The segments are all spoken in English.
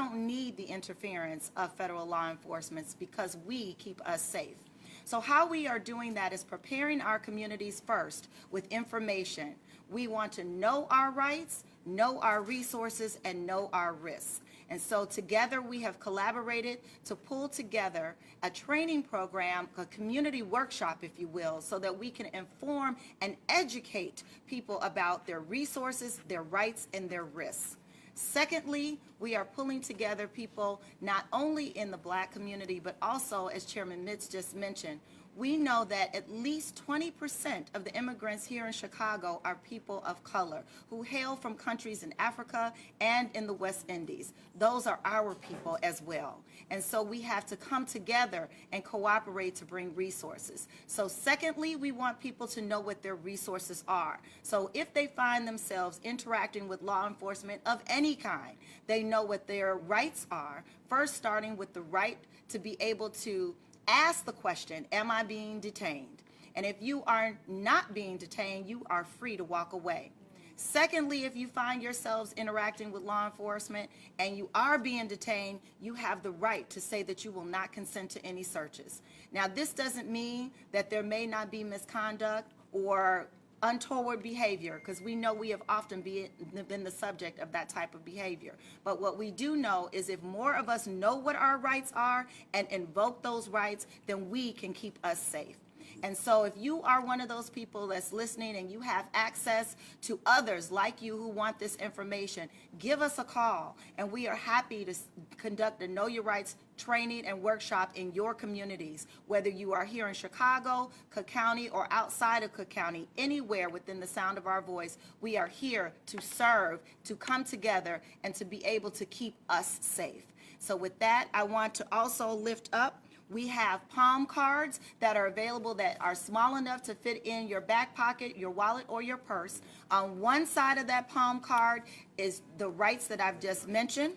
don't need the interference of federal law enforcement because we keep us safe. So how we are doing that is preparing our communities first with information. We want to know our rights, know our resources, and know our risks. And so together we have collaborated to pull together a training program, a community workshop, if you will, so that we can inform and educate people about their resources, their rights, and their risks. Secondly, we are pulling together people not only in the Black community, but also, as Chairman Mitz just mentioned, we know that at least 20% of the immigrants here in Chicago are people of color who hail from countries in Africa and in the West Indies. Those are our people as well. And so we have to come together and cooperate to bring resources. So secondly, we want people to know what their resources are. So if they find themselves interacting with law enforcement of any kind, they know what their rights are, first starting with the right to be able to ask the question, am I being detained? And if you are not being detained, you are free to walk away. Secondly, if you find yourselves interacting with law enforcement and you are being detained, you have the right to say that you will not consent to any searches. Now, this doesn't mean that there may not be misconduct or untoward behavior, because we know we have often been the subject of that type of behavior. But what we do know is if more of us know what our rights are and invoke those rights, then we can keep us safe. And so if you are one of those people that's listening and you have access to others like you who want this information, give us a call, and we are happy to conduct a Know Your Rights training and workshop in your communities, whether you are here in Chicago, Cook County, or outside of Cook County, anywhere within the sound of our voice. We are here to serve, to come together, and to be able to keep us safe. So with that, I want to also lift up, we have palm cards that are available that are small enough to fit in your back pocket, your wallet, or your purse. On one side of that palm card is the rights that I've just mentioned.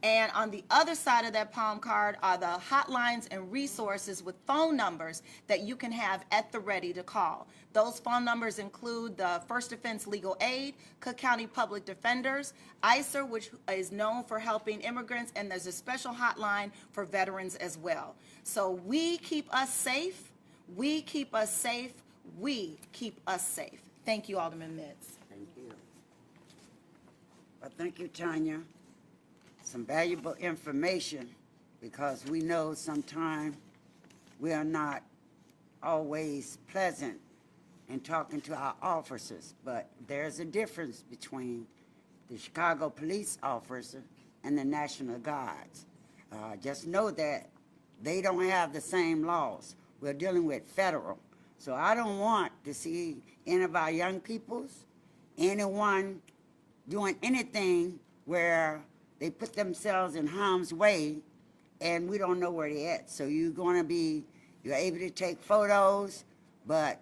And on the other side of that palm card are the hotlines and resources with phone numbers that you can have at the ready to call. Those phone numbers include the First Defense Legal Aid, Cook County Public Defenders, ICER, which is known for helping immigrants, and there's a special hotline for veterans as well. So we keep us safe, we keep us safe, we keep us safe. Thank you, Alderman Mitz. Thank you. Well, thank you, Tanya. Some valuable information, because we know sometimes we are not always pleasant in talking to our officers, but there's a difference between the Chicago police officer and the National Guards. Just know that they don't have the same laws. We're dealing with federal. So I don't want to see any of our young peoples, anyone doing anything where they put themselves in harm's way and we don't know where they're at. So you're able to take photos, but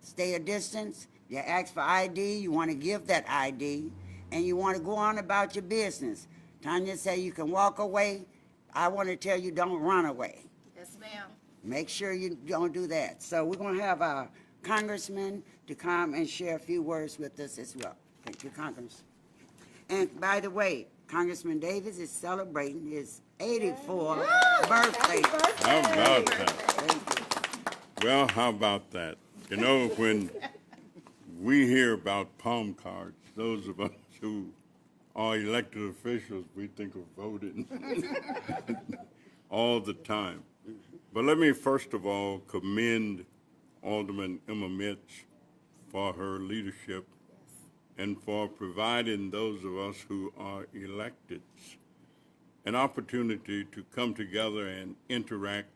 stay a distance. You ask for ID, you want to give that ID, and you want to go on about your business. Tanya said you can walk away. I want to tell you, don't run away. Yes, ma'am. Make sure you don't do that. So we're going to have our congressman to come and share a few words with us as well. Thank you, Congress. And by the way, Congressman Davis is celebrating his 84th birthday. How about that? Well, how about that? You know, when we hear about palm cards, those of us who are elected officials, we think of voting all the time. But let me first of all commend Alderman Emma Mitch for her leadership and for providing those of us who are elected an opportunity to come together and interact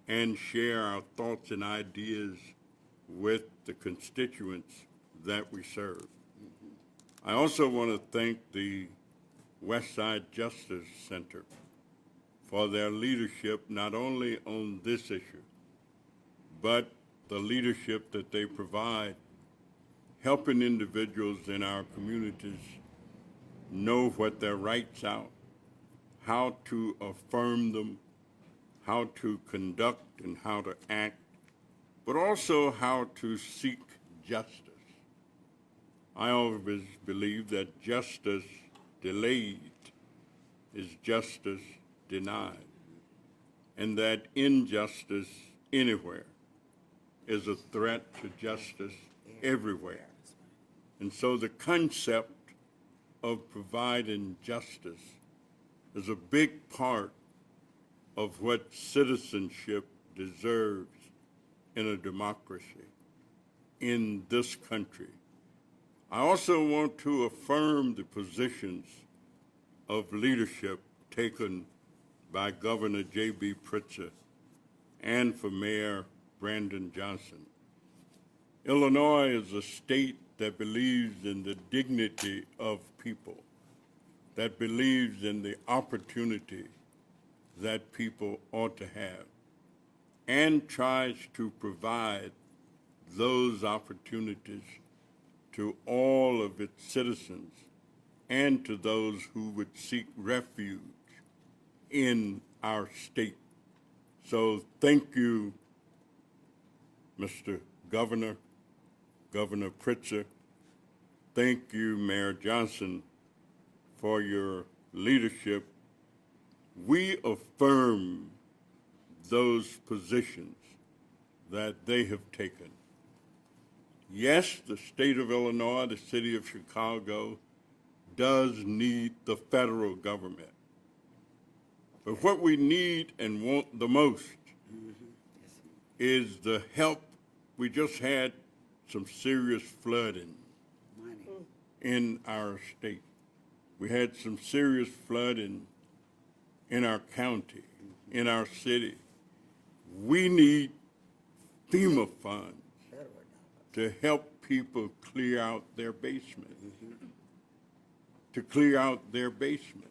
and share our thoughts and ideas with the constituents that we serve. I also want to thank the Westside Justice Center for their leadership, not only on this issue, but the leadership that they provide helping individuals in our communities know what their rights are, how to affirm them, how to conduct and how to act, but also how to seek justice. I always believe that justice delayed is justice denied, and that injustice anywhere is a threat to justice everywhere. And so the concept of providing justice is a big part of what citizenship deserves in a democracy in this country. I also want to affirm the positions of leadership taken by Governor J.B. Pritzker and for Mayor Brandon Johnson. Illinois is a state that believes in the dignity of people, that believes in the opportunity that people ought to have, and tries to provide those opportunities to all of its citizens and to those who would seek refuge in our state. So thank you, Mr. Governor, Governor Pritzker. Thank you, Mayor Johnson, for your leadership. We affirm those positions that they have taken. Yes, the state of Illinois, the city of Chicago, does need the federal government. But what we need and want the most is the help. We just had some serious flooding in our state. We had some serious flooding in our county, in our city. We need FEMA funds to help people clear out their basements, to clear out their basements,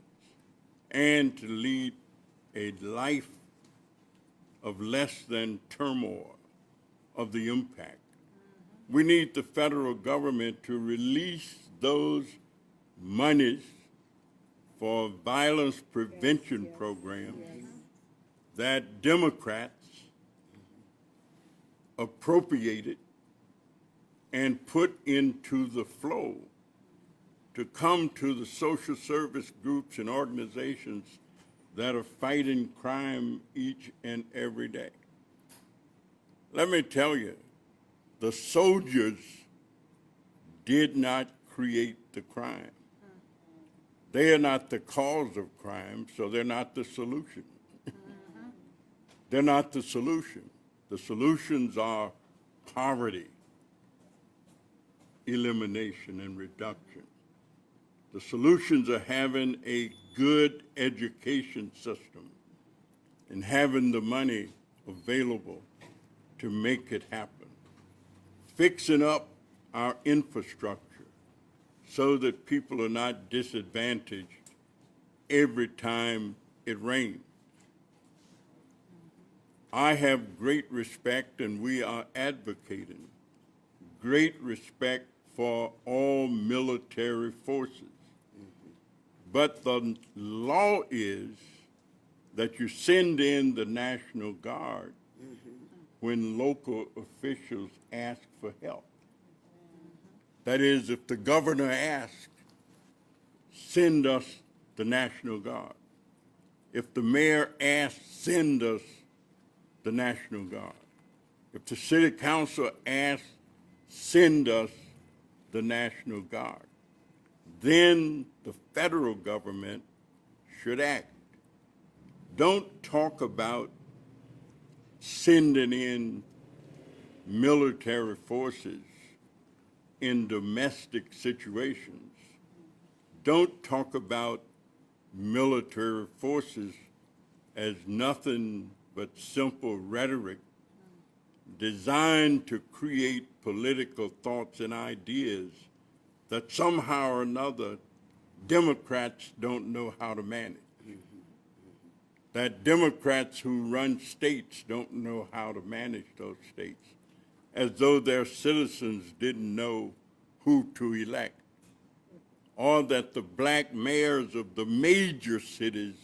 and to lead a life of less than turmoil of the impact. We need the federal government to release those monies for violence prevention programs that Democrats appropriated and put into the flow to come to the social service groups and organizations that are fighting crime each and every day. Let me tell you, the soldiers did not create the crime. They are not the cause of crime, so they're not the solution. They're not the solution. The solutions are poverty elimination and reduction. The solutions are having a good education system and having the money available to make it happen. Fixing up our infrastructure so that people are not disadvantaged every time it rains. I have great respect, and we are advocating great respect for all military forces. But the law is that you send in the National Guard when local officials ask for help. That is, if the governor asks, send us the National Guard. If the mayor asks, send us the National Guard. If the city council asks, send us the National Guard. Then the federal government should act. Don't talk about sending in military forces in domestic situations. Don't talk about military forces as nothing but simple rhetoric designed to create political thoughts and ideas that somehow or another Democrats don't know how to manage. That Democrats who run states don't know how to manage those states, as though their citizens didn't know who to elect, or that the black mayors of the major cities,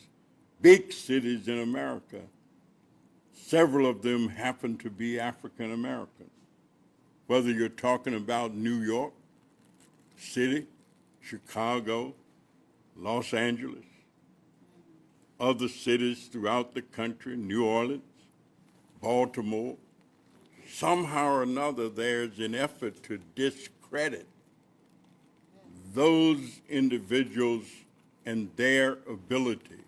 big cities in America, several of them happen to be African American. Whether you're talking about New York City, Chicago, Los Angeles, other cities throughout the country, New Orleans, Baltimore. Somehow or another, there's an effort to discredit those individuals and their ability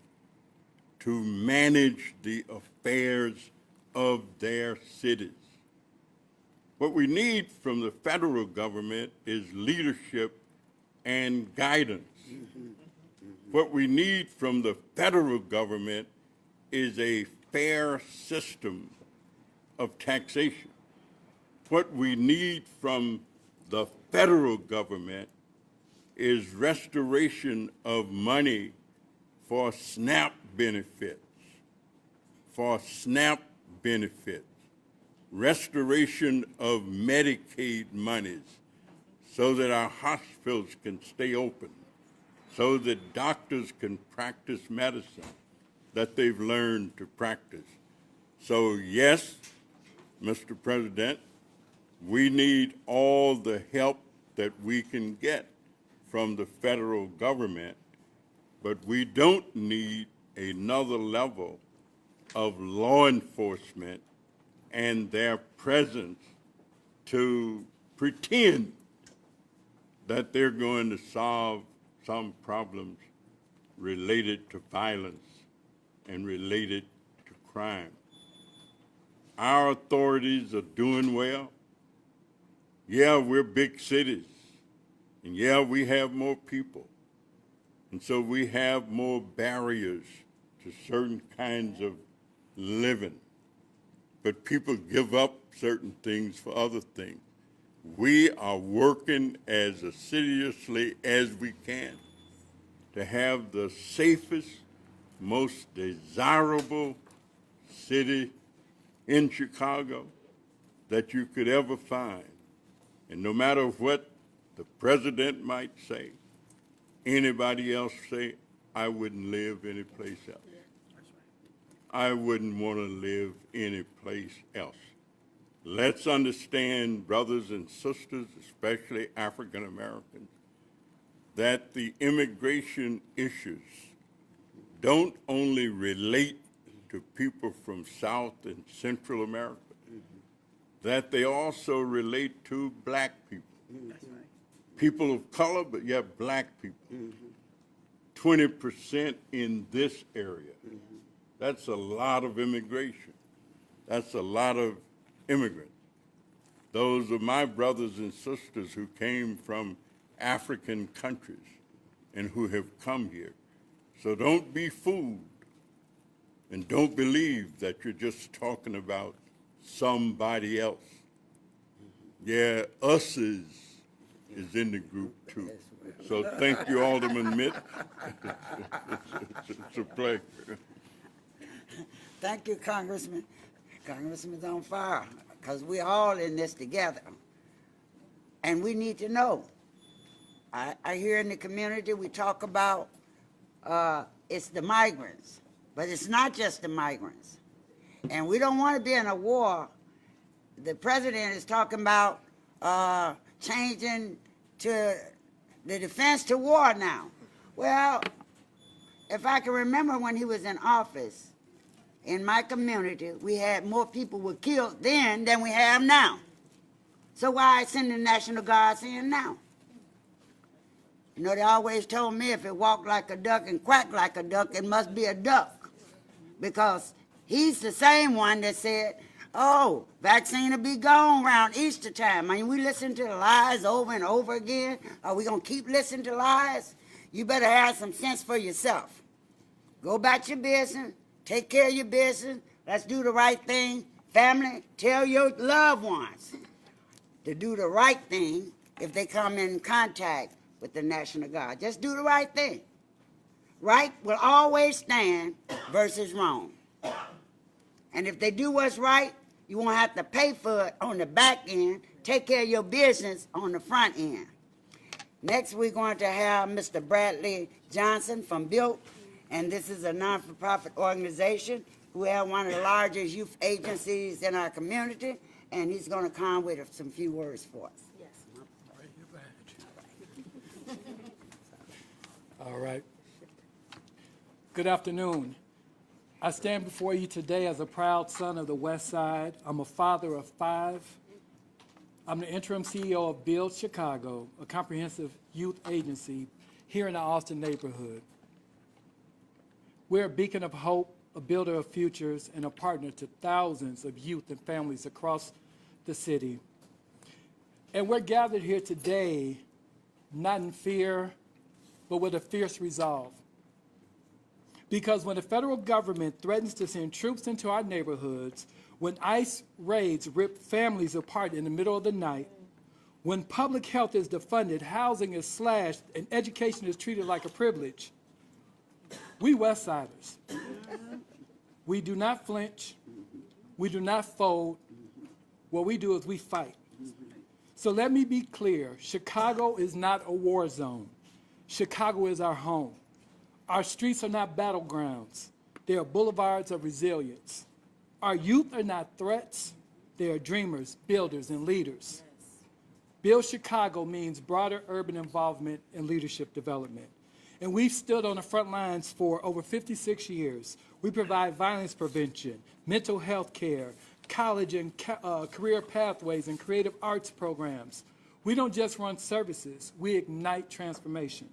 to manage the affairs of their cities. What we need from the federal government is leadership and guidance. What we need from the federal government is a fair system of taxation. What we need from the federal government is restoration of money for SNAP benefits, restoration of Medicaid monies so that our hospitals can stay open, so that doctors can practice medicine that they've learned to practice. So yes, Mr. President, we need all the help that we can get from the federal government, but we don't need another level of law enforcement and their presence to pretend that they're going to solve some problems related to violence and related to crime. Our authorities are doing well. Yeah, we're big cities, and yeah, we have more people, and so we have more barriers to certain kinds of living, but people give up certain things for other things. We are working as assiduously as we can to have the safest, most desirable city in Chicago that you could ever find. And no matter what the president might say, anybody else say, I wouldn't live anyplace else. I wouldn't want to live anyplace else. Let's understand, brothers and sisters, especially African Americans, that the immigration issues don't only relate to people from South and Central America, that they also relate to black people. People of color, but yeah, black people. 20% in this area. That's a lot of immigration. That's a lot of immigrants. Those are my brothers and sisters who came from African countries and who have come here. So don't be fooled and don't believe that you're just talking about somebody else. Yeah, us is in the group too. So thank you, Alderman Mitt. It's a pleasure. Thank you, Congressman. Congressman's on fire, because we're all in this together. And we need to know. I hear in the community we talk about it's the migrants, but it's not just the migrants. And we don't want to be in a war. The president is talking about changing to the defense to war now. Well, if I can remember when he was in office, in my community, we had more people were killed then than we have now. So why send the National Guards in now? You know, they always told me if it walked like a duck and quacked like a duck, it must be a duck. Because he's the same one that said, oh, vaccine will be gone around Easter time. I mean, we listen to the lies over and over again. Are we going to keep listening to lies? You better have some sense for yourself. Go about your business. Take care of your business. Let's do the right thing. Family, tell your loved ones to do the right thing if they come in contact with the National Guard. Just do the right thing. Right will always stand versus wrong. And if they do what's right, you won't have to pay for it on the back end. Take care of your business on the front end. Next, we're going to have Mr. Bradley Johnson from BUILT. And this is a non-for-profit organization who have one of the largest youth agencies in our community, and he's going to come with some few words for us. Yes. All right. Good afternoon. I stand before you today as a proud son of the West Side. I'm a father of 5. I'm the interim CEO of Build Chicago, a comprehensive youth agency here in the Austin neighborhood. We're a beacon of hope, a builder of futures, and a partner to thousands of youth and families across the city. And we're gathered here today not in fear, but with a fierce resolve. Because when the federal government threatens to send troops into our neighborhoods, when ICE raids rip families apart in the middle of the night, when public health is defunded, housing is slashed, and education is treated like a privilege, we West Siders, we do not flinch, we do not fold. What we do is we fight. So let me be clear, Chicago is not a war zone. Chicago is our home. Our streets are not battlegrounds. They are boulevards of resilience. Our youth are not threats. They are dreamers, builders, and leaders. Yes. Build Chicago means broader urban involvement and leadership development. And we've stood on the front lines for over 56 years. We provide violence prevention, mental health care, college and career pathways, and creative arts programs. We don't just run services, we ignite transformation.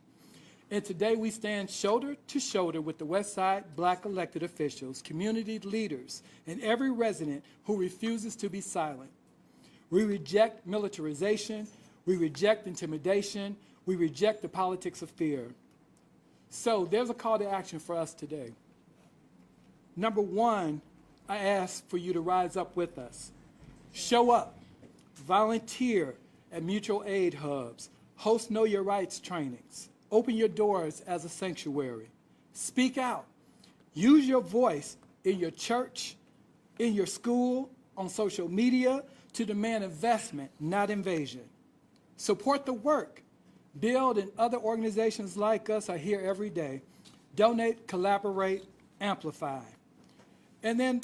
And today we stand shoulder to shoulder with the West Side Black elected officials, community leaders, and every resident who refuses to be silent. We reject militarization, we reject intimidation, we reject the politics of fear. So there's a call to action for us today. Number 1, I ask for you to rise up with us. Show up, volunteer at mutual aid hubs, host Know Your Rights trainings, open your doors as a sanctuary. Speak out. Use your voice in your church, in your school, on social media to demand investment, not invasion. Support the work. Build and other organizations like us are here every day. Donate, collaborate, amplify. And then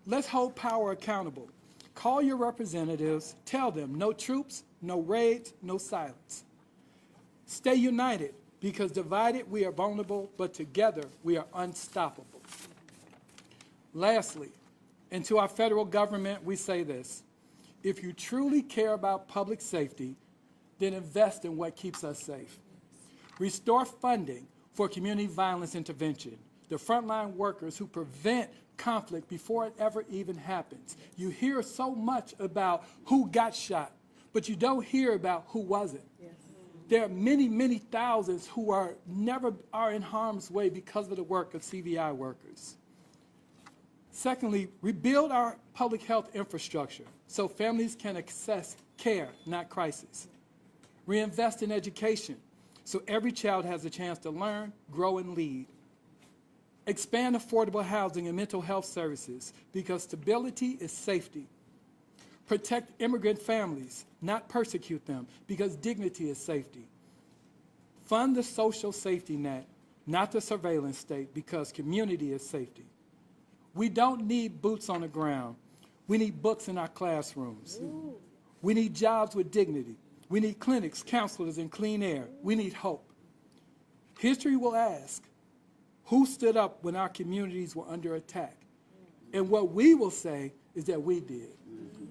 let's hold power accountable. Call your representatives, tell them no troops, no raids, no silence. Stay united, because divided we are vulnerable, but together we are unstoppable. Lastly, and to our federal government, we say this: if you truly care about public safety, then invest in what keeps us safe. Restore funding for community violence intervention, the frontline workers who prevent conflict before it ever even happens. You hear so much about who got shot, but you don't hear about who wasn't. Yes. There are many, many thousands who never are in harm's way because of the work of CVI workers. Secondly, rebuild our public health infrastructure so families can access care, not crisis. Reinvest in education so every child has a chance to learn, grow, and lead. Expand affordable housing and mental health services because stability is safety. Protect immigrant families, not persecute them, because dignity is safety. Fund the social safety net, not the surveillance state, because community is safety. We don't need boots on the ground. We need books in our classrooms. Ooh. We need jobs with dignity. We need clinics, counselors, and clean air. We need hope. History will ask, who stood up when our communities were under attack? And what we will say is that we did.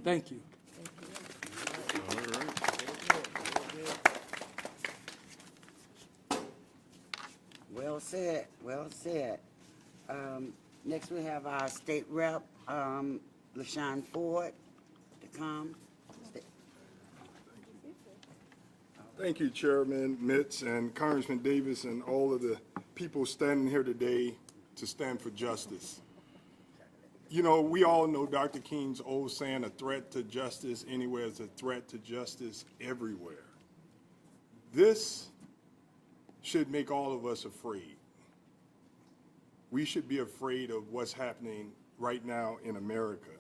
Thank you. All right. Well said, well said. Next we have our state rep, LaShawn Ford, to come. Thank you, Chairman Mitz and Congressman Davis and all of the people standing here today to stand for justice. You know, we all know Dr. King's old saying, a threat to justice anywhere is a threat to justice everywhere. This should make all of us afraid. We should be afraid of what's happening right now in America.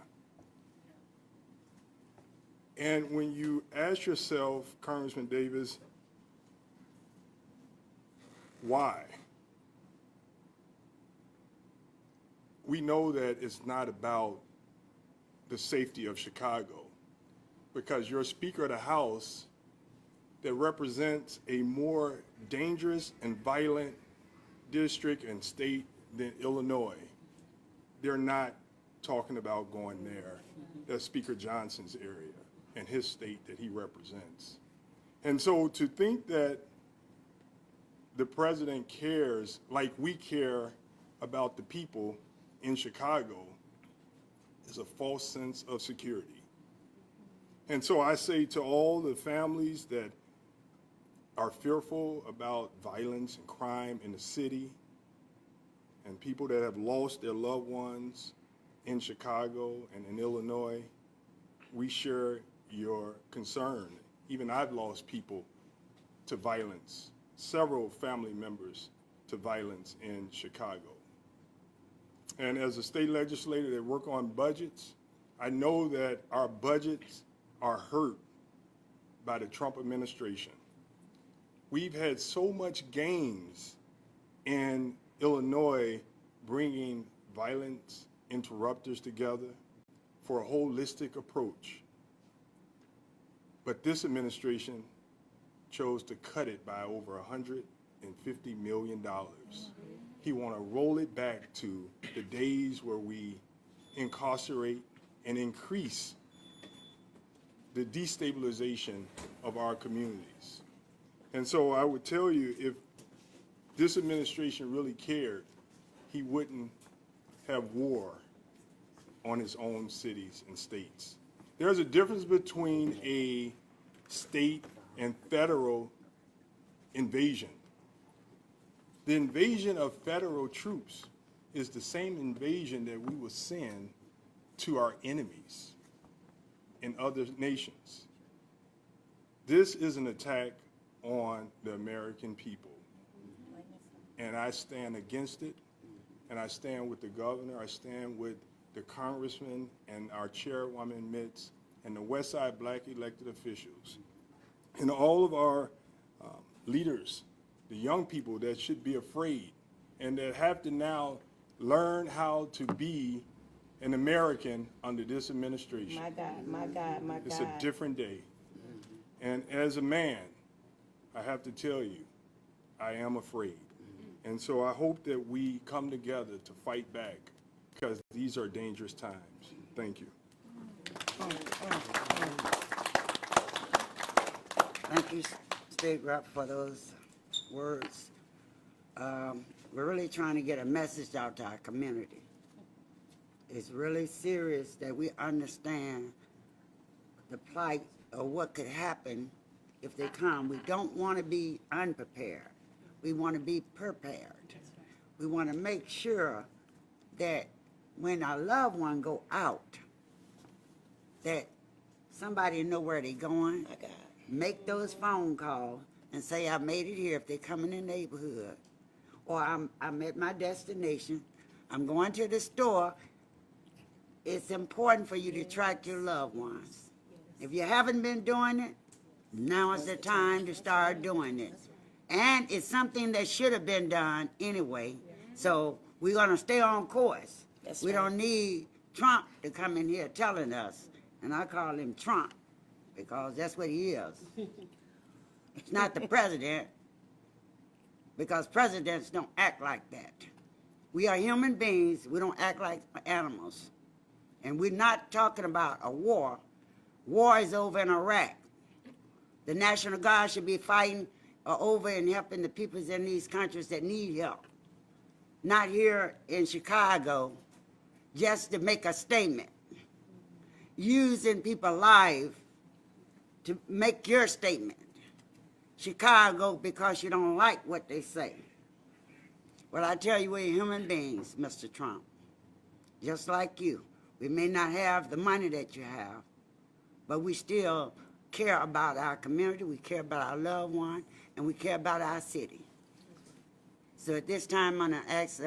And when you ask yourself, Congressman Davis, why? We know that it's not about the safety of Chicago, because you're Speaker of the House that represents a more dangerous and violent district and state than Illinois. they're not talking about going there. That's Speaker Johnson's area and his state that he represents. And so to think that the president cares like we care about the people in Chicago is a false sense of security. And so I say to all the families that are fearful about violence and crime in the city, and people that have lost their loved ones in Chicago and in Illinois, we share your concern. Even I've lost people to violence, several family members to violence in Chicago. And as a state legislator that work on budgets, I know that our budgets are hurt by the Trump administration. We've had so much gains in Illinois bringing violence interrupters together for a holistic approach. But this administration chose to cut it by over $150 million. He want to roll it back to the days where we incarcerate and increase the destabilization of our communities. And so I would tell you, if this administration really cared, he wouldn't have war on his own cities and states. There's a difference between a state and federal invasion. The invasion of federal troops is the same invasion that we will send to our enemies in other nations. This is an attack on the American people. And I stand against it, and I stand with the governor, I stand with the congressman and our chairwoman Mitz and the Westside Black elected officials and all of our leaders, the young people that should be afraid and that have to now learn how to be an American under this administration. My God, my God, my God. It's a different day. And as a man, I have to tell you, I am afraid. And so I hope that we come together to fight back, because these are dangerous times. Thank you. Thank you, State Rep, for those words. We're really trying to get a message out to our community. It's really serious that we understand the plight of what could happen if they come. We don't want to be unprepared. We want to be prepared. We want to make sure that when our loved one go out, that somebody know where they're going. My God. Make those phone calls and say, I made it here if they come in the neighborhood. Or I'm at my destination. I'm going to the store. It's important for you to track your loved ones. If you haven't been doing it, now is the time to start doing it. And it's something that should have been done anyway. So we're going to stay on course. That's We right. don't need Trump to come in here telling us, and I call him Trump because that's what he is. It's not the president, because presidents don't act like that. We are human beings. We don't act like animals. And we're not talking about a war. War is over in Iraq. The National Guard should be fighting over and helping the peoples in these countries that need help. Not here in Chicago just to make a statement. Using people's lives to make your statement. Chicago because you don't like what they say. Well, I tell you, we're human beings, Mr. Trump. Just like you. We may not have the money that you have, but we still care about our community, we care about our loved one, and we care about our city. So at this time, I'm going to ask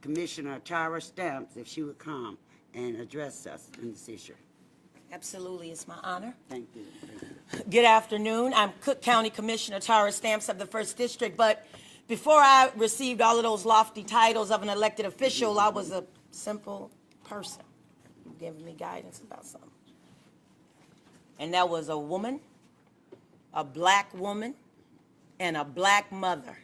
Commissioner Tyra Stamps if she would come and address us in this issue. Absolutely, it's my honor. Thank you. Good afternoon. I'm Cook County Commissioner Tara Stamps of the 1st District, but before I received all of those lofty titles of an elected official, I was a simple person giving me guidance about something. And that was a woman, a black woman, and a black mother.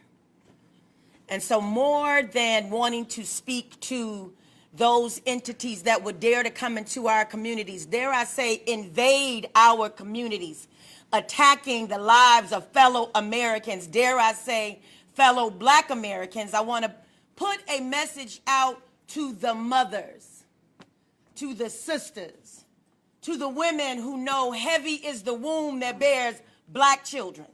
And so more than wanting to speak to those entities that would dare to come into our communities, dare I say, invade our communities, attacking the lives of fellow Americans, dare I say, fellow Black Americans. I want to put a message out to the mothers, to the sisters, to the women who know heavy is the womb that bears Black children.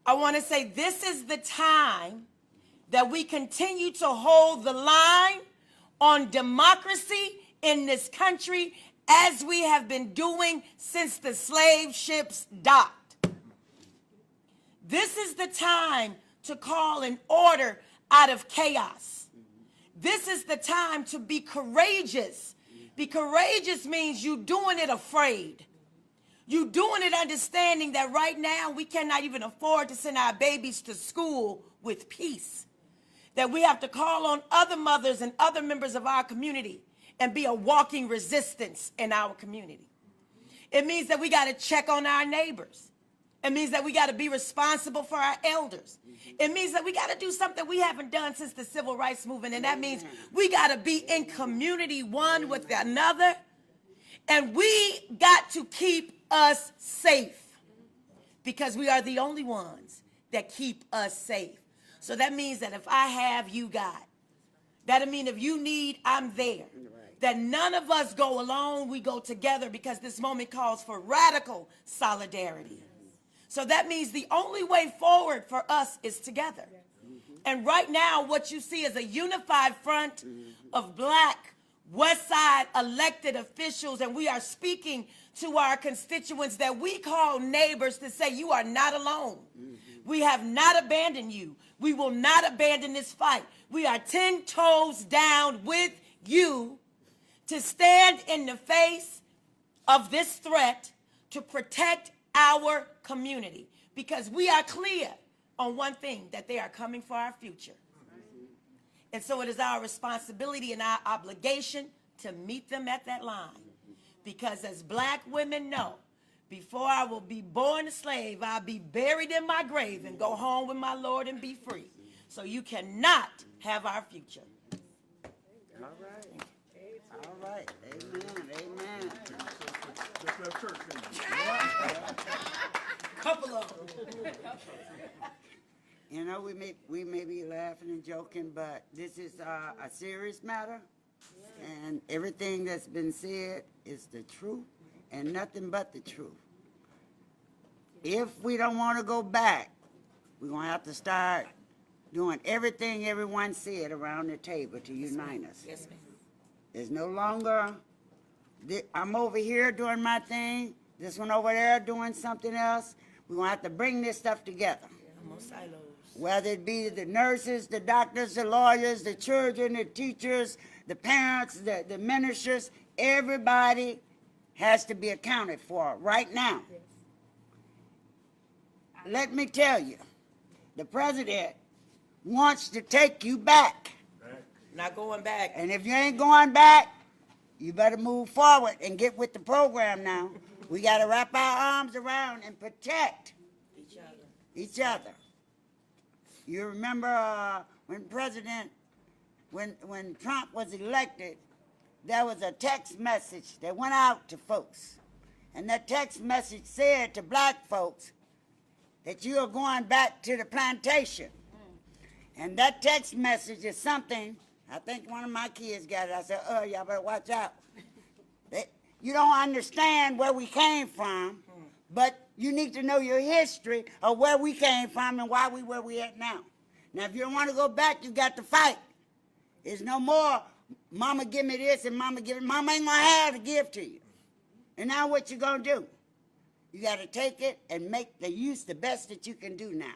I want to say this is the time that we continue to hold the line on democracy in this country as we have been doing since the slave ships docked. This is the time to call an order out of chaos. This is the time to be courageous. Be courageous means you doing it afraid. You doing it understanding that right now we cannot even afford to send our babies to school with peace. That we have to call on other mothers and other members of our community and be a walking resistance in our community. It means that we got to check on our neighbors. It means that we got to be responsible for our elders. It means that we got to do something we haven't done since the civil rights movement, and that means we got to be in community one with another, and we got to keep us safe because we are the only ones that keep us safe. So that means that if I have, you got. That'll mean if you need, I'm there. That none of us go alone, we go together because this moment calls for radical solidarity. So that means the only way forward for us is together. And right now, what you see is a unified front of Black West Side elected officials, and we are speaking to our constituents that we call neighbors to say, you are not alone. We have not abandoned you. We will not abandon this fight. We are 10 toes down with you to stand in the face of this threat to protect our community, because we are clear on one thing, that they are coming for our future. And so it is our responsibility and our obligation to meet them at that line. Because as Black women know, before I will be born a slave, I'll be buried in my grave and go home with my Lord and be free. So you cannot have our future. All right. All right. Amen. Amen. Just left church, didn't Couple of them. You know, we may be laughing and joking, but this is a serious matter, and everything that's been said is the truth and nothing but the truth. If we don't want to go back, we're going to have to start doing everything everyone said around the table to unite us. Yes, ma'am. There's no longer, I'm over here doing my thing, this one over there doing something else. We're going to have to bring this stuff together. No silos. Whether it be the nurses, the doctors, the lawyers, the children, the teachers, the parents, the ministers, everybody has to be accounted for right now. Let me tell you, the president wants to take you back. Not going back. And if you ain't going back, you better move forward and get with the program now. We got to wrap our arms around and protect each other. You remember when Trump was elected, there was a text message that went out to folks. And that text message said to Black folks that you are going back to the plantation. And that text message is something, I think one of my kids got it. I said, oh, y'all better watch out. You don't understand where we came from, but you need to know your history of where we came from and why we where we at now. Now, if you don't want to go back, you got to fight. There's no more, mama give me this and mama give it. Mama ain't going to have to give to you. And now what you going to do? You got to take it and make the use the best that you can do now.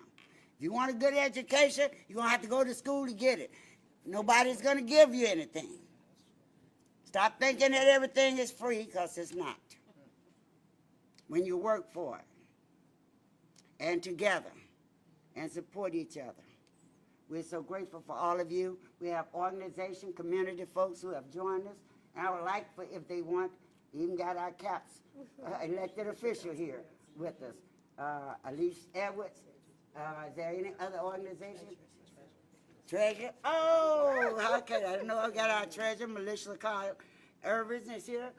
If you want a good education, you're going to have to go to school to get it. Nobody's going to give you anything. Stop thinking that everything is free, because it's not. When you work for it, and together, and support each other. We're so grateful for all of you. We have organization, community folks who have joined us. And I would like for, if they want, even got our CAPS elected official here with us. Elise Edwards. Is there any other organization? Treasurer, oh, okay, I know I got our treasurer, Melissa Irvin is here.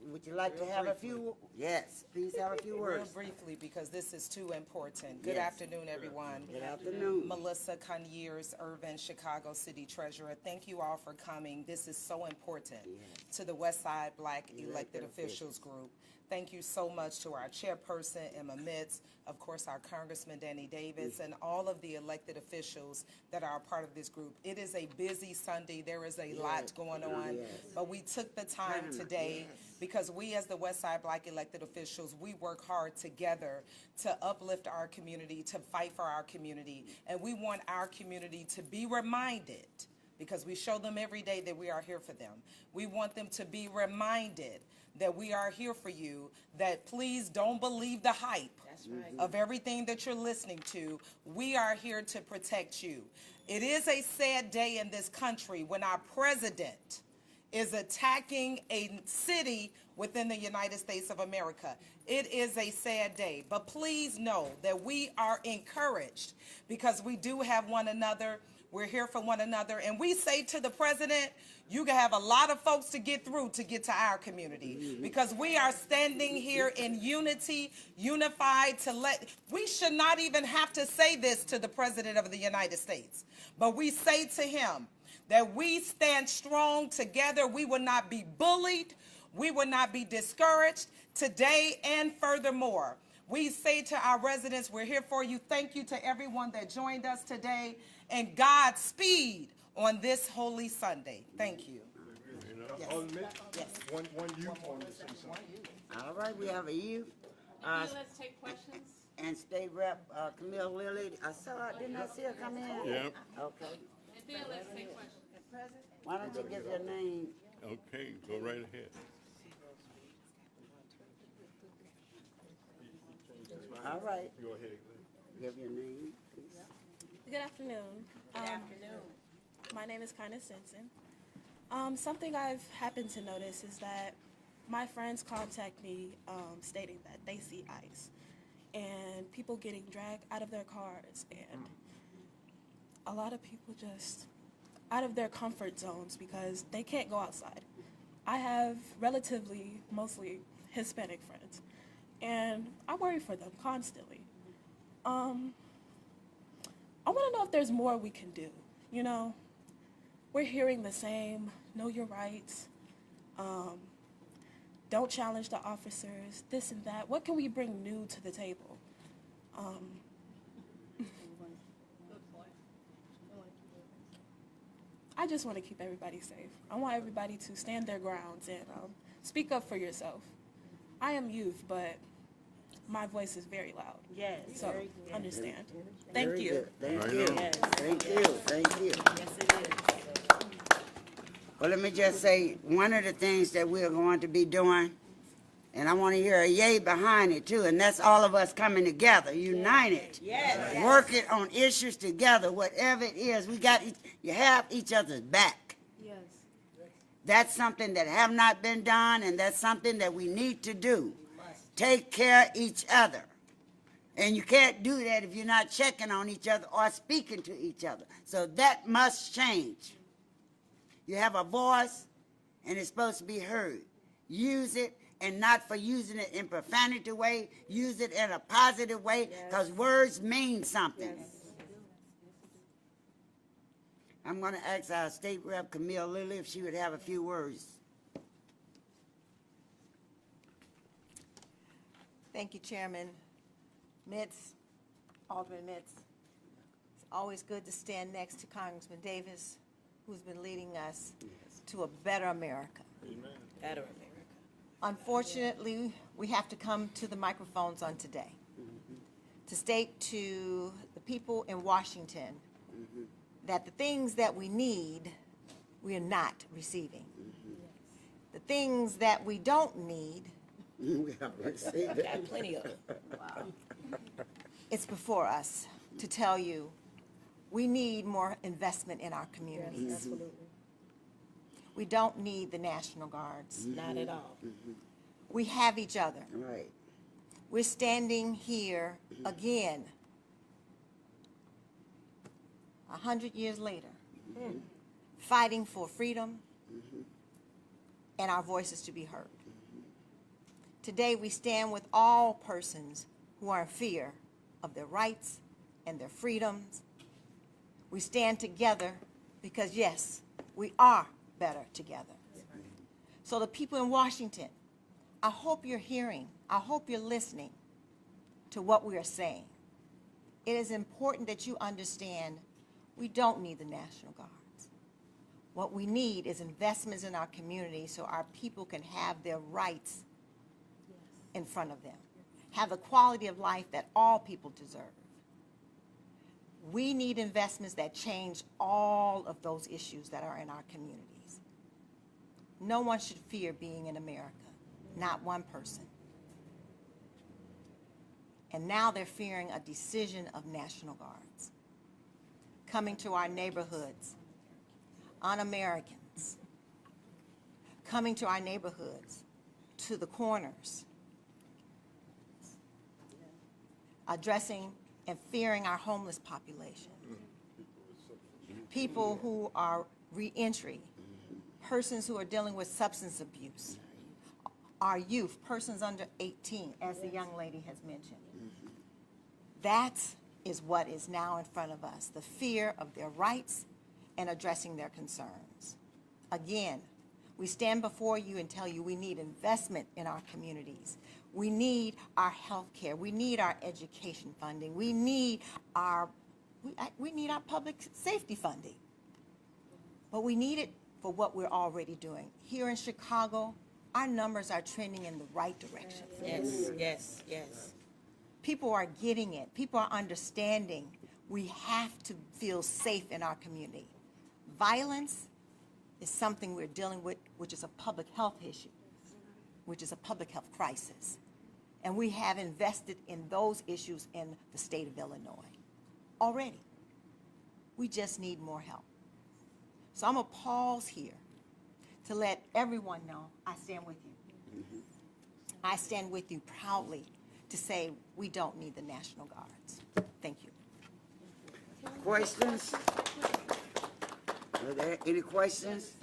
Would you like to have a few, yes, please have a few Real words. briefly, because this is too important. Good Yes. afternoon, everyone. Good afternoon. Melissa Conyers, Irvin, Chicago City Treasurer. Thank you all for coming. This is so important to the West Side Black Elected Officials Group. Thank you so much to our chairperson, Emma Mitz, of course, our Congressman Danny Davis, and all of the elected officials that are a part of this group. It is a busy Sunday. There is a lot going on, but we took the time today because we, as the West Side Black elected officials, we work hard together to uplift our community, to fight for our community, and we want our community to be reminded, because we show them every day that we are here for them. We want them to be reminded that we are here for you, that please don't believe the hype of everything that you're listening to. We are here to protect you. It is a sad day in this country when our president is attacking a city within the United States of America. It is a sad day, but please know that we are encouraged because we do have one another. We're here for one another, and we say to the president, you can have a lot of folks to get through to get to our community, because we are standing here in unity, unified we should not even have to say this to the president of the United States, but we say to him that we stand strong together. We will not be bullied. We will not be discouraged today, and furthermore, we say to our residents, we're here for you. Thank you to everyone that joined us today, and Godspeed on this Holy Sunday. Thank you. Yes. One youth wanted to say something. All right, we have a youth, Let's take questions. and State Rep Camille Lilly. Didn't I see her come in? Yep. Okay. And then let's take questions. Why don't you give your name? Okay, go right ahead. All right, Go ahead. give your name, please. Good afternoon. My name is Kindness Simpson. Something I've happened to notice is that my friends contact me stating that they see ICE and people getting dragged out of their cars, and a lot of people just out of their comfort zones because they can't go outside. I have relatively mostly Hispanic friends, and I worry for them constantly. I want to know if there's more we can do. You know, we're hearing the same, know your rights, don't challenge the officers, this and that. What can we bring new to the table? I just want to keep everybody safe. I want everybody to stand their grounds and speak up for yourself. I am youth, but my voice is very loud. Yes. So understand. Thank Very you. good. Thank Right you. on. Thank you. Thank you. Yes, it is. Well, let me just say, one of the things that we're going to be doing, and I want to hear a yay behind it too, and that's all of us coming together, united. Yes. Working on issues together, whatever it is, you have each other's back. Yes. That's something that have not been done, and that's something that we need to do. Take care of each other. And you can't do that if you're not checking on each other or speaking to each other. So that must change. You have a voice, and it's supposed to be heard. Use it, and not for using it in profanity way. Use it in a positive way, because words mean something. I'm going to ask our State Rep Camille Lilly if she would have a few words. Thank you, Chairman Mitz, Alderman Mitz. It's always good to stand next to Congressman Davis, who's been leading us to a better America. Better America. Unfortunately, we have to come to the microphones on today to state to the people in Washington that the things that we need, we are not receiving. The things that we don't need, We already see that. Got plenty of it. it's before us to tell you we need more investment in our communities. Absolutely. We don't need the National Guards. Not at all. We have each other. Right. We're standing here again 100 years later, fighting for freedom and our voices to be heard. Today, we stand with all persons who are in fear of their rights and their freedoms. We stand together because, yes, we are better together. So the people in Washington, I hope you're hearing, I hope you're listening to what we are saying. It is important that you understand we don't need the National Guards. What we need is investments in our community so our people can have their rights in front of them, have the quality of life that all people deserve. We need investments that change all of those issues that are in our communities. No one should fear being in America, not one person. And now they're fearing a decision of National Guards coming to our neighborhoods, un-Americans, coming to our neighborhoods, to the corners, addressing and fearing our homeless population, people who are reentry, persons who are dealing with substance abuse, our youth, persons under 18, as the young lady has mentioned. That is what is now in front of us, the fear of their rights and addressing their concerns. Again, we stand before you and tell you we need investment in our communities. We need our health care. We need our education funding. We need our public safety funding. But we need it for what we're already doing. Here in Chicago, our numbers are trending in the right direction. Yes, yes, yes. People are getting it. People are understanding we have to feel safe in our community. Violence is something we're dealing with, which is a public health issue, which is a public health crisis. And we have invested in those issues in the state of Illinois already. We just need more help. So I'm going to pause here to let everyone know I stand with you. I stand with you proudly to say we don't need the National Guards. Thank you. Questions? Are there any questions?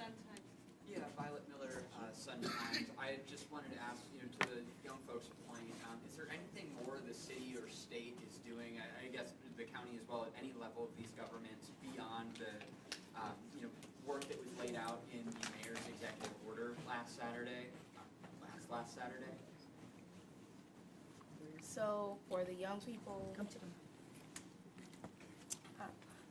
Yeah, Violet Miller, Sun Times. I just wanted to ask, to the young folks' point, is there anything more the city or state is doing, I guess the county as well, at any level of these governments beyond the, work that was laid out in the mayor's executive order last Saturday? So for the young people,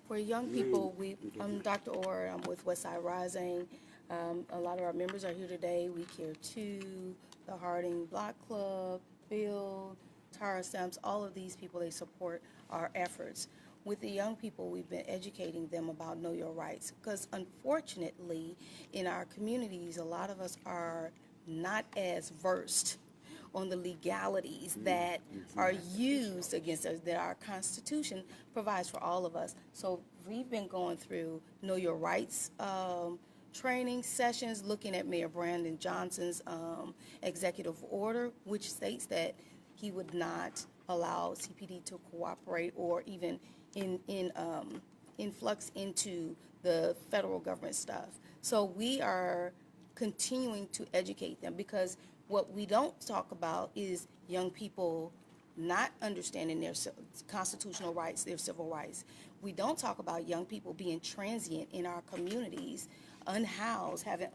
for young people, I'm Dr. Orr. I'm with Westside Rising. A lot of our members are here today. We Care Too, the Harding Block Club, Build, Tara Stamps. All of these people, they support our efforts. With the young people, we've been educating them about Know Your Rights, because unfortunately, in our communities, a lot of us are not as versed on the legalities that are used against us, that our Constitution provides for all of us. So we've been going through Know Your Rights training sessions, looking at Mayor Brandon Johnson's executive order, which states that he would not allow CPD to cooperate or even influx into the federal government stuff. So we are continuing to educate them, because what we don't talk about is young people not understanding their constitutional rights, their civil rights. We don't talk about young people being transient in our communities, unhoused, having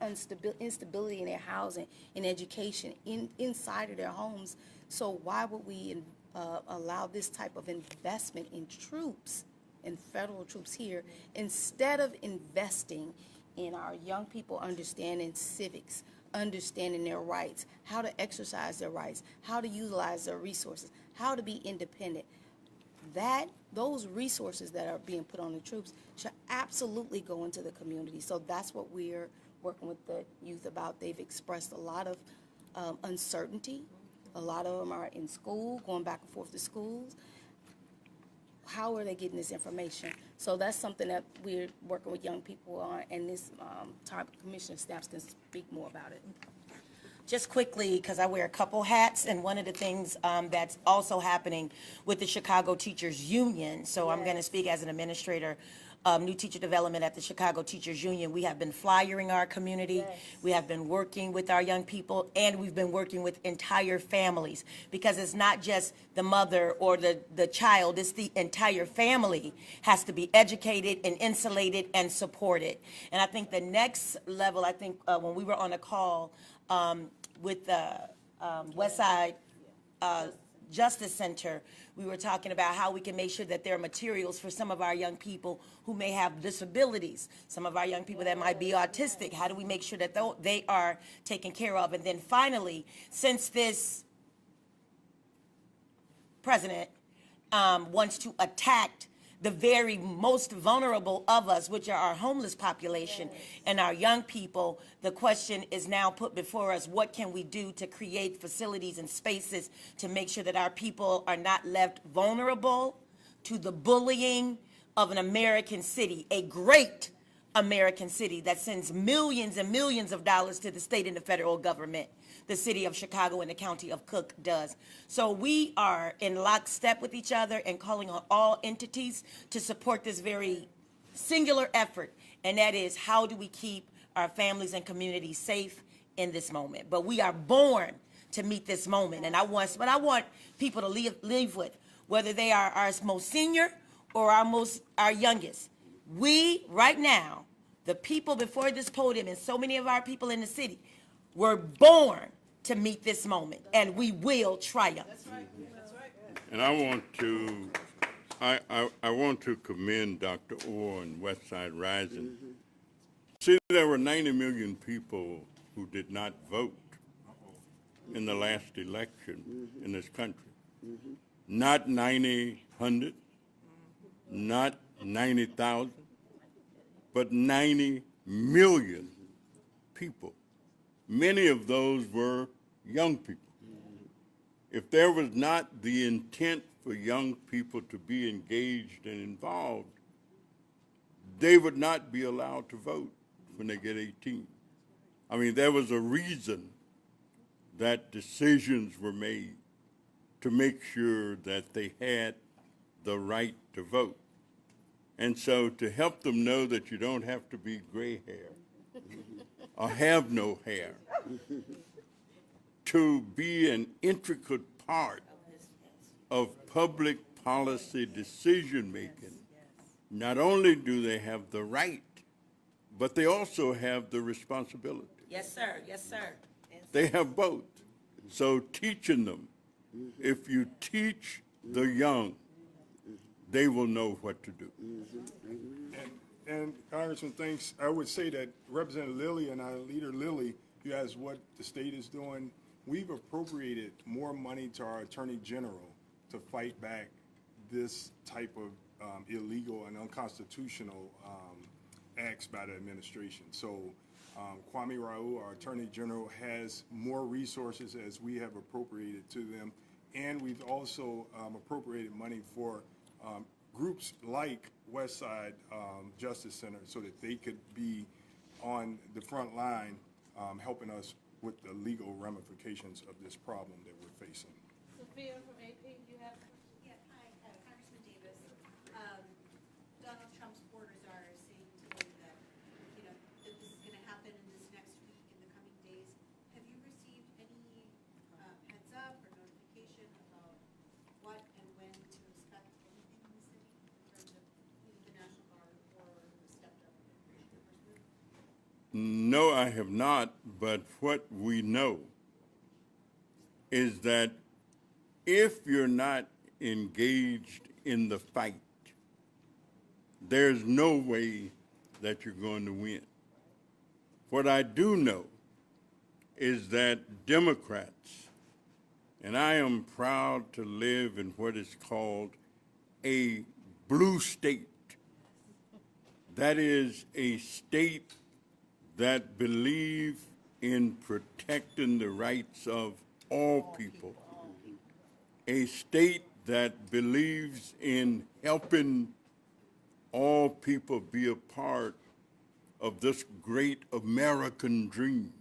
instability in their housing and education inside of their homes. So why would we allow this type of investment in troops, in federal troops here, instead of investing in our young people understanding civics, understanding their rights, how to exercise their rights, how to utilize their resources, how to be independent? Those resources that are being put on the troops should absolutely go into the community. So that's what we're working with the youth about. They've expressed a lot of uncertainty. A lot of them are in school, going back and forth to schools. How are they getting this information? So that's something that we're working with young people on, and this Commissioner Stamps can speak more about it. Just quickly, because I wear a couple hats, and one of the things that's also happening with the Chicago Teachers Union, so I'm going to speak as an administrator new teacher development at the Chicago Teachers Union, we have been flyering our community. We have been working with our young people, and we've been working with entire families, because it's not just the mother or the child, it's the entire family has to be educated and insulated and supported. And I think the next level, I think when we were on a call with the Westside Justice Center, we were talking about how we can make sure that there are materials for some of our young people who may have disabilities, some of our young people that might be autistic. How do we make sure that they are taken care of? And then finally, since this president wants to attack the very most vulnerable of us, which are our homeless population and our young people, the question is now put before us: what can we do to create facilities and spaces to make sure that our people are not left vulnerable to the bullying of an American city, a great American city that sends millions and millions of dollars to the state and the federal government, the city of Chicago and the county of Cook does. So we are in lockstep with each other and calling on all entities to support this very singular effort, and that is, how do we keep our families and communities safe in this moment? But we are born to meet this moment, and I want people to leave with, whether they are our most senior or our youngest. We, right now, the people before this podium and so many of our people in the city, were born to meet this moment, and we will triumph. That's right. That's right. And I want to commend Dr. Orr and Westside Rising. See, there were 90 million people who did not vote in the last election in this country. Not 90,000, not 90,000, but 90 million people. Many of those were young people. If there was not the intent for young people to be engaged and involved, they would not be allowed to vote when they get 18. I mean, there was a reason that decisions were made to make sure that they had the right to vote. And so to help them know that you don't have to be gray hair or have no hair to be an intricate part of public policy decision-making, not only do they have the right, but they also have the responsibility. Yes, sir. Yes, sir. They have both. So teaching them, if you teach the young, they will know what to do. And Congressman, thanks. I would say that Representative Lilly and our leader Lilly, who has what the state is doing, we've appropriated more money to our Attorney General to fight back this type of illegal and unconstitutional acts by the administration. So Kwame Raoul, our Attorney General, has more resources as we have appropriated to them. And we've also appropriated money for groups like Westside Justice Center so that they could be on the front line helping us with the legal ramifications of this problem that we're facing. Sophia from AP, you have? Yeah, hi, Congressman Davis. Donald Trump's supporters are saying today that, that this is going to happen in this next week, in the coming days. Have you received any heads up or notification about what and when to expect anything in the city in terms of either the National Guard or the stepped-up immigration enforcement? No, I have not, but what we know is that if you're not engaged in the fight, there's no way that you're going to win. What I do know is that Democrats, and I am proud to live in what is called a blue state, that is a state that believe in protecting the rights of all people, a state that believes in helping all people be a part of this great American dream,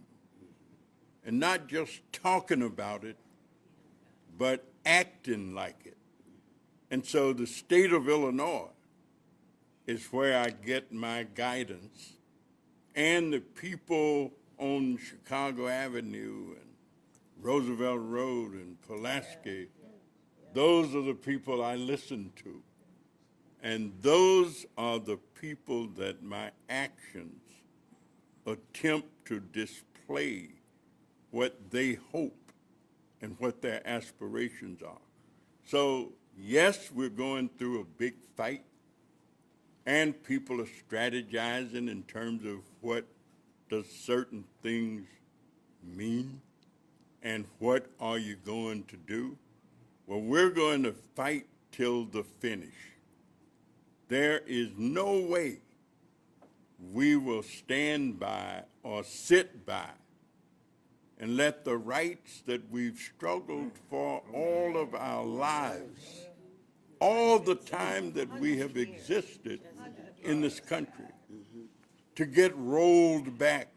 and not just talking about it, but acting like it. And so the state of Illinois is where I get my guidance. And the people on Chicago Avenue and Roosevelt Road and Pulaski, those are the people I listen to. And those are the people that my actions attempt to display what they hope and what their aspirations are. So, yes, we're going through a big fight, and people are strategizing in terms of what does certain things mean and what are you going to do. Well, we're going to fight till the finish. There is no way we will stand by or sit by and let the rights that we've struggled for all of our lives, all the time that we have existed in this country, to get rolled back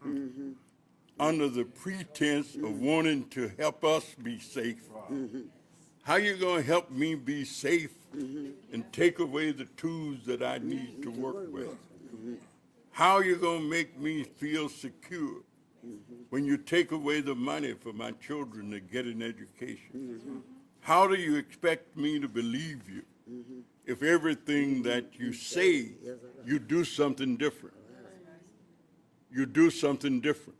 under the pretense of wanting to help us be safe. How you going to help me be safe and take away the tools that I need to work with? How are you going to make me feel secure when you take away the money for my children to get an education? How do you expect me to believe you if everything that you say, you do something different? You do something different.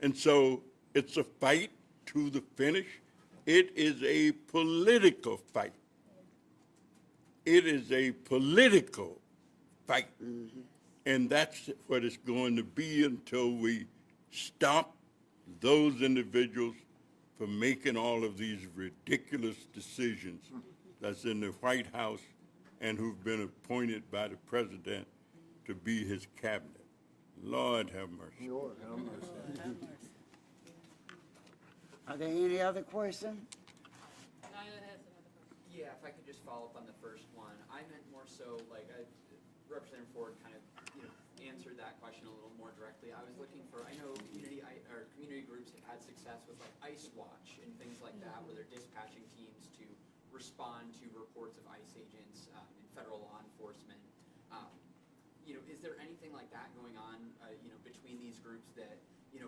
And so it's a fight to the finish. It is a political fight. It is a political fight. And that's what it's going to be until we stop those individuals from making all of these ridiculous decisions that's in the White House and who've been appointed by the president to be his cabinet. Lord have mercy. Lord have mercy. Are there any other questions? Yeah, if I could just follow up on the first one. I meant more so, like, Representative Ford kind of, answered that question a little more directly. I was looking for, I know community groups have had success with like ICE Watch and things like that, where they're dispatching teams to respond to reports of ICE agents in federal law enforcement. Is there anything like that going on, between these groups that,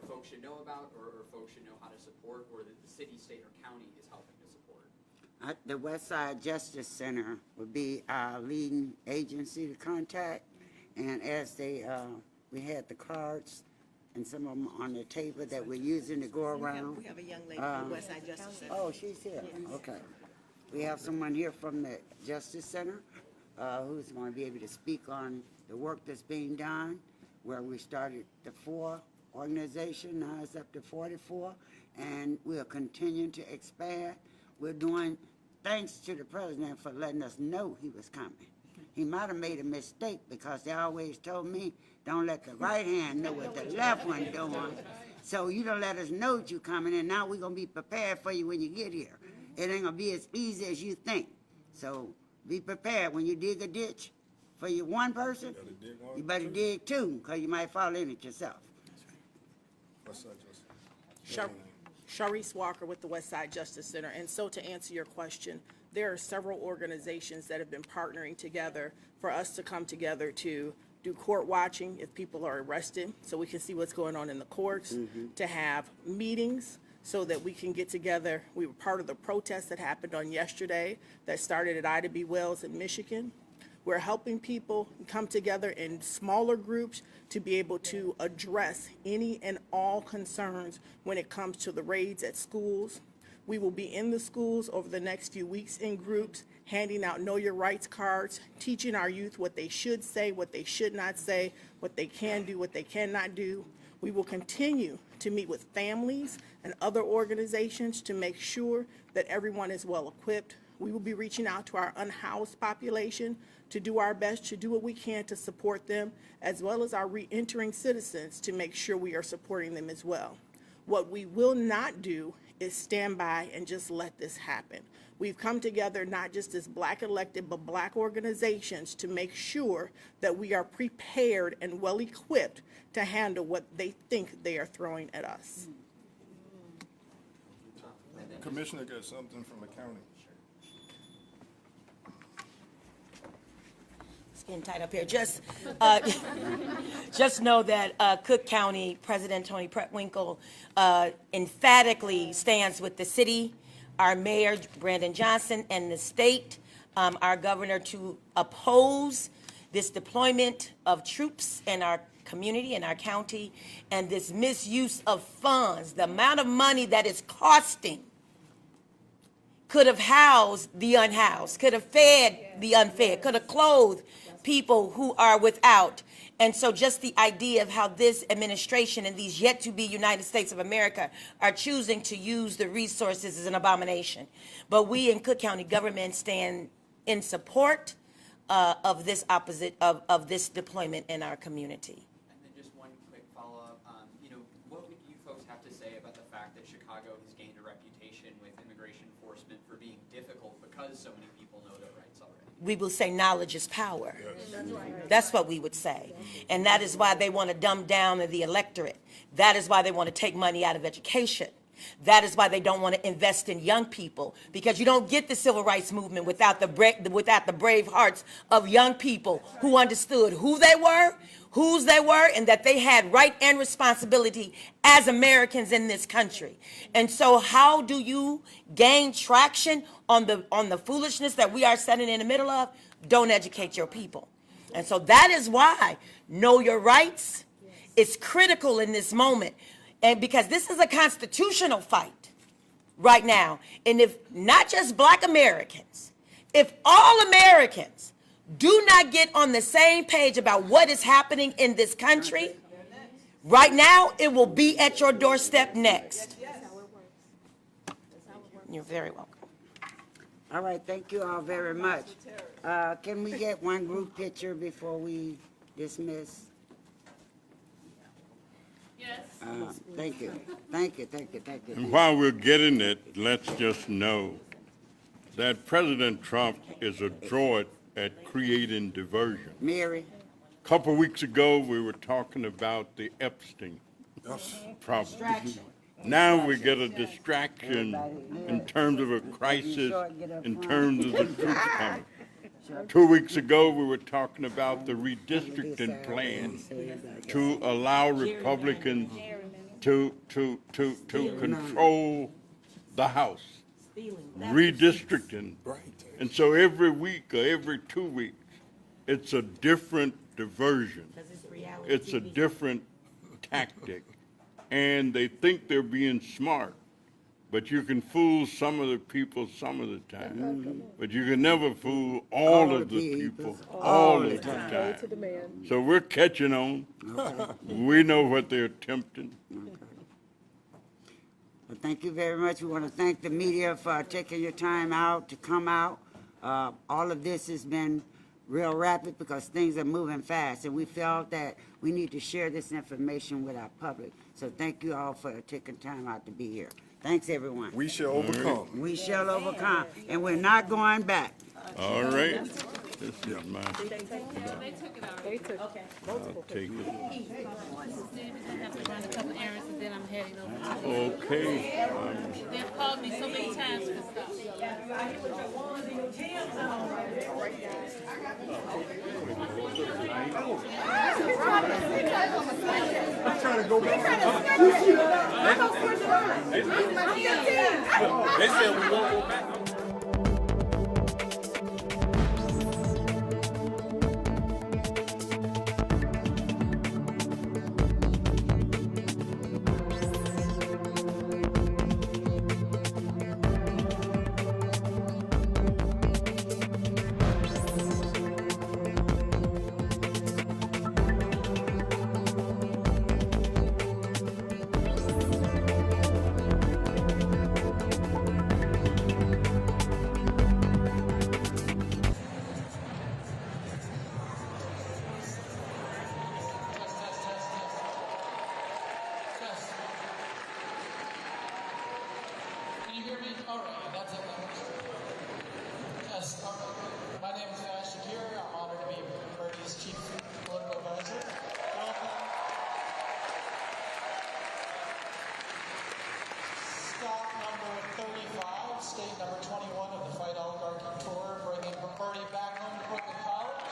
folks should know about or folks should know how to support, or that the city, state, or county is helping to support? The West Side Justice Center would be our leading agency to contact. And as we had the cards and some of them on the table that we're using to go around. We have a young lady from the West Side Justice Center. Oh, she's here. Okay. We have someone here from the Justice Center who's going to be able to speak on the work that's being done, where we started the 4 organization, now it's up to 44, and we'll continue to expand. We're doing, thanks to the president for letting us know he was coming. He might have made a mistake because they always told me, don't let the right hand know what the left one doing. So you don't let us know that you're coming, and now we're going to be prepared for you when you get here. It ain't going to be as easy as you think. So be prepared. When you dig a ditch for your one person, you better dig 2, because you might fall in it yourself. Sharice Walker with the West Side Justice Center. And so to answer your question, there are several organizations that have been partnering together for us to come together to do court watching if people are arrested, so we can see what's going on in the courts, to have meetings so that we can get together. We were part of the protest that happened on yesterday that started at Ida B. Wells in Michigan. We're helping people come together in smaller groups to be able to address any and all concerns when it comes to the raids at schools. We will be in the schools over the next few weeks in groups, handing out Know Your Rights cards, teaching our youth what they should say, what they should not say, what they can do, what they cannot do. We will continue to meet with families and other organizations to make sure that everyone is well equipped. We will be reaching out to our unhoused population to do our best to do what we can to support them, as well as our re-entering citizens to make sure we are supporting them as well. What we will not do is stand by and just let this happen. We've come together not just as Black elected, but Black organizations to make sure that we are prepared and well equipped to handle what they think they are throwing at us. Commissioner got something from the county. It's getting tight up here. Just know that Cook County President Tony Pretwinkle emphatically stands with the city, our mayor Brandon Johnson, and the state, our governor, to oppose this deployment of troops in our community, in our county, and this misuse of funds. The amount of money that is costing could have housed the unhoused, could have fed the unfed, could have clothed people who are without. And so just the idea of how this administration and these yet to be United States of America are choosing to use the resources is an abomination. But we in Cook County government stand in support of this deployment in our community. And then just one quick follow-up. What would you folks have to say about the fact that Chicago has gained a reputation with immigration enforcement for being difficult because so many people know their rights already? We will say knowledge is power. That's what we would say. And that is why they want to dumb down the electorate. That is why they want to take money out of education. That is why they don't want to invest in young people, because you don't get the civil rights movement without the brave hearts of young people who understood who they were, whose they were, and that they had right and responsibility as Americans in this country. And so how do you gain traction on the foolishness that we are standing in the middle of? Don't educate your people. And so that is why know your rights is critical in this moment. And because this is a constitutional fight right now. And if not just Black Americans, if all Americans do not get on the same page about what is happening in this country, right now it will be at your doorstep next. You're very welcome. All right, thank you all very much. Can we get one group picture before we dismiss? Yes. Thank you. And while we're getting it, let's just know that President Trump is a droid at creating diversion. Mary? A couple weeks ago, we were talking about the Epstein problem. Now we get a distraction in terms of a crisis, in terms of the troops coming. 2 weeks ago, we were talking about the redistricting plan to allow Republicans to control the House. Redistricting. And so every week or every 2 weeks, it's a different diversion. It's a different tactic. And they think they're being smart. But you can fool some of the people some of the time. But you can never fool all of the people all of the time. So we're catching on. We know what they're attempting. Well, thank you very much. We want to thank the media for taking your time out to come out. All of this has been real rapid because things are moving fast, and we felt that we need to share this information with our public. So thank you all for taking time out to be here. Thanks, everyone. We shall overcome. We shall overcome, and we're not going back. All right. This is my, They took it out. They took it. I'll take it. I have to run a couple errands and then I'm heading over. Okay. They've called me so many times for stuff. I'm trying to go back. They said we won't go back. State number 21 of the Fight Oligarchy Tour, bringing Purdy back home to Brooklyn College.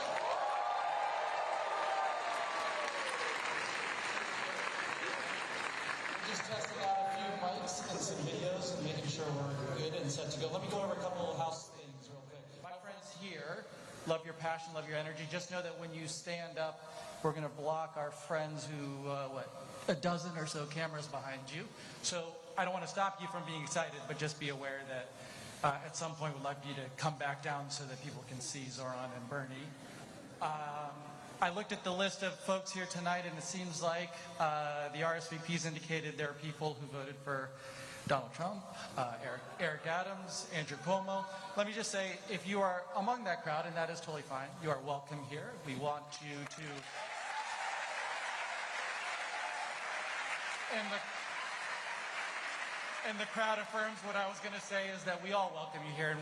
just testing out a few mics and some videos and making sure we're good and set to go. Let me go over a couple of house things real quick. My friends here, love your passion, love your energy. Just know that when you stand up, we're going to block our friends who, a dozen or so cameras behind you. So I don't want to stop you from being excited, but just be aware that at some point we'd like you to come back down so that people can see Zohran and Bernie. I looked at the list of folks here tonight, and it seems like the RSVPs indicated there are people who voted for Donald Trump, Eric Adams, Andrew Cuomo. Let me just say, if you are among that crowd, and that is totally fine, you are welcome here. We want you to... And the crowd affirms what I was going to say is that we all welcome you here and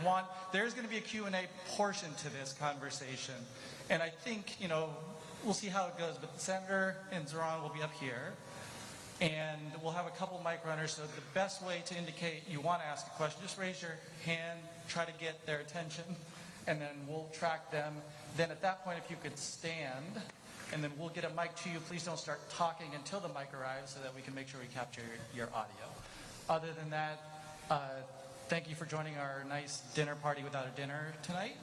there's going to be a Q&A portion to this conversation. And I think, we'll see how it goes, but the Senator and Zohran will be up here. And we'll have a couple mic runners, so the best way to indicate you want to ask a question, just raise your hand, try to get their attention, and then we'll track them. Then at that point, if you could stand, and then we'll get a mic to you. Please don't start talking until the mic arrives so that we can make sure we capture your audio. Other than that, thank you for joining our nice dinner party without a dinner tonight.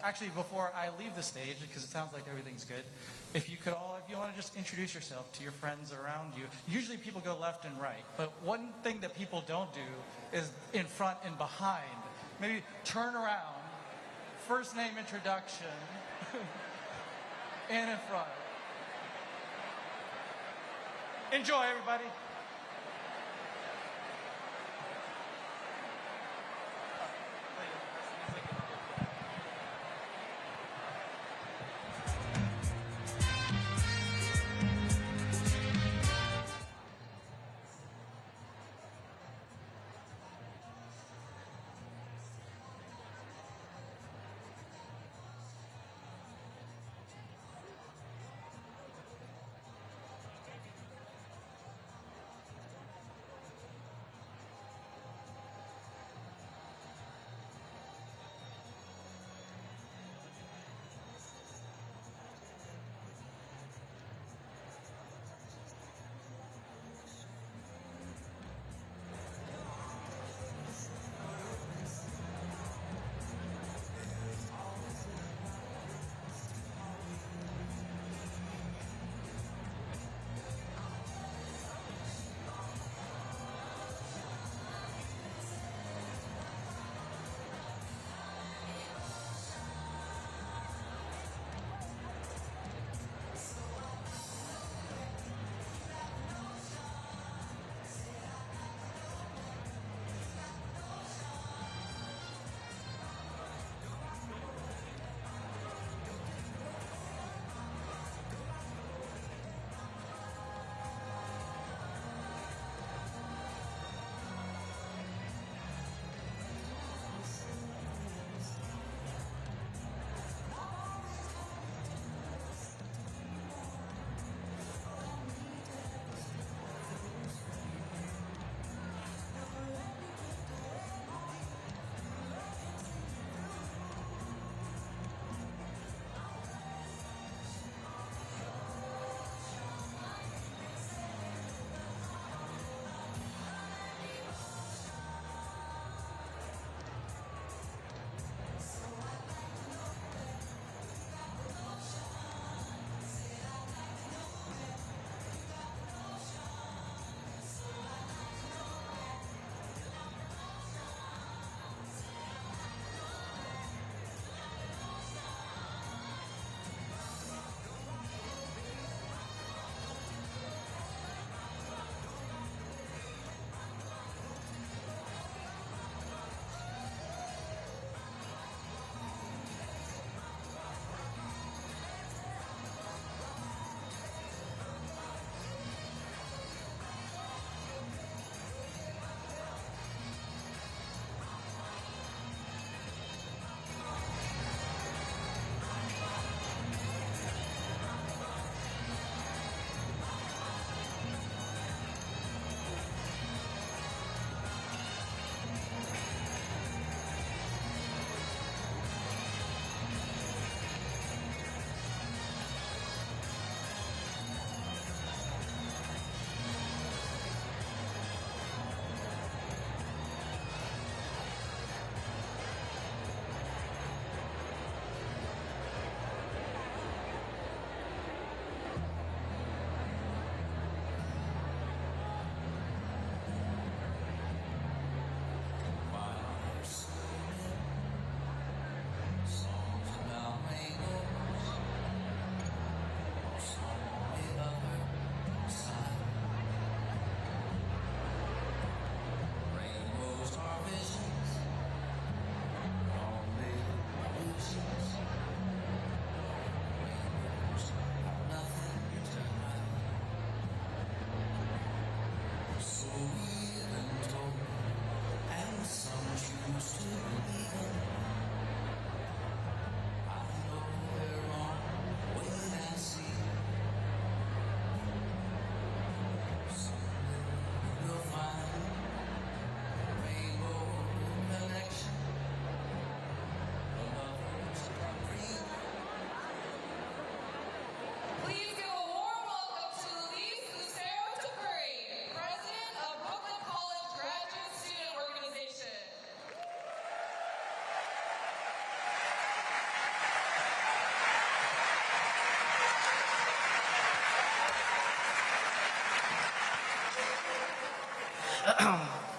Actually, before I leave the stage, because it sounds like everything's good, if you want to just introduce yourself to your friends around you. Usually people go left and right, but one thing that people don't do is in front and behind. Maybe turn around, first name introduction, and in front. Enjoy, everybody.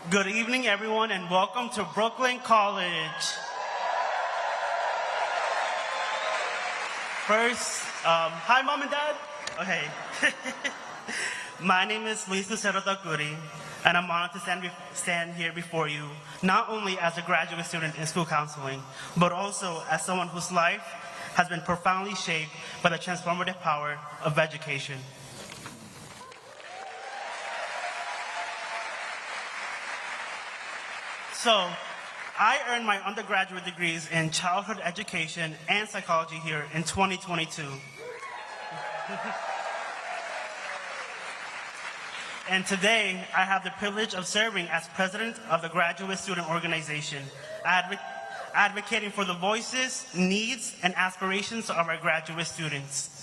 Good evening, everyone, and welcome to Brooklyn College. First, hi, Mom and Dad. Okay. My name is Luis Lucero Takuri, and I'm honored to stand here before you, not only as a graduate student in school counseling, but also as someone whose life has been profoundly shaped by the transformative power of education. So, I earned my undergraduate degrees in childhood education and psychology here in 2022. And today, I have the privilege of serving as president of the Graduate Student Organization, advocating for the voices, needs, and aspirations of our graduate students.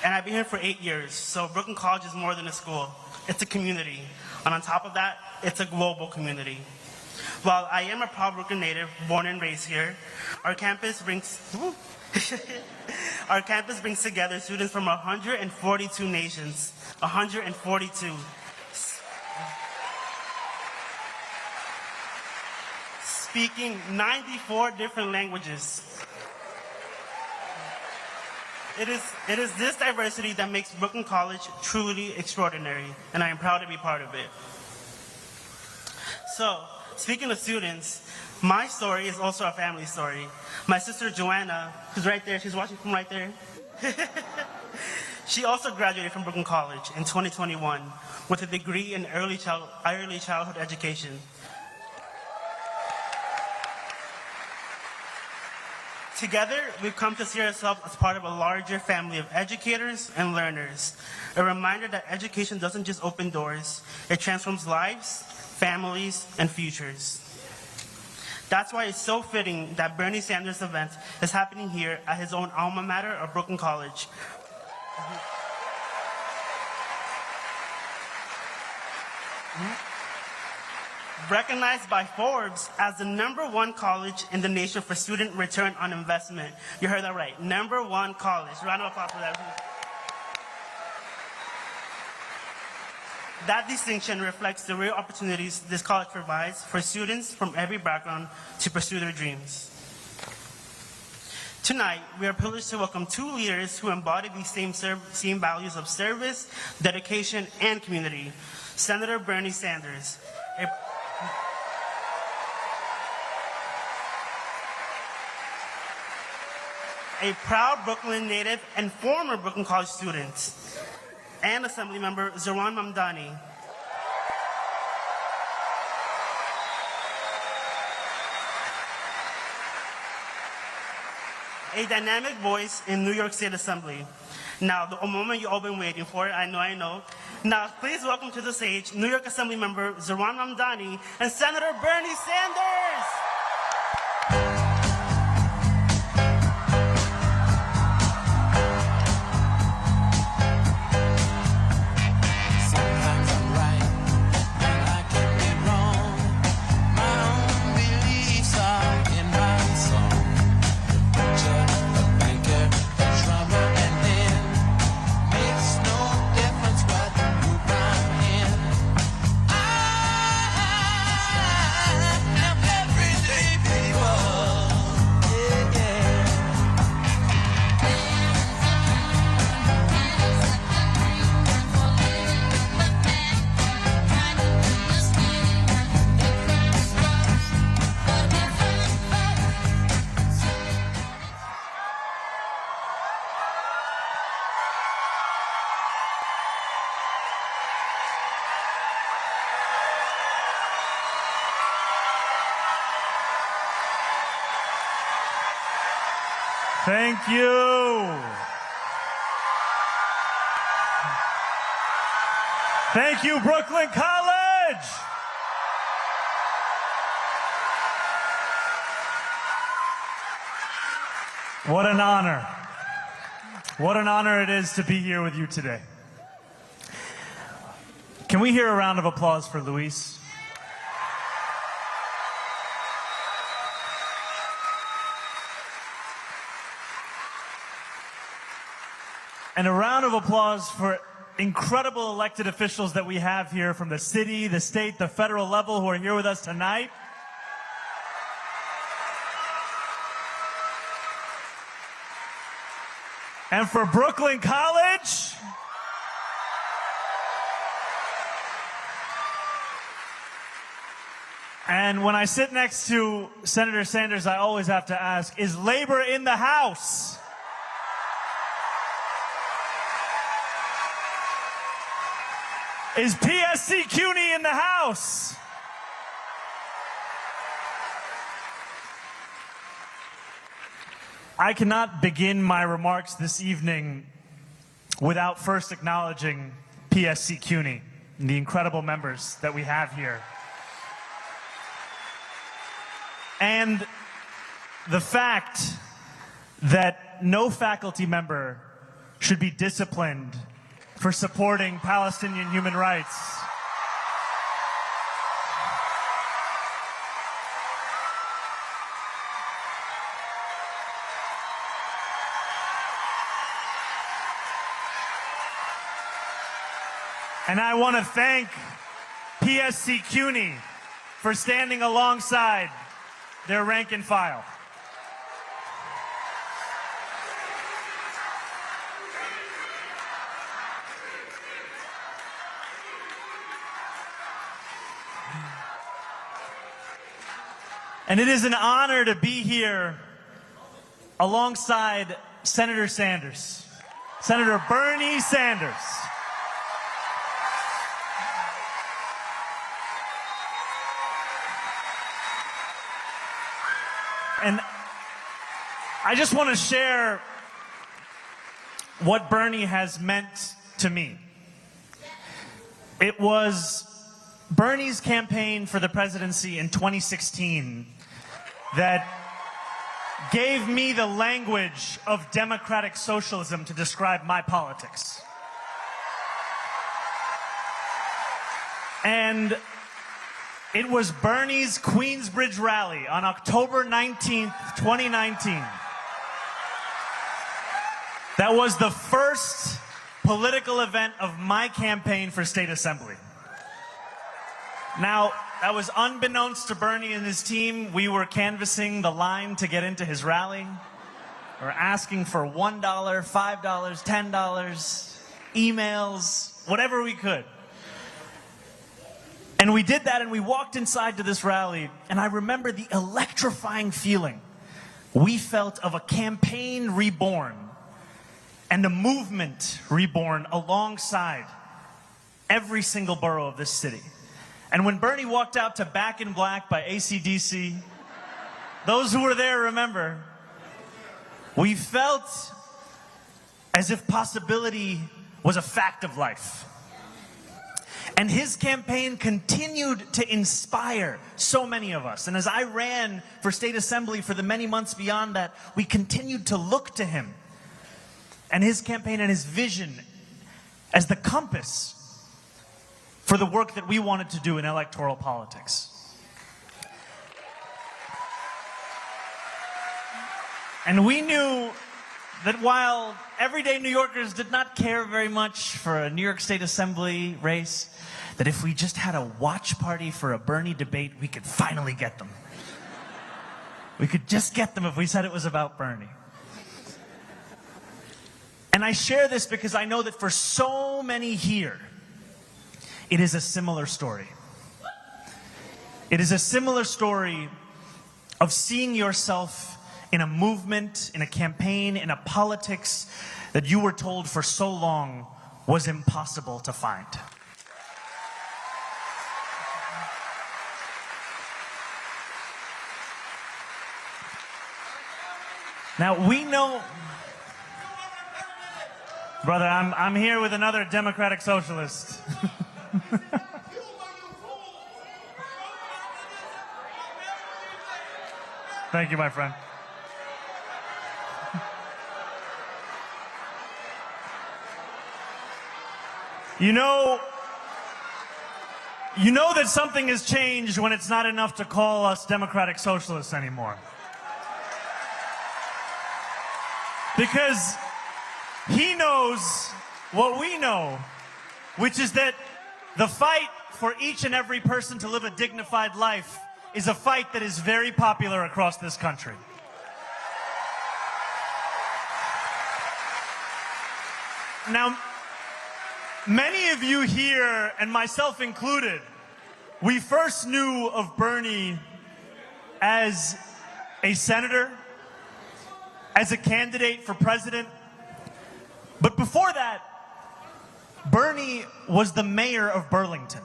And I've been here for 8 years, so Brooklyn College is more than a school. It's a community. And on top of that, it's a global community. While I am a proud Brooklyn native, born and raised here, our campus brings together students from 142 nations. 142. Speaking 94 different languages. It is this diversity that makes Brooklyn College truly extraordinary, and I am proud to be part of it. So, speaking of students, my story is also a family story. My sister Joanna, who's right there, she's watching from right there. She also graduated from Brooklyn College in 2021 with a degree in early childhood education. Together, we've come to see ourselves as part of a larger family of educators and learners. A reminder that education doesn't just open doors, it transforms lives, families, and futures. That's why it's so fitting that Bernie Sanders' event is happening here at his own alma mater of Brooklyn College. Recognized by Forbes as the #1 college in the nation for student return on investment. You heard that right, #1 college. Round of applause for that. That distinction reflects the real opportunities this college provides for students from every background to pursue their dreams. Tonight, we are privileged to welcome 2 leaders who embody these same values of service, dedication, and community. Senator Bernie Sanders, a proud Brooklyn native and former Brooklyn College student, and Assemblymember Zohran Mamdani. A dynamic voice in New York State Assembly. Now, the moment you've all been waiting for, I know. Now, please welcome to the stage New York Assemblymember Zohran Mamdani and Senator Bernie Sanders. Thank you. Thank you, Brooklyn College. What an honor. What an honor it is to be here with you today. Can we hear a round of applause for Luis? And a round of applause for incredible elected officials that we have here from the city, the state, the federal level who are here with us tonight. And for Brooklyn College, and when I sit next to Senator Sanders, I always have to ask, is labor in the house? Is PSC CUNY in the house? I cannot begin my remarks this evening without first acknowledging PSC CUNY and the incredible members that we have here. And the fact that no faculty member should be disciplined for supporting Palestinian human rights. And I want to thank PSC CUNY for standing alongside their rank and file. And it is an honor to be here alongside Senator Sanders, Senator Bernie Sanders. And I just want to share what Bernie has meant to me. It was Bernie's campaign for the presidency in 2016 that gave me the language of democratic socialism to describe my politics. And it was Bernie's Queensbridge rally on October 19th, 2019. That was the first political event of my campaign for state assembly. Now, that was unbeknownst to Bernie and his team. We were canvassing the line to get into his rally. We were asking for $1, $5, $10, emails, whatever we could. And we did that, and we walked inside to this rally, and I remember the electrifying feeling we felt of a campaign reborn and a movement reborn alongside every single borough of this city. And when Bernie walked out to Back in Black by AC/DC, those who were there remember, we felt as if possibility was a fact of life. And his campaign continued to inspire so many of us. And as I ran for state assembly for the many months beyond that, we continued to look to him and his campaign and his vision as the compass for the work that we wanted to do in electoral politics. And we knew that while everyday New Yorkers did not care very much for a New York State Assembly race, that if we just had a watch party for a Bernie debate, we could finally get them. We could just get them if we said it was about Bernie. And I share this because I know that for so many here, it is a similar story. It is a similar story of seeing yourself in a movement, in a campaign, in a politics that you were told for so long was impossible to find. Now, we know, brother, I'm here with another democratic socialist. Thank you, my friend. You know that something has changed when it's not enough to call us democratic socialists anymore. Because he knows what we know, which is that the fight for each and every person to live a dignified life is a fight that is very popular across this country. Now, many of you here, and myself included, we first knew of Bernie as a senator, as a candidate for president. But before that, Bernie was the mayor of Burlington.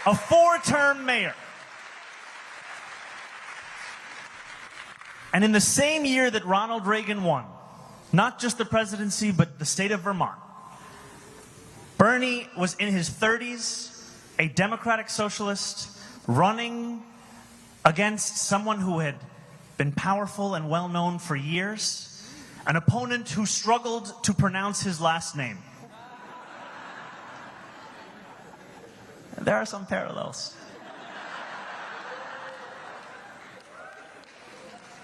A 4-term mayor. And in the same year that Ronald Reagan won, not just the presidency, but the state of Vermont, Bernie was in his 30s, a Democratic socialist, running against someone who had been powerful and well-known for years, an opponent who struggled to pronounce his last name. There are some parallels.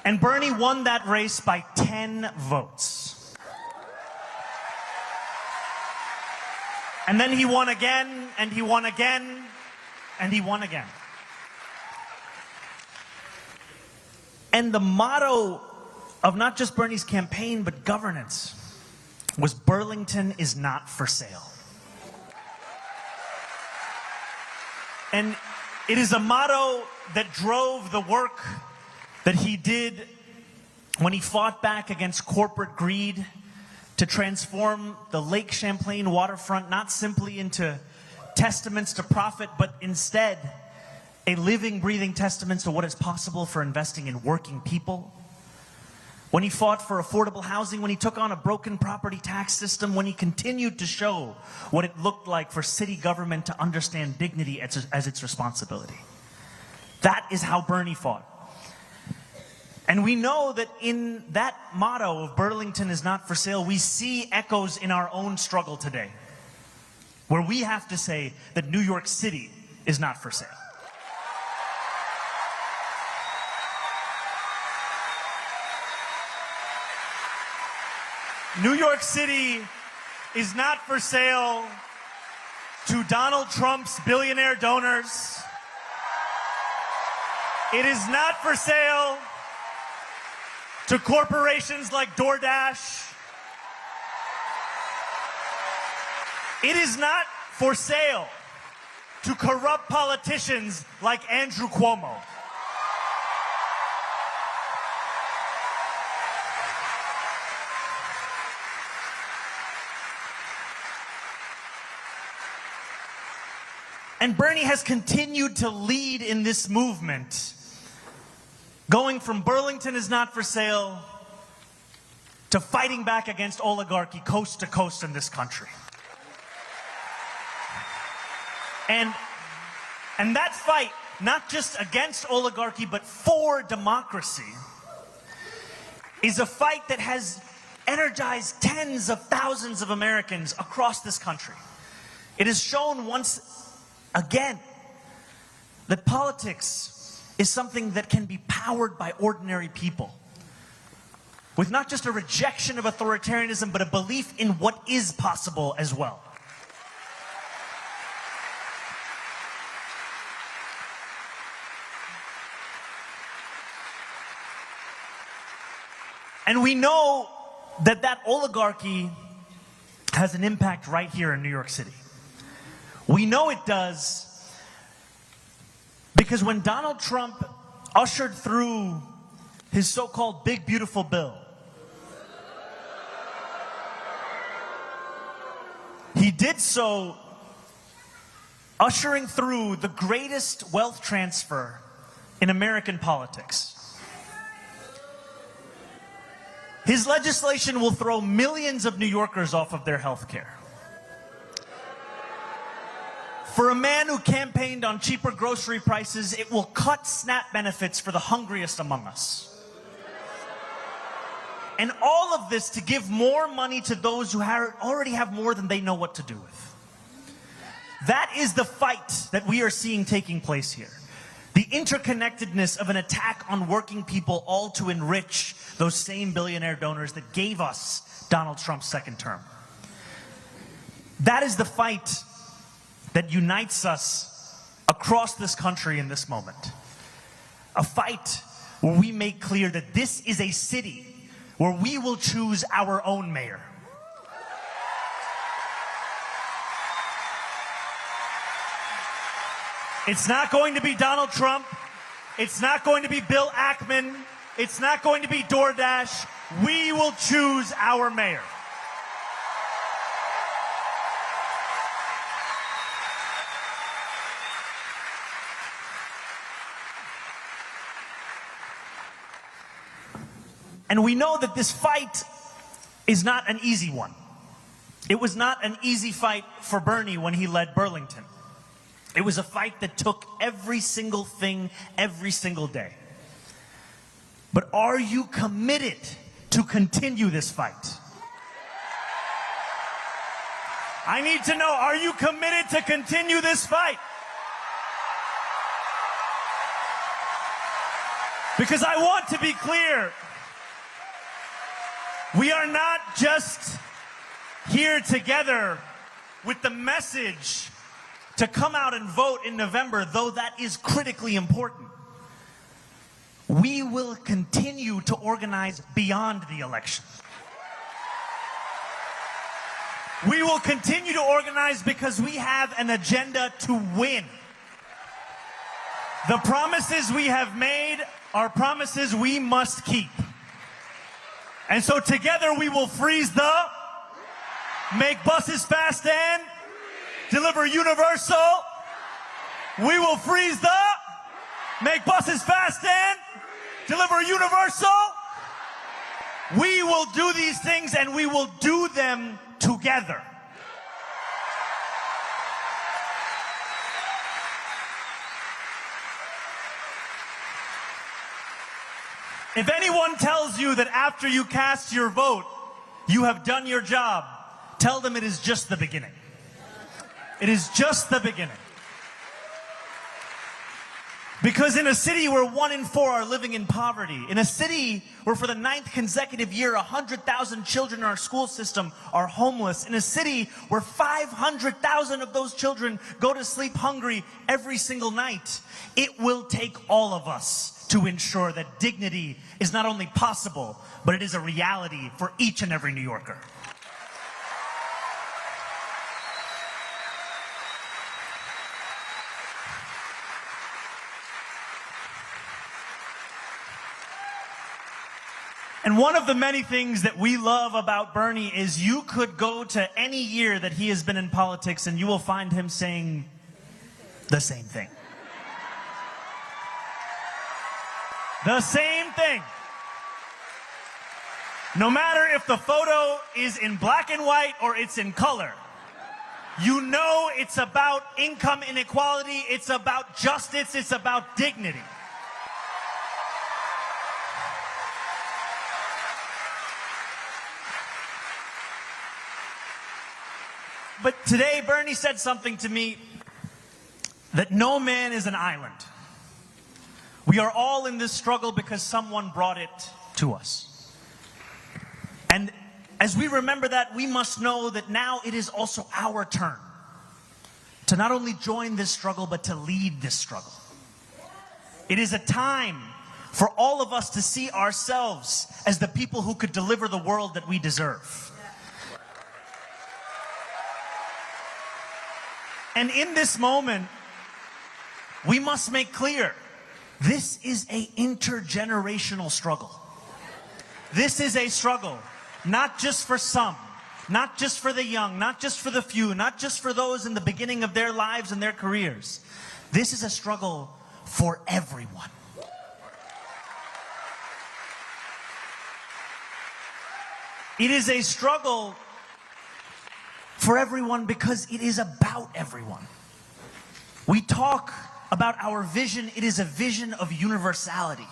And Bernie won that race by 10 votes. And then he won again, and he won again, and he won again. And the motto of not just Bernie's campaign, but governance, was Burlington is not for sale. And it is a motto that drove the work that he did when he fought back against corporate greed to transform the Lake Champlain waterfront not simply into testaments to profit, but instead a living, breathing testament to what is possible for investing in working people. When he fought for affordable housing, when he took on a broken property tax system, when he continued to show what it looked like for city government to understand dignity as its responsibility. That is how Bernie fought. And we know that in that motto of Burlington is not for sale, we see echoes in our own struggle today, where we have to say that New York City is not for sale. New York City is not for sale to Donald Trump's billionaire donors. It is not for sale to corporations like DoorDash. It is not for sale to corrupt politicians like Andrew Cuomo. And Bernie has continued to lead in this movement, going from Burlington is not for sale to fighting back against oligarchy coast to coast in this country. And that fight, not just against oligarchy, but for democracy, is a fight that has energized tens of thousands of Americans across this country. It has shown once again that politics is something that can be powered by ordinary people, with not just a rejection of authoritarianism, but a belief in what is possible as well. And we know that that oligarchy has an impact right here in New York City. We know it does because when Donald Trump ushered through his so-called big beautiful bill, he did so ushering through the greatest wealth transfer in American politics. His legislation will throw millions of New Yorkers off of their health care. For a man who campaigned on cheaper grocery prices, it will cut SNAP benefits for the hungriest among us. And all of this to give more money to those who already have more than they know what to do with. That is the fight that we are seeing taking place here. The interconnectedness of an attack on working people, all to enrich those same billionaire donors that gave us Donald Trump's second term. That is the fight that unites us across this country in this moment. A fight where we make clear that this is a city where we will choose our own mayor. It's not going to be Donald Trump. It's not going to be Bill Ackman. It's not going to be DoorDash. We will choose our mayor. And we know that this fight is not an easy one. It was not an easy fight for Bernie when he led Burlington. It was a fight that took every single thing, every single day. But are you committed to continue this fight? I need to know, are you committed to continue this fight? Because I want to be clear, we are not just here together with the message to come out and vote in November, though that is critically important. We will continue to organize beyond the election. We will continue to organize because we have an agenda to win. The promises we have made are promises we must keep. And so together we will freeze the, make buses fast and deliver universal. We will freeze the, make buses fast and deliver universal. We will do these things and we will do them together. If anyone tells you that after you cast your vote, you have done your job, tell them it is just the beginning. It is just the beginning. Because in a city where 1 in 4 are living in poverty, in a city where for the 9th consecutive year 100,000 children in our school system are homeless, in a city where 500,000 of those children go to sleep hungry every single night, it will take all of us to ensure that dignity is not only possible, but it is a reality for each and every New Yorker. And one of the many things that we love about Bernie is you could go to any year that he has been in politics and you will find him saying the same thing. The same thing. No matter if the photo is in black and white or it's in color, you know it's about income inequality, it's about justice, it's about dignity. But today, Bernie said something to me that no man is an island. We are all in this struggle because someone brought it to us. And as we remember that, we must know that now it is also our turn to not only join this struggle, but to lead this struggle. It is a time for all of us to see ourselves as the people who could deliver the world that we deserve. And in this moment, we must make clear, this is an intergenerational struggle. This is a struggle, not just for some, not just for the young, not just for the few, not just for those in the beginning of their lives and their careers. This is a struggle for everyone. It is a struggle for everyone because it is about everyone. We talk about our vision. It is a vision of universality.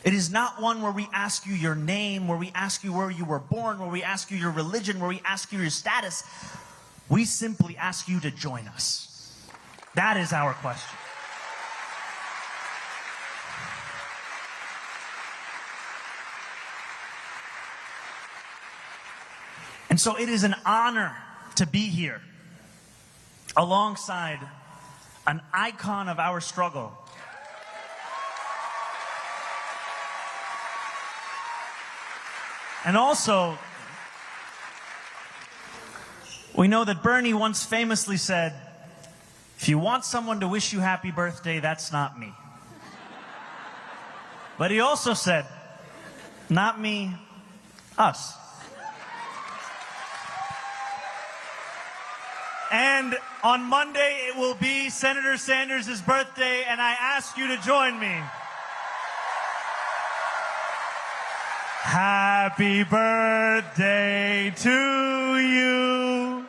It is not one where we ask you your name, where we ask you where you were born, where we ask you your religion, where we ask you your status. We simply ask you to join us. That is our question. And so it is an honor to be here alongside an icon of our struggle. And also, we know that Bernie once famously said, "If you want someone to wish you happy birthday, that's not me." But he also said, "Not me, us." And on Monday, it will be Senator Sanders' birthday, and I ask you to join me. Happy birthday to you.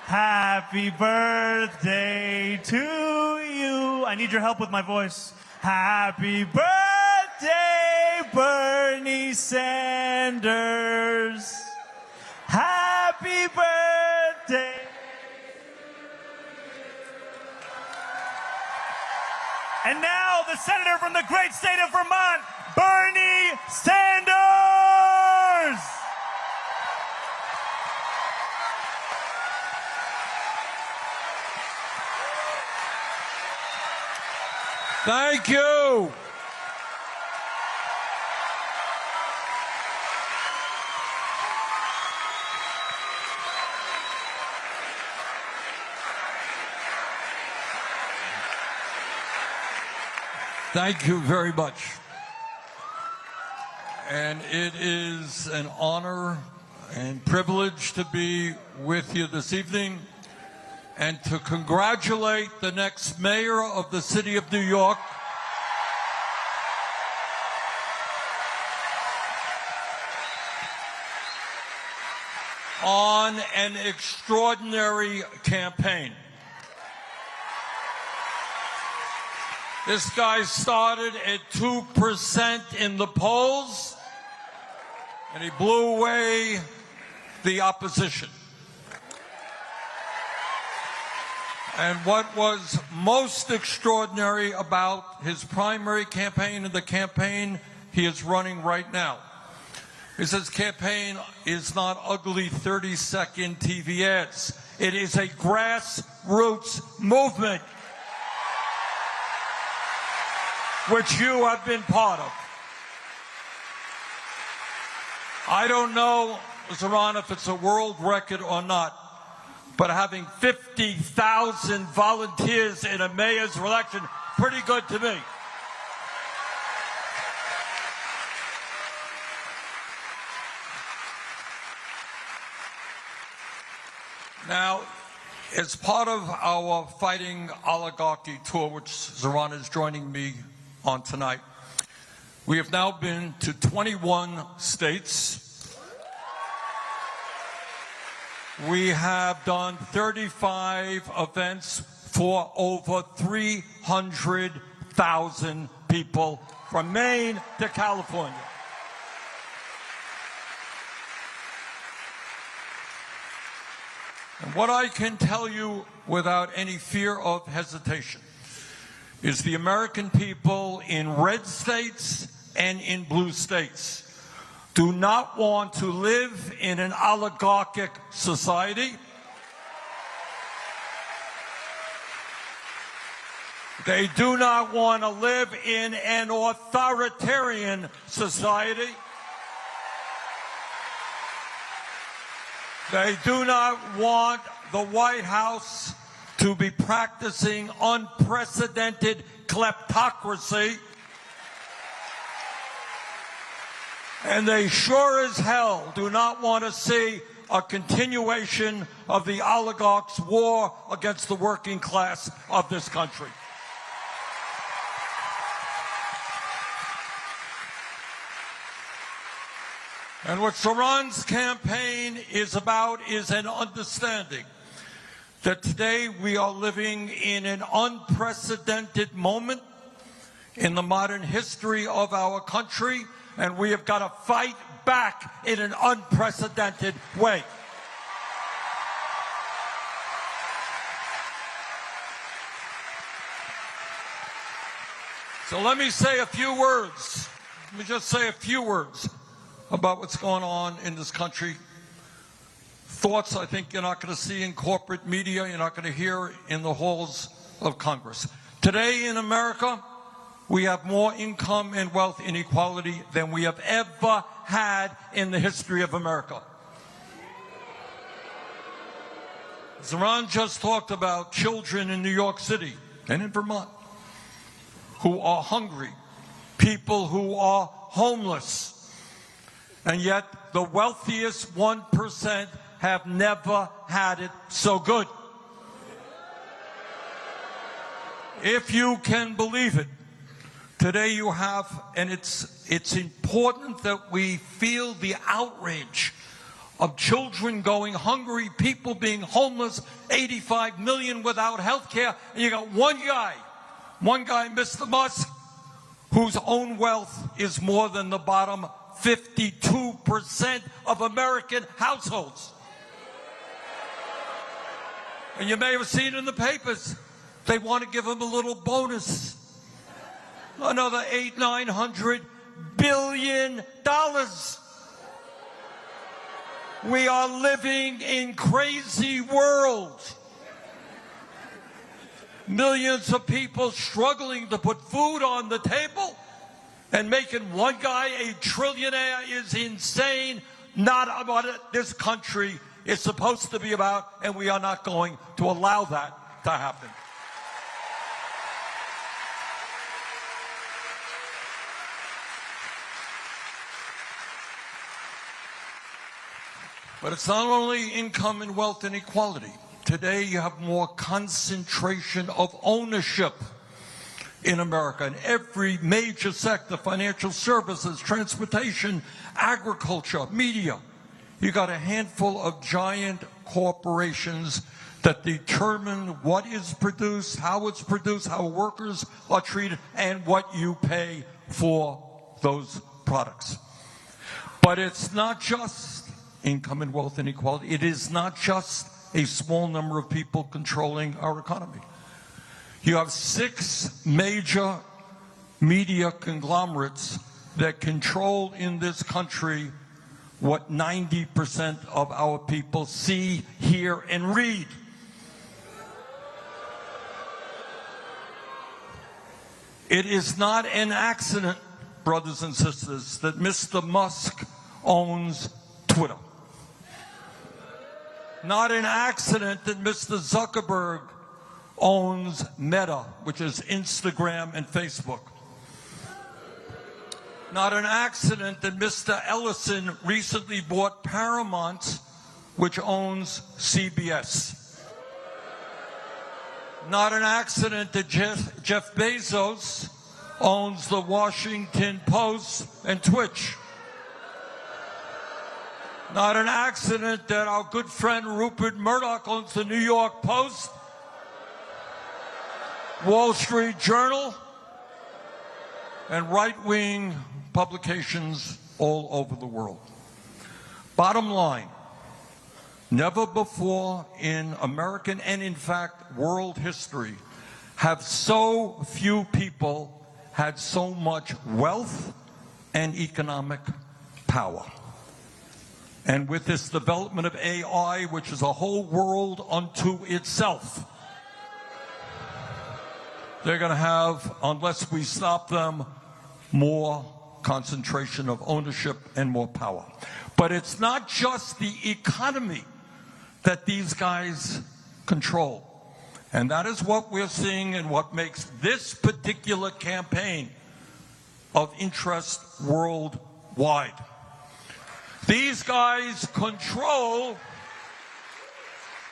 Happy birthday to you. I need your help with my voice. Happy birthday, Bernie Sanders. Happy birthday. And now the senator from the great state of Vermont, Bernie Sanders. Thank you. Thank you very much. And it is an honor and privilege to be with you this evening and to congratulate the next mayor of the city of New York, on an extraordinary campaign. This guy started at 2% in the polls, and he blew away the opposition. And what was most extraordinary about his primary campaign and the campaign he is running right now is his campaign is not ugly 30-second TV ads. It is a grassroots movement, which you have been part of. I don't know, Zohran, if it's a world record or not, but having 50,000 volunteers in a mayor's election, pretty good to me. Now, as part of our Fighting Oligarchy tour, which Zohran is joining me on tonight, we have now been to 21 states. We have done 35 events for over 300,000 people from Maine to California. And what I can tell you without any fear of hesitation is the American people in red states and in blue states do not want to live in an oligarchic society. They do not want to live in an authoritarian society. They do not want the White House to be practicing unprecedented kleptocracy. And they sure as hell do not want to see a continuation of the oligarchs' war against the working class of this country. And what Zohran's campaign is about is an understanding that today we are living in an unprecedented moment in the modern history of our country, and we have got to fight back in an unprecedented way. So let me say a few words. Let me just say a few words about what's going on in this country. thoughts I think you're not going to see in corporate media, you're not going to hear in the halls of Congress. Today in America, we have more income and wealth inequality than we have ever had in the history of America. Zohran just talked about children in New York City and in Vermont who are hungry, people who are homeless, and yet the wealthiest 1% have never had it so good. If you can believe it, today you have, and it's important that we feel the outrage of children going hungry, people being homeless, 85 million without health care, and you got one guy, Mr. Musk, whose own wealth is more than the bottom 52% of American households. And you may have seen in the papers, they want to give him a little bonus. Another $800–900 billion. We are living in crazy world. Millions of people struggling to put food on the table, and making one guy a trillionaire is insane. Not what this country is supposed to be about, and we are not going to allow that to happen. But it's not only income and wealth inequality. Today you have more concentration of ownership in America in every major sector: financial services, transportation, agriculture, media. You got a handful of giant corporations that determine what is produced, how workers are treated, and what you pay for those products. But it's not just income and wealth inequality. It is not just a small number of people controlling our economy. You have 6 major media conglomerates that control in this country what 90% of our people see, hear, and read. It is not an accident, brothers and sisters, that Mr. Musk owns Twitter. Not an accident that Mr. Zuckerberg owns Meta, which is Instagram and Facebook. Not an accident that Mr. Ellison recently bought Paramount, which owns CBS. Not an accident that Jeff Bezos owns the Washington Post and Twitch. Not an accident that our good friend Rupert Murdoch owns the New York Post, Wall Street Journal, and right-wing publications all over the world. Bottom line, never before in American and, in fact, world history have so few people had so much wealth and economic power. And with this development of AI, which is a whole world unto itself, they're going to have, unless we stop them, more concentration of ownership and more power. But it's not just the economy that these guys control. And that is what we're seeing and what makes this particular campaign of interest worldwide. These guys control,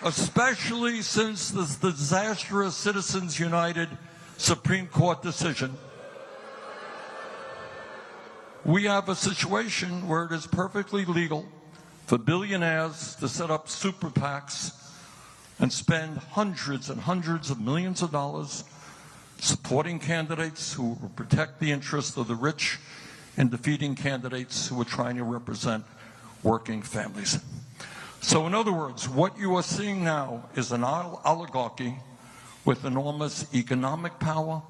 especially since the disastrous Citizens United Supreme Court decision, we have a situation where it is perfectly legal for billionaires to set up super PACs and spend hundreds and hundreds of millions of dollars supporting candidates who will protect the interests of the rich and defeating candidates who are trying to represent working families. So in other words, what you are seeing now is an oligarchy with enormous economic power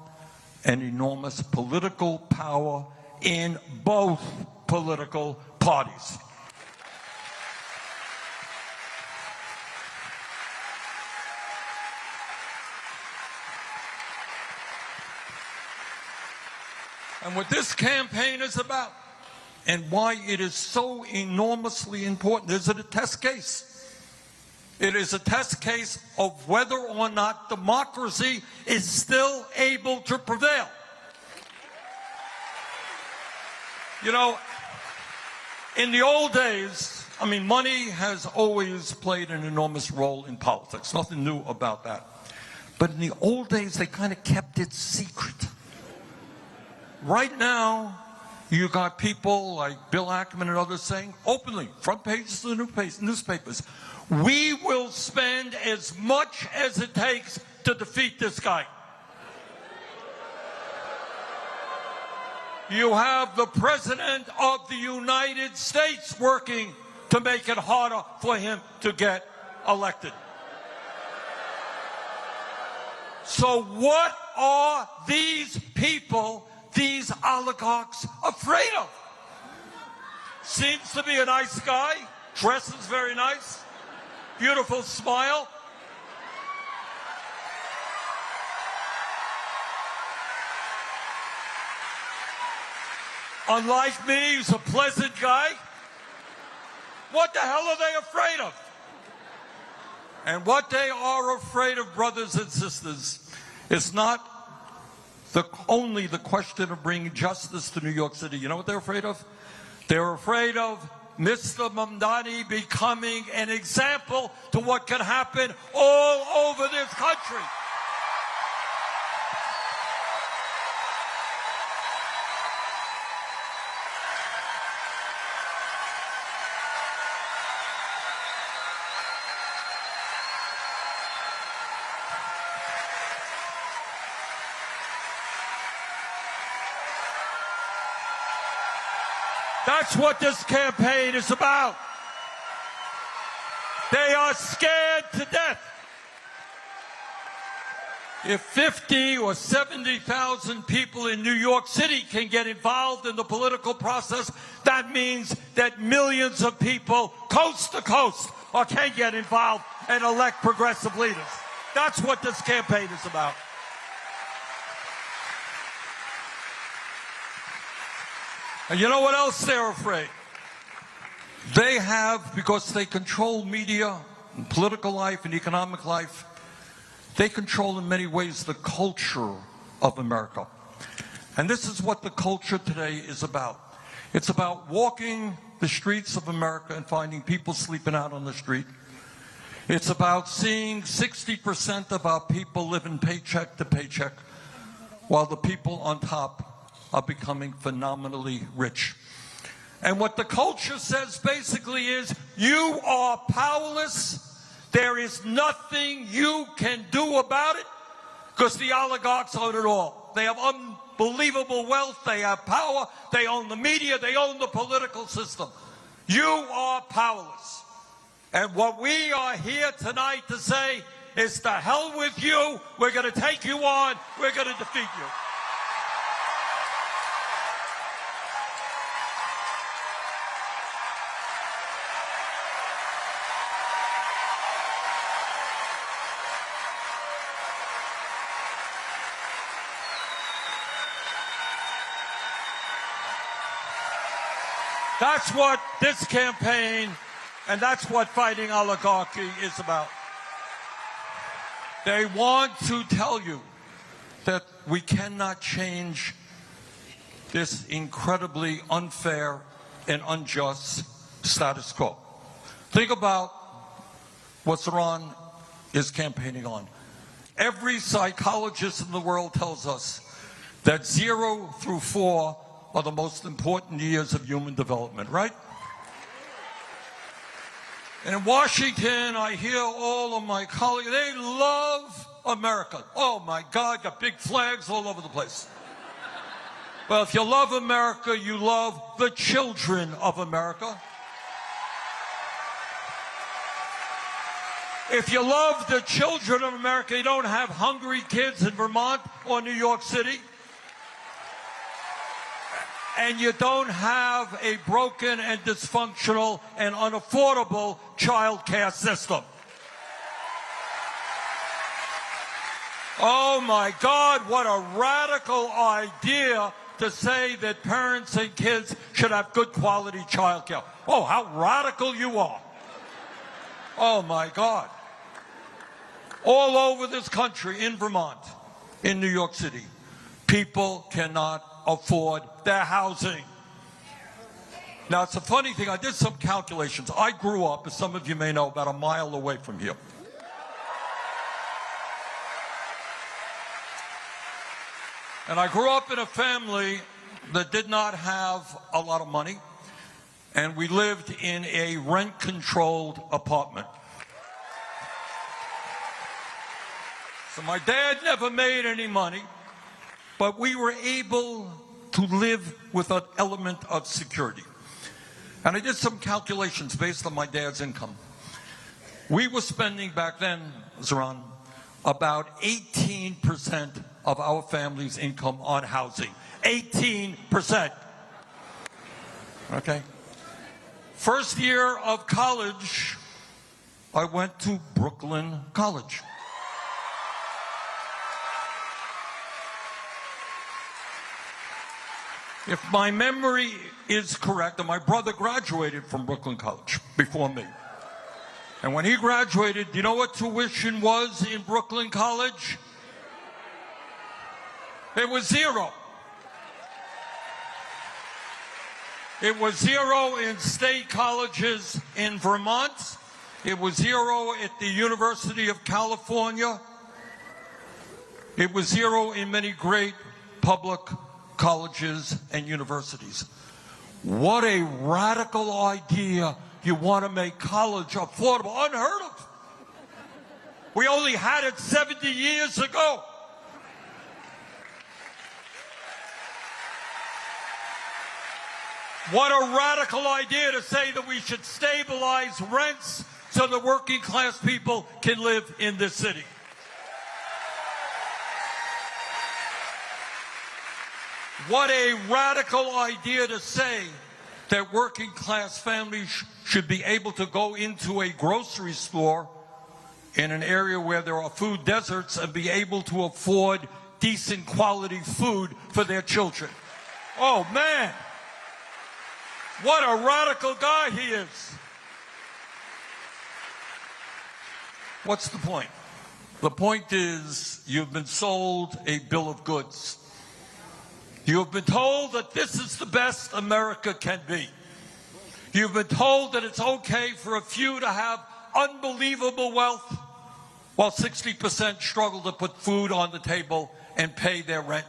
and enormous political power in both political parties. And what this campaign is about, and why it is so enormously important, is it a test case? It is a test case of whether or not democracy is still able to prevail. You know, in the old days, I mean, money has always played an enormous role in politics. Nothing new about that. But in the old days, they kind of kept it secret. Right now, you got people like Bill Ackman and others saying openly, front pages of the newspapers, we will spend as much as it takes to defeat this guy. You have the President of the United States working to make it harder for him to get elected. So what are these people, these oligarchs, afraid of? Seems to be a nice guy, dresses very nice, beautiful smile. Unlike me, he's a pleasant guy. What the hell are they afraid of? And what they are afraid of, brothers and sisters, is not only the question of bringing justice to New York City. You know what they're afraid of? They're afraid of Mr. Mamdani becoming an example to what can happen all over this country. That's what this campaign is about. They are scared to death. If 50 or 70,000 people in New York City can get involved in the political process, that means that millions of people coast to coast can get involved and elect progressive leaders. That's what this campaign is about. And you know what else they're afraid? They have, because they control media, and political life, and economic life, they control in many ways the culture of America. And this is what the culture today is about. It's about walking the streets of America and finding people sleeping out on the street. It's about seeing 60% of our people living paycheck to paycheck, while the people on top are becoming phenomenally rich. And what the culture says basically is, you are powerless. There is nothing you can do about it, because the oligarchs own it all. They have unbelievable wealth. They have power. They own the media. They own the political system. You are powerless. And what we are here tonight to say is, to hell with you. We're going to take you on. We're going to defeat you. That's what this campaign, and that's what fighting oligarchy is about. They want to tell you that we cannot change this incredibly unfair and unjust status quo. Think about what Zohran is campaigning on. Every psychologist in the world tells us that 0 through 4 are the most important years of human development, right? And in Washington, I hear all of my colleagues, they love America. Oh my God, got big flags all over the place. Well, if you love America, you love the children of America. If you love the children of America, you don't have hungry kids in Vermont or New York City. And you don't have a broken and dysfunctional and unaffordable child care system. Oh my God, what a radical idea to say that parents and kids should have good quality child care. Oh, how radical you are. Oh, my God. All over this country, in Vermont, in New York City, people cannot afford their housing. Now, it's a funny thing. I did some calculations. I grew up, as some of you may know, about a mile away from here. And I grew up in a family that did not have a lot of money, and we lived in a rent-controlled apartment. So my dad never made any money, but we were able to live with an element of security. And I did some calculations based on my dad's income. We were spending back then, Zohran, about 18% of our family's income on housing. 18%. Okay? First year of college, I went to Brooklyn College. If my memory is correct, and my brother graduated from Brooklyn College before me. And when he graduated, do you know what tuition was in Brooklyn College? It was zero. It was zero in state colleges in Vermont. It was zero at the University of California. It was zero in many great public colleges and universities. What a radical idea. You want to make college affordable. Unheard of. We only had it 70 years ago. What a radical idea to say that we should stabilize rents so the working class people can live in this city. What a radical idea to say that working class families should be able to go into a grocery store in an area where there are food deserts and be able to afford decent quality food for their children. Oh, man. What a radical guy he is. What's the point? The point is you've been sold a bill of goods. You have been told that this is the best America can be. You've been told that it's okay for a few to have unbelievable wealth while 60% struggle to put food on the table and pay their rent.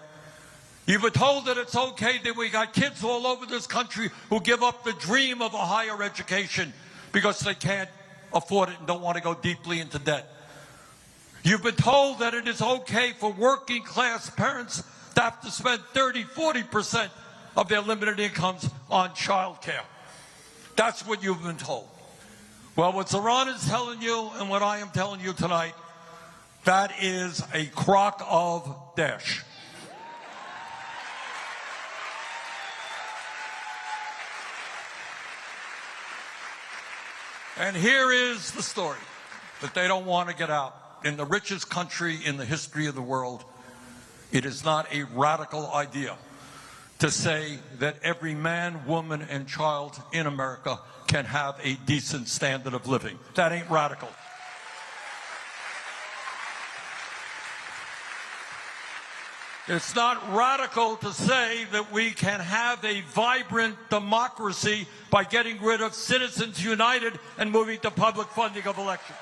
You've been told that it's okay that we got kids all over this country who give up the dream of a higher education because they can't afford it and don't want to go deeply into debt. You've been told that it is okay for working class parents to have to spend 30–40% of their limited incomes on child care. That's what you've been told. Well, what Zohran is telling you and what I am telling you tonight, that is a crock of dash. And here is the story that they don't want to get out. In the richest country in the history of the world, it is not a radical idea to say that every man, woman, and child in America can have a decent standard of living. That ain't radical. It's not radical to say that we can have a vibrant democracy by getting rid of Citizens United and moving to public funding of elections.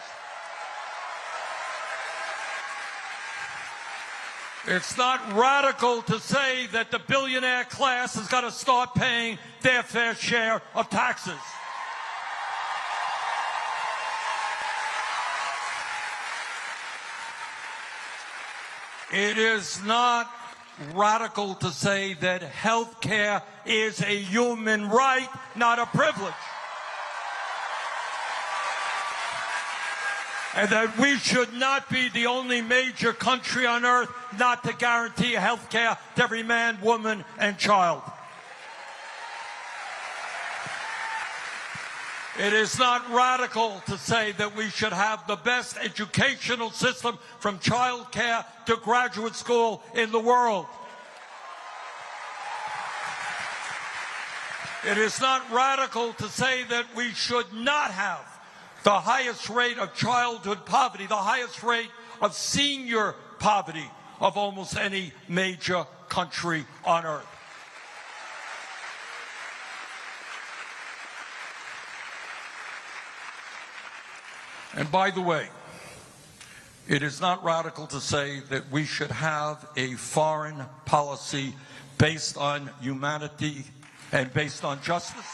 It's not radical to say that the billionaire class has got to start paying their fair share of taxes. It is not radical to say that health care is a human right, not a privilege. And that we should not be the only major country on earth not to guarantee health care to every man, woman, and child. It is not radical to say that we should have the best educational system from child care to graduate school in the world. It is not radical to say that we should not have the highest rate of childhood poverty, the highest rate of senior poverty of almost any major country on earth. And by the way, it is not radical to say that we should have a foreign policy based on humanity and based on justice.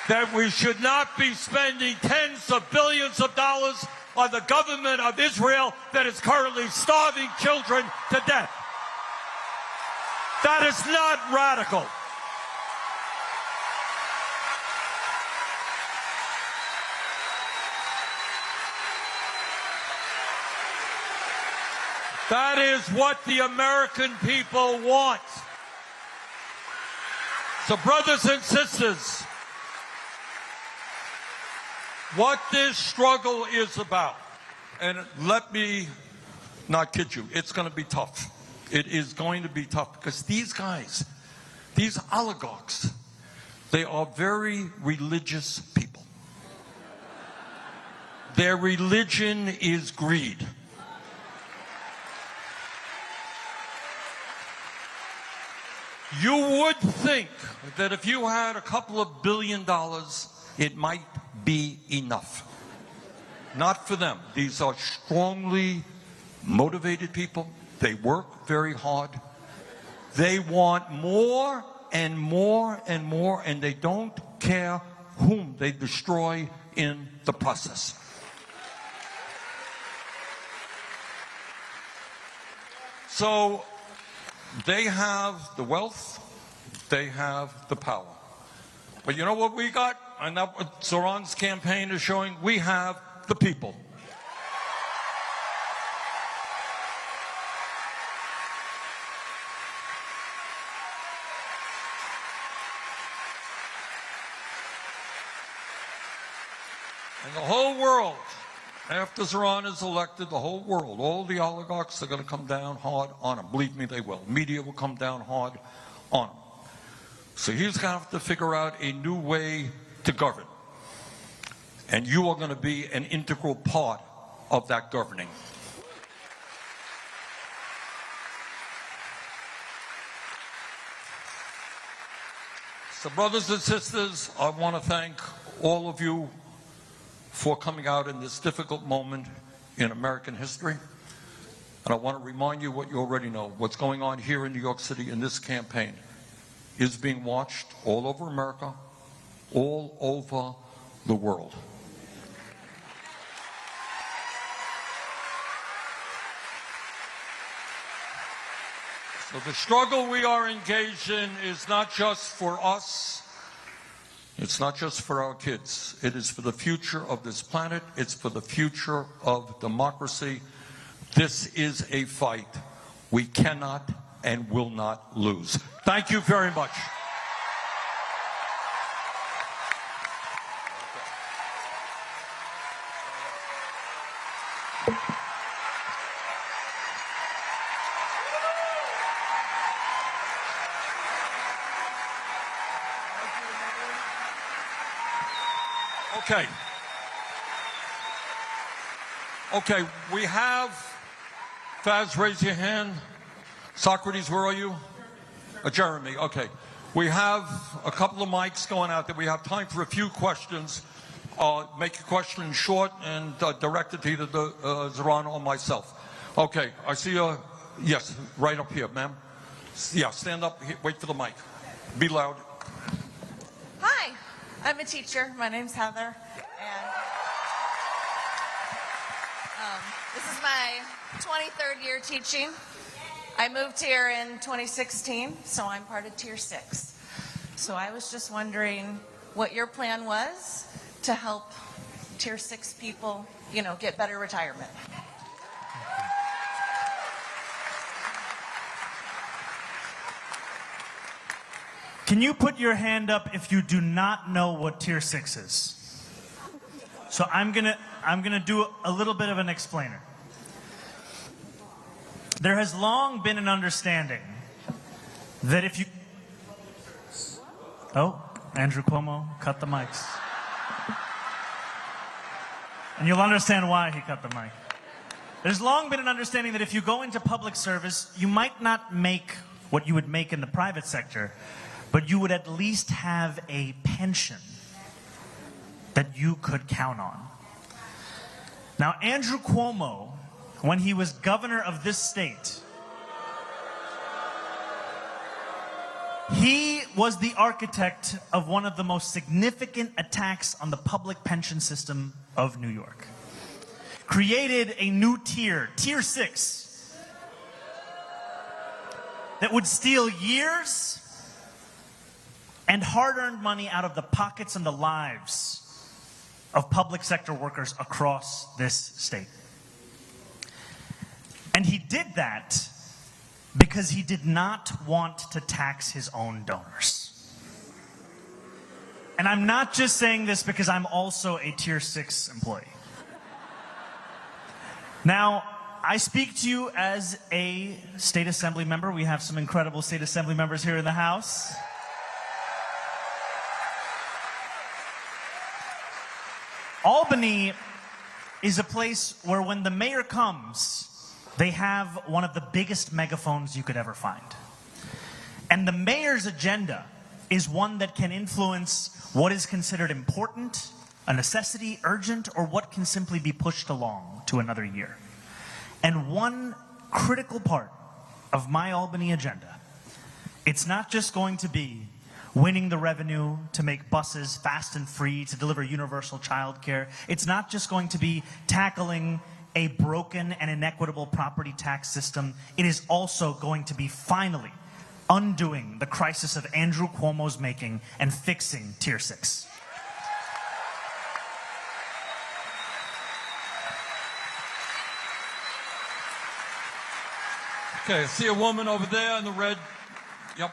That we should not be spending tens of billions of dollars on the government of Israel that is currently starving children to death. That is not radical. That is what the American people want. So, brothers and sisters, what this struggle is about, and let me not kid you, it's going to be tough. It is going to be tough because these guys, these oligarchs, they are very religious people. Their religion is greed. You would think that if you had a couple of $1 billion, it might be enough. Not for them. These are strongly motivated people. They work very hard. They want more and more and more, and they don't care whom they destroy in the process. So they have the wealth, they have the power. But you know what we got? And that's what Zohran's campaign is showing. We have the people. And the whole world, after Zohran is elected, the whole world, all the oligarchs are going to come down hard on him. Believe me, they will. Media will come down hard on him. So he's going to have to figure out a new way to govern. And you are going to be an integral part of that governing. So brothers and sisters, I want to thank all of you for coming out in this difficult moment in American history. And I want to remind you what you already know. What's going on here in New York City in this campaign is being watched all over America, all over the world. So the struggle we are engaged in is not just for us. It's not just for our kids. It is for the future of this planet. It's for the future of democracy. This is a fight we cannot and will not lose. Thank you very much. Okay. Okay, we have, Faz, raise your hand. Socrates, where are you? Jeremy, okay. We have a couple of mics going out there. We have time for a few questions. Make your question short and direct it to either Zohran or myself. Okay, I see you. Yes, right up here, ma'am. Yeah, stand up, wait for the mic. Be loud. Hi, I'm a teacher. My name's Heather, and this is my 23rd year teaching. I moved here in 2016, so I'm part of Tier 6. So I was just wondering what your plan was to help Tier 6 people, you know, get better retirement. Can you put your hand up if you do not know what Tier 6 is? So I'm gonna do a little bit of an explainer. There has long been an understanding that if you... Oh, Andrew Cuomo cut the mics. And you'll understand why he cut the mic. There's long been an understanding that if you go into public service, you might not make what you would make in the private sector, but you would at least have a pension that you could count on. Now, Andrew Cuomo, when he was governor of this state, he was the architect of one of the most significant attacks on the public pension system of New York. Created a new tier, Tier 6, that would steal years and hard-earned money out of the pockets and the lives of public sector workers across this state. And he did that because he did not want to tax his own donors. And I'm not just saying this because I'm also a Tier 6 employee. Now, I speak to you as a state assembly member. We have some incredible state assembly members here in the House. Albany is a place where when the mayor comes, they have one of the biggest megaphones you could ever find. And the mayor's agenda is one that can influence what is considered important, a necessity, urgent, or what can simply be pushed along to another year. And one critical part of my Albany agenda, it's not just going to be winning the revenue to make buses fast and free, to deliver universal childcare. It's not just going to be tackling a broken and inequitable property tax system. It is also going to be finally undoing the crisis of Andrew Cuomo's making and fixing Tier 6. Okay, I see a woman over there in the red. Yep.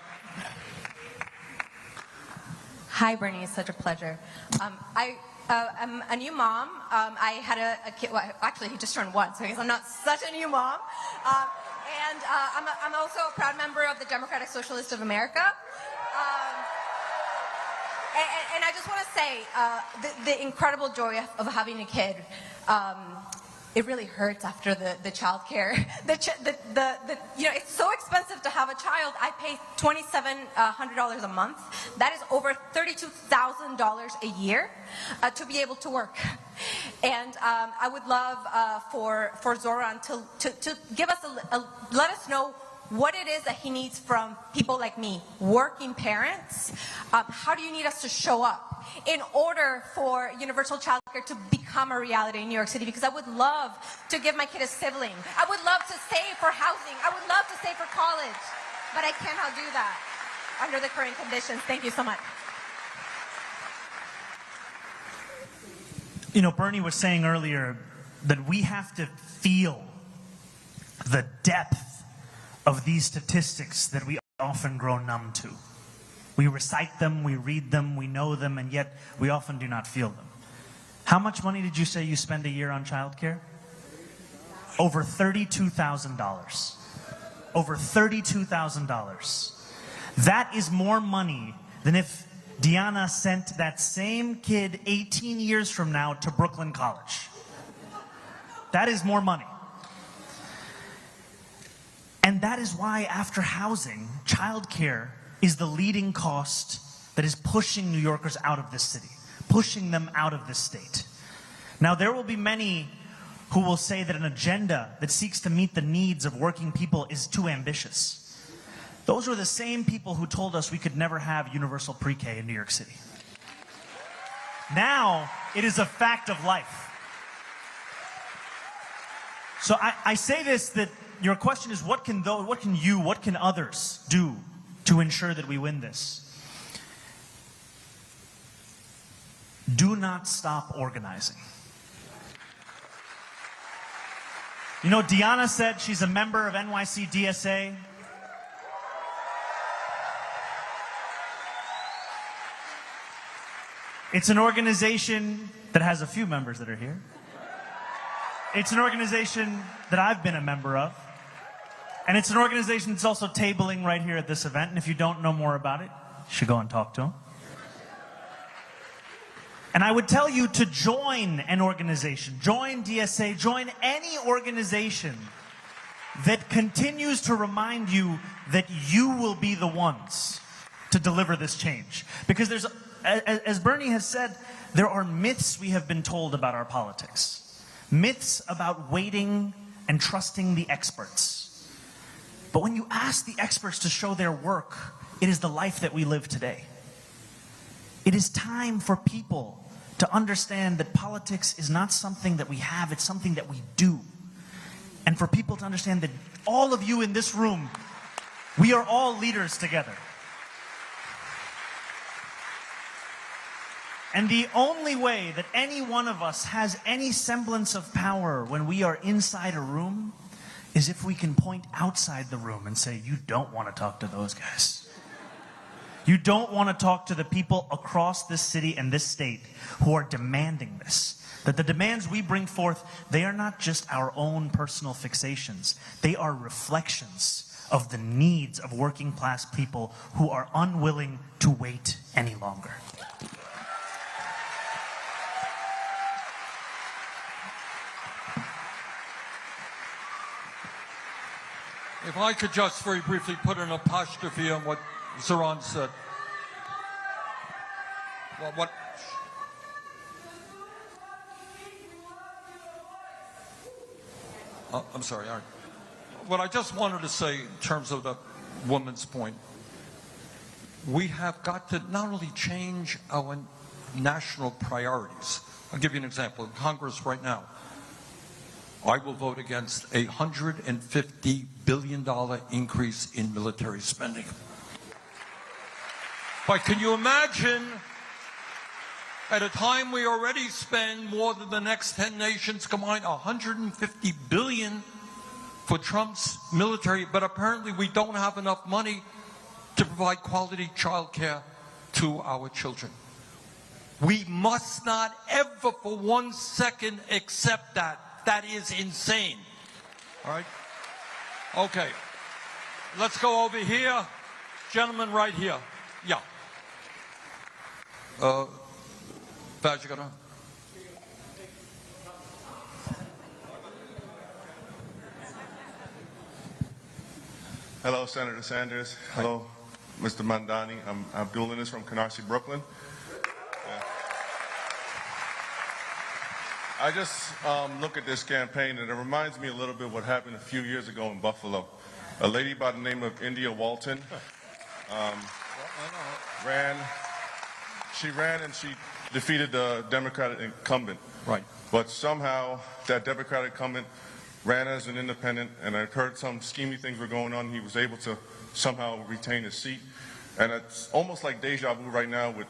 Hi, Bernie. It's such a pleasure. I'm a new mom. I had a kid. Well, actually, he just turned 1, so I guess I'm not such a new mom. I'm also a proud member of the Democratic Socialists of America. And I just want to say the incredible joy of having a kid. It really hurts after the child care. You know, it's so expensive to have a child. I pay $2,700 a month. That is over $32,000 a year to be able to work. And I would love for Zohran to give us let us know what it is that he needs from people like me, working parents. How do you need us to show up in order for universal childcare to become a reality in New York City? Because I would love to give my kid a sibling. I would love to save for housing. I would love to save for college. But I cannot do that under the current conditions. Thank you so much. You know, Bernie was saying earlier that we have to feel the depth of these statistics that we often grow numb to. We recite them, we read them, we know them, and yet we often do not feel them. How much money did you say you spend a year on childcare? Over $32,000. Over $32,000. That is more money than if Deanna sent that same kid 18 years from now to Brooklyn College. That is more money. And that is why, after housing, childcare is the leading cost that is pushing New Yorkers out of this city, pushing them out of this state. Now, there will be many who will say that an agenda that seeks to meet the needs of working people is too ambitious. Those were the same people who told us we could never have universal pre-K in New York City. Now, it is a fact of life. So I say this, that your question is, what can others do to ensure that we win this? Do not stop organizing. You know, Deanna said she's a member of NYC DSA. It's an organization that has a few members that are here. It's an organization that I've been a member of. And it's an organization that's also tabling right here at this event. And if you don't know more about it, you should go and talk to them. And I would tell you to join an organization, join DSA, join any organization that continues to remind you that you will be the ones to deliver this change. Because there's, as Bernie has said, there are myths we have been told about our politics. Myths about waiting and trusting the experts. But when you ask the experts to show their work, it is the life that we live today. It is time for people to understand that politics is not something that we have, it's something that we do. And for people to understand that all of you in this room, we are all leaders together. And the only way that any one of us has any semblance of power when we are inside a room is if we can point outside the room and say, you don't want to talk to those guys. You don't want to talk to the people across this city and this state who are demanding this. That the demands we bring forth, they are not just our own personal fixations. They are reflections of the needs of working class people who are unwilling to wait any longer. If I could just very briefly put an apostrophe on what Zohran said. I'm sorry. All right. What I just wanted to say in terms of the woman's point, we have got to not only change our national priorities. I'll give you an example. In Congress right now, I will vote against a $150 billion increase in military spending. But can you imagine, at a time we already spend more than the next 10 nations combined, $150 billion for Trump's military, but apparently we don't have enough money to provide quality child care to our children. We must not ever for 1 second accept that. That is insane. All right? Okay. Let's go over here. Gentleman right here. Yeah. Vajagana. Hello, Senator Sanders. Hello, Mr. Mamdani. I'm Abdul Innes from Canarsie, Brooklyn. I just look at this campaign and it reminds me a little bit what happened a few years ago in Buffalo. A lady by the name of India Walton ran and she defeated the Democratic incumbent. Right. But somehow that Democratic incumbent ran as an independent, and I've heard some schemy things were going on. He was able to somehow retain his seat. And it's almost like deja vu right now with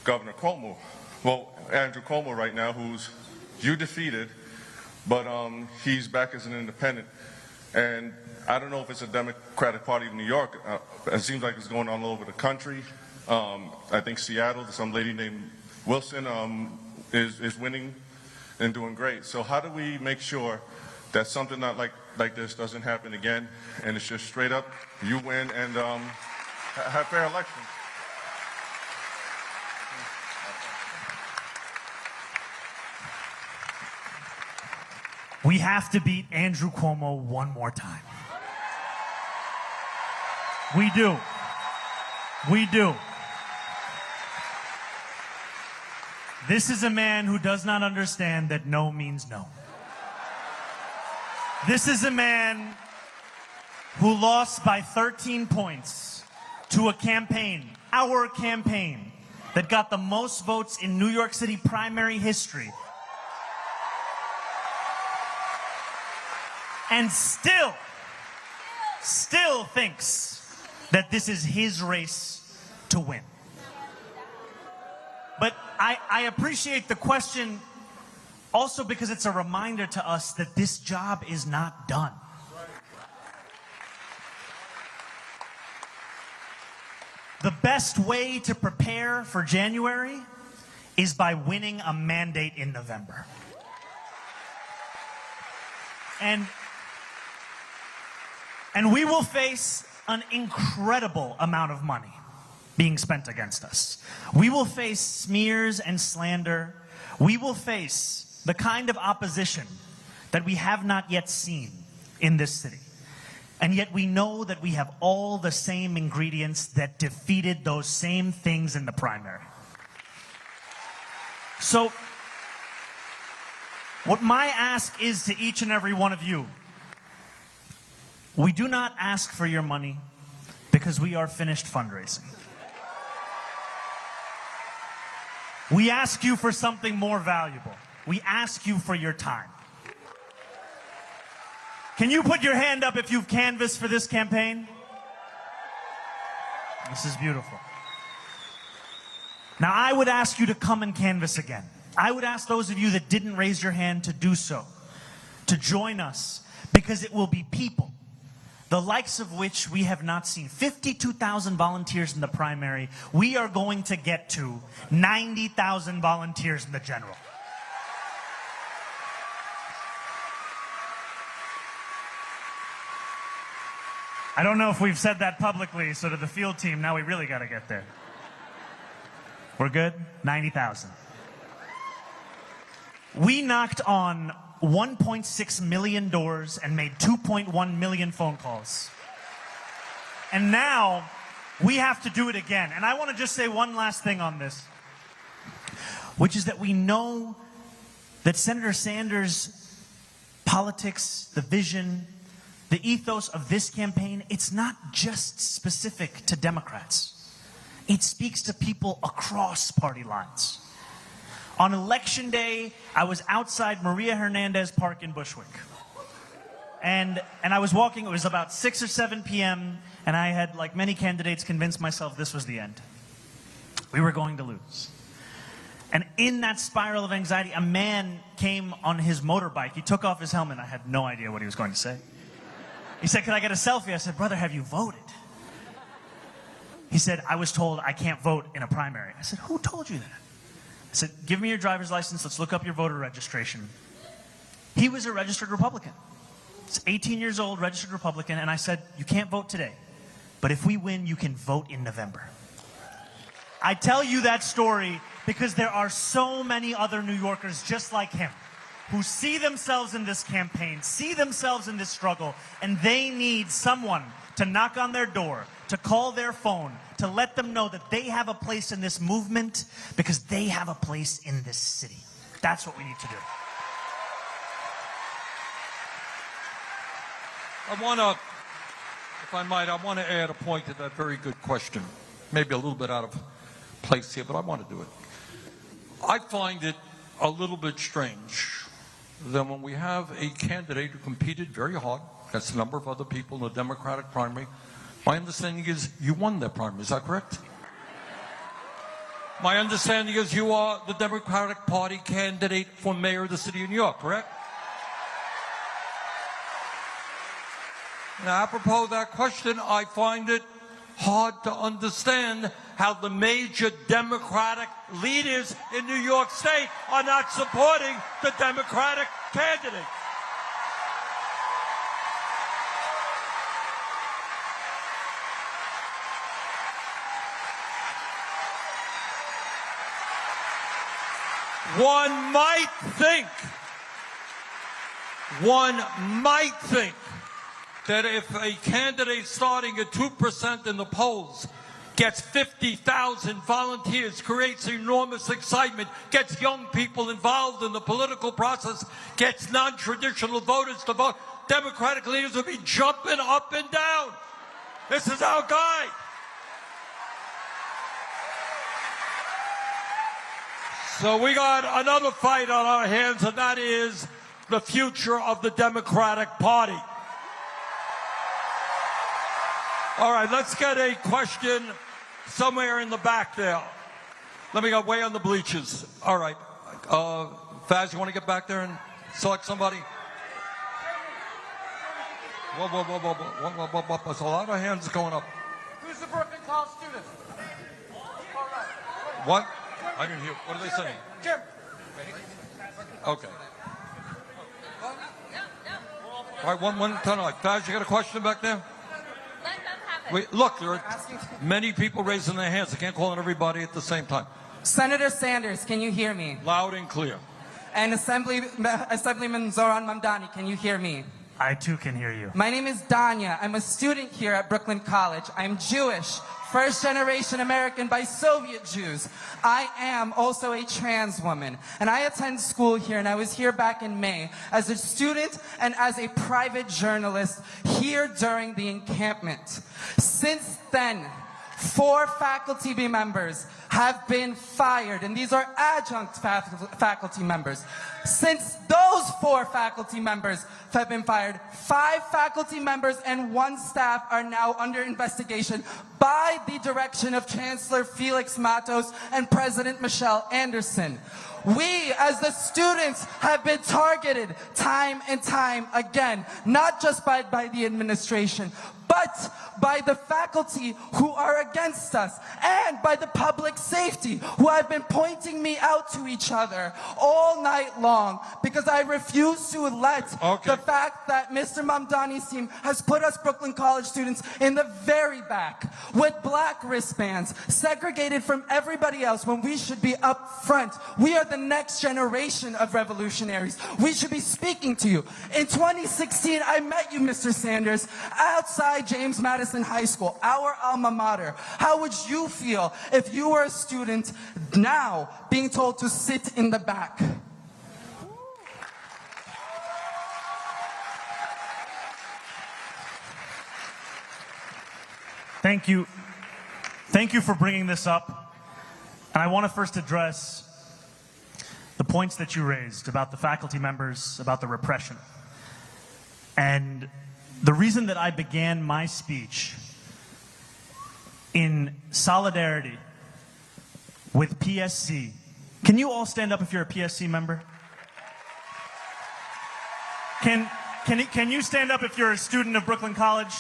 Governor Cuomo. Well, Andrew Cuomo right now, who's you defeated, but he's back as an independent. And I don't know if it's a Democratic Party of New York. It seems like it's going on all over the country. I think Seattle, some lady named Wilson is winning and doing great. So how do we make sure that something not like this doesn't happen again, and it's just straight up, you win and have fair elections? We have to beat Andrew Cuomo one more time. We do. We do. This is a man who does not understand that no means no. This is a man who lost by 13 points to a campaign, our campaign, that got the most votes in New York City primary history. And still thinks that this is his race to win. But I appreciate the question also because it's a reminder to us that this job is not done. The best way to prepare for January is by winning a mandate in November. And we will face an incredible amount of money being spent against us. We will face smears and slander. We will face the kind of opposition that we have not yet seen in this city. And yet we know that we have all the same ingredients that defeated those same things in the primary. So, what my ask is to each and every one of you, we do not ask for your money because we are finished fundraising. We ask you for something more valuable. We ask you for your time. Can you put your hand up if you've canvassed for this campaign? This is beautiful. Now, I would ask you to come and canvass again. I would ask those of you that didn't raise your hand to do so, to join us, because it will be people, the likes of which we have not seen. 52,000 volunteers in the primary. We are going to get to 90,000 volunteers in the general. I don't know if we've said that publicly, so to the field team, now we really got to get there. We're good? 90,000. We knocked on 1.6 million doors and made 2.1 million phone calls. And now we have to do it again. And I want to just say one last thing on this, which is that we know that Senator Sanders' politics, the vision, the ethos of this campaign, it's not just specific to Democrats. It speaks to people across party lines. On Election Day, I was outside Maria Hernandez Park in Bushwick. And I was walking, it was about 6 or 7 p.m., and I had, like many candidates, convinced myself this was the end. We were going to lose. And in that spiral of anxiety, a man came on his motorbike. He took off his helmet. I had no idea what he was going to say. He said, "Could I get a selfie?" I said, "Brother, have you voted?" He said, "I was told I can't vote in a primary." I said, "Who told you that?" I said, "Give me your driver's license. Let's look up your voter registration." He was a registered Republican. He's 18 years old, registered Republican. And I said, "You can't vote today, but if we win, you can vote in November." I tell you that story because there are so many other New Yorkers just like him who see themselves in this campaign, see themselves in this struggle, and they need someone to knock on their door, to call their phone, to let them know that they have a place in this movement because they have a place in this city. That's what we need to do. I want to, if I might, I want to add a point to that very good question. Maybe a little bit out of place here, but I want to do it. I find it a little bit strange that when we have a candidate who competed very hard against a number of other people in the Democratic primary, my understanding is you won that primary. Is that correct? My understanding is you are the Democratic Party candidate for mayor of the city of New York, correct? Now, apropos of that question, I find it hard to understand how the major Democratic leaders in New York State are not supporting the Democratic candidate. One might think that if a candidate starting at 2% in the polls gets 50,000 volunteers, creates enormous excitement, gets young people involved in the political process, gets non-traditional voters to vote, Democratic leaders will be jumping up and down. This is our guy. So we got another fight on our hands, and that is the future of the Democratic Party. All right, let's get a question somewhere in the back there. Let me go way on the bleachers. All right. Faz, you want to get back there and select somebody? Whoa, whoa, whoa, whoa, whoa, whoa, whoa, whoa. There's a lot of hands going up. Who's the Brooklyn College student? What? I didn't hear. What are they saying? Jim. Okay. All right, one time. Faz, you got a question back there? Wait, look, there are many people raising their hands. I can't call on everybody at the same time. Senator Sanders, can you hear me? Loud and clear. And Assemblyman Zohran Mamdani, can you hear me? I too can hear you. My name is Danya. I'm a student here at Brooklyn College. I'm Jewish, first-generation American by Soviet Jews. I am also a trans woman, and I attend school here, and I was here back in May as a student and as a private journalist here during the encampment. Since then, 4 faculty members have been fired, and these are adjunct faculty members. Since those 4 faculty members have been fired, 5 faculty members and 1 staff are now under investigation by the direction of Chancellor Felix Matos and President Michelle Anderson. We, as the students, have been targeted time and time again, not just by the administration, but by the faculty who are against us, and by the public safety who have been pointing me out to each other all night long, because I refuse to let the fact that Mr. Mamdani's team has put us Brooklyn College students in the very back with black wristbands, segregated from everybody else when we should be up front. We are the next generation of revolutionaries. We should be speaking to you. In 2016, I met you, Mr. Sanders, outside James Madison High School, our alma mater. How would you feel if you were a student now being told to sit in the back? Thank you. Thank you for bringing this up. And I want to first address the points that you raised about the faculty members, about the repression. And the reason that I began my speech in solidarity with PSC, can you all stand up if you're a PSC member? Can you stand up if you're a student of Brooklyn College?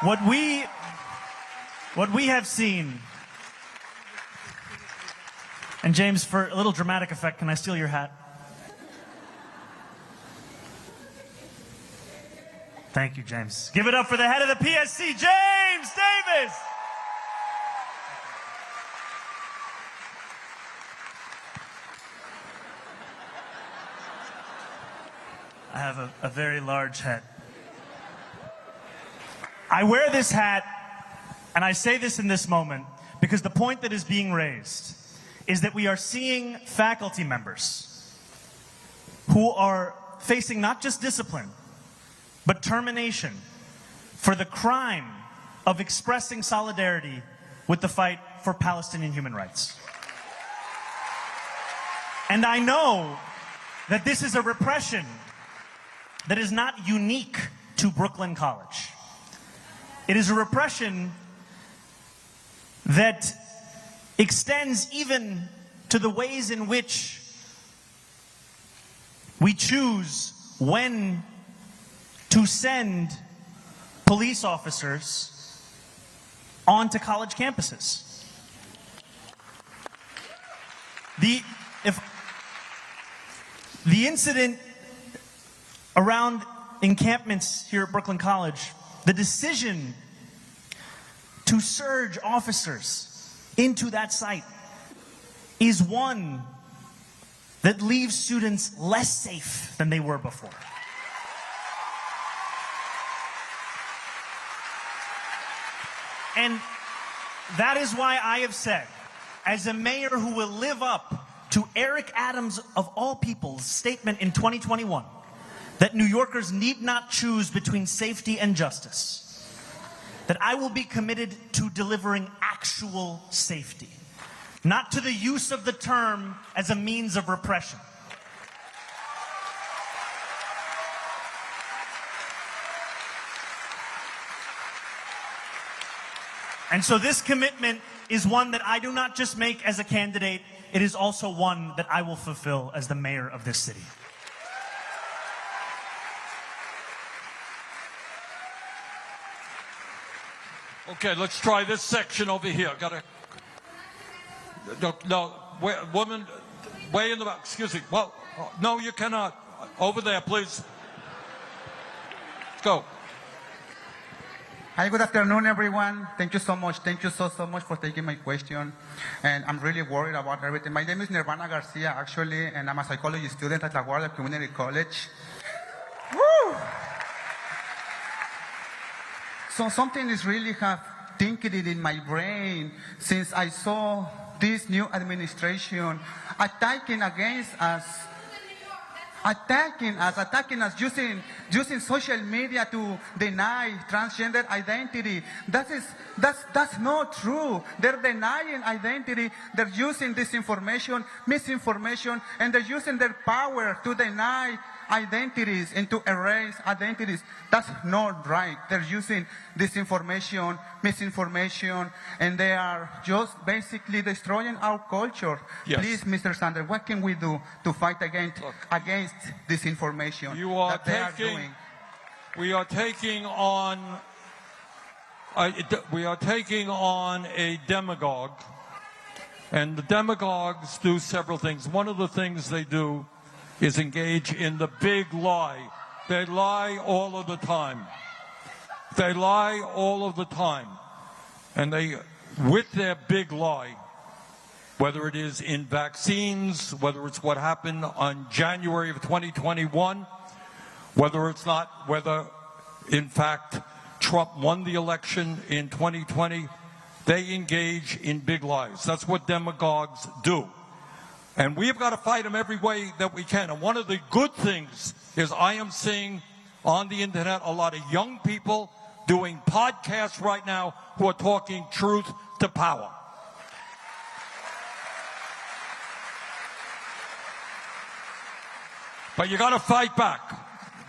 What we have seen, and James, for a little dramatic effect, can I steal your hat? Thank you, James. Give it up for the head of the PSC, James Davis! I have a very large hat. I wear this hat, and I say this in this moment, because the point that is being raised is that we are seeing faculty members who are facing not just discipline, but termination for the crime of expressing solidarity with the fight for Palestinian human rights. And I know that this is a repression that is not unique to Brooklyn College. It is a repression that extends even to the ways in which we choose when to send police officers onto college campuses. The incident around encampments here at Brooklyn College, the decision to surge officers into that site is one that leaves students less safe than they were before. And that is why I have said, as a mayor who will live up to Eric Adams, of all people's statement in 2021, that New Yorkers need not choose between safety and justice, that I will be committed to delivering actual safety, not to the use of the term as a means of repression. And so this commitment is one that I do not just make as a candidate, it is also one that I will fulfill as the mayor of this city. Okay, let's try this section over here. No, woman, way in the back. Excuse me. Well, no, you cannot. Over there, please. Let's go. Hi, good afternoon, everyone. Thank you so much. Thank you so much for taking my question. And I'm really worried about everything. My name is Nirvana Garcia, actually, and I'm a psychology student at La Guardia Community College. Woo! So something is really thinking in my brain since I saw this new administration attacking us, using social media to deny transgender identity. That's not true. They're denying identity. They're using disinformation, misinformation, and they're using their power to deny identities and to erase identities. That's not right. They're using disinformation, misinformation, and they are just basically destroying our culture. Yes. Please, Mr. Sanders, what can we do to fight against disinformation that they are doing? We are taking on a demagogue, and the demagogues do several things. One of the things they do is engage in the big lie. They lie all of the time. They lie all of the time. And they, with their big lie, whether it is in vaccines, whether it's what happened on January of 2021, whether in fact Trump won the election in 2020, they engage in big lies. That's what demagogues do. And we've got to fight them every way that we can. And one of the good things is I am seeing on the internet a lot of young people doing podcasts right now who are talking truth to power. But you got to fight back,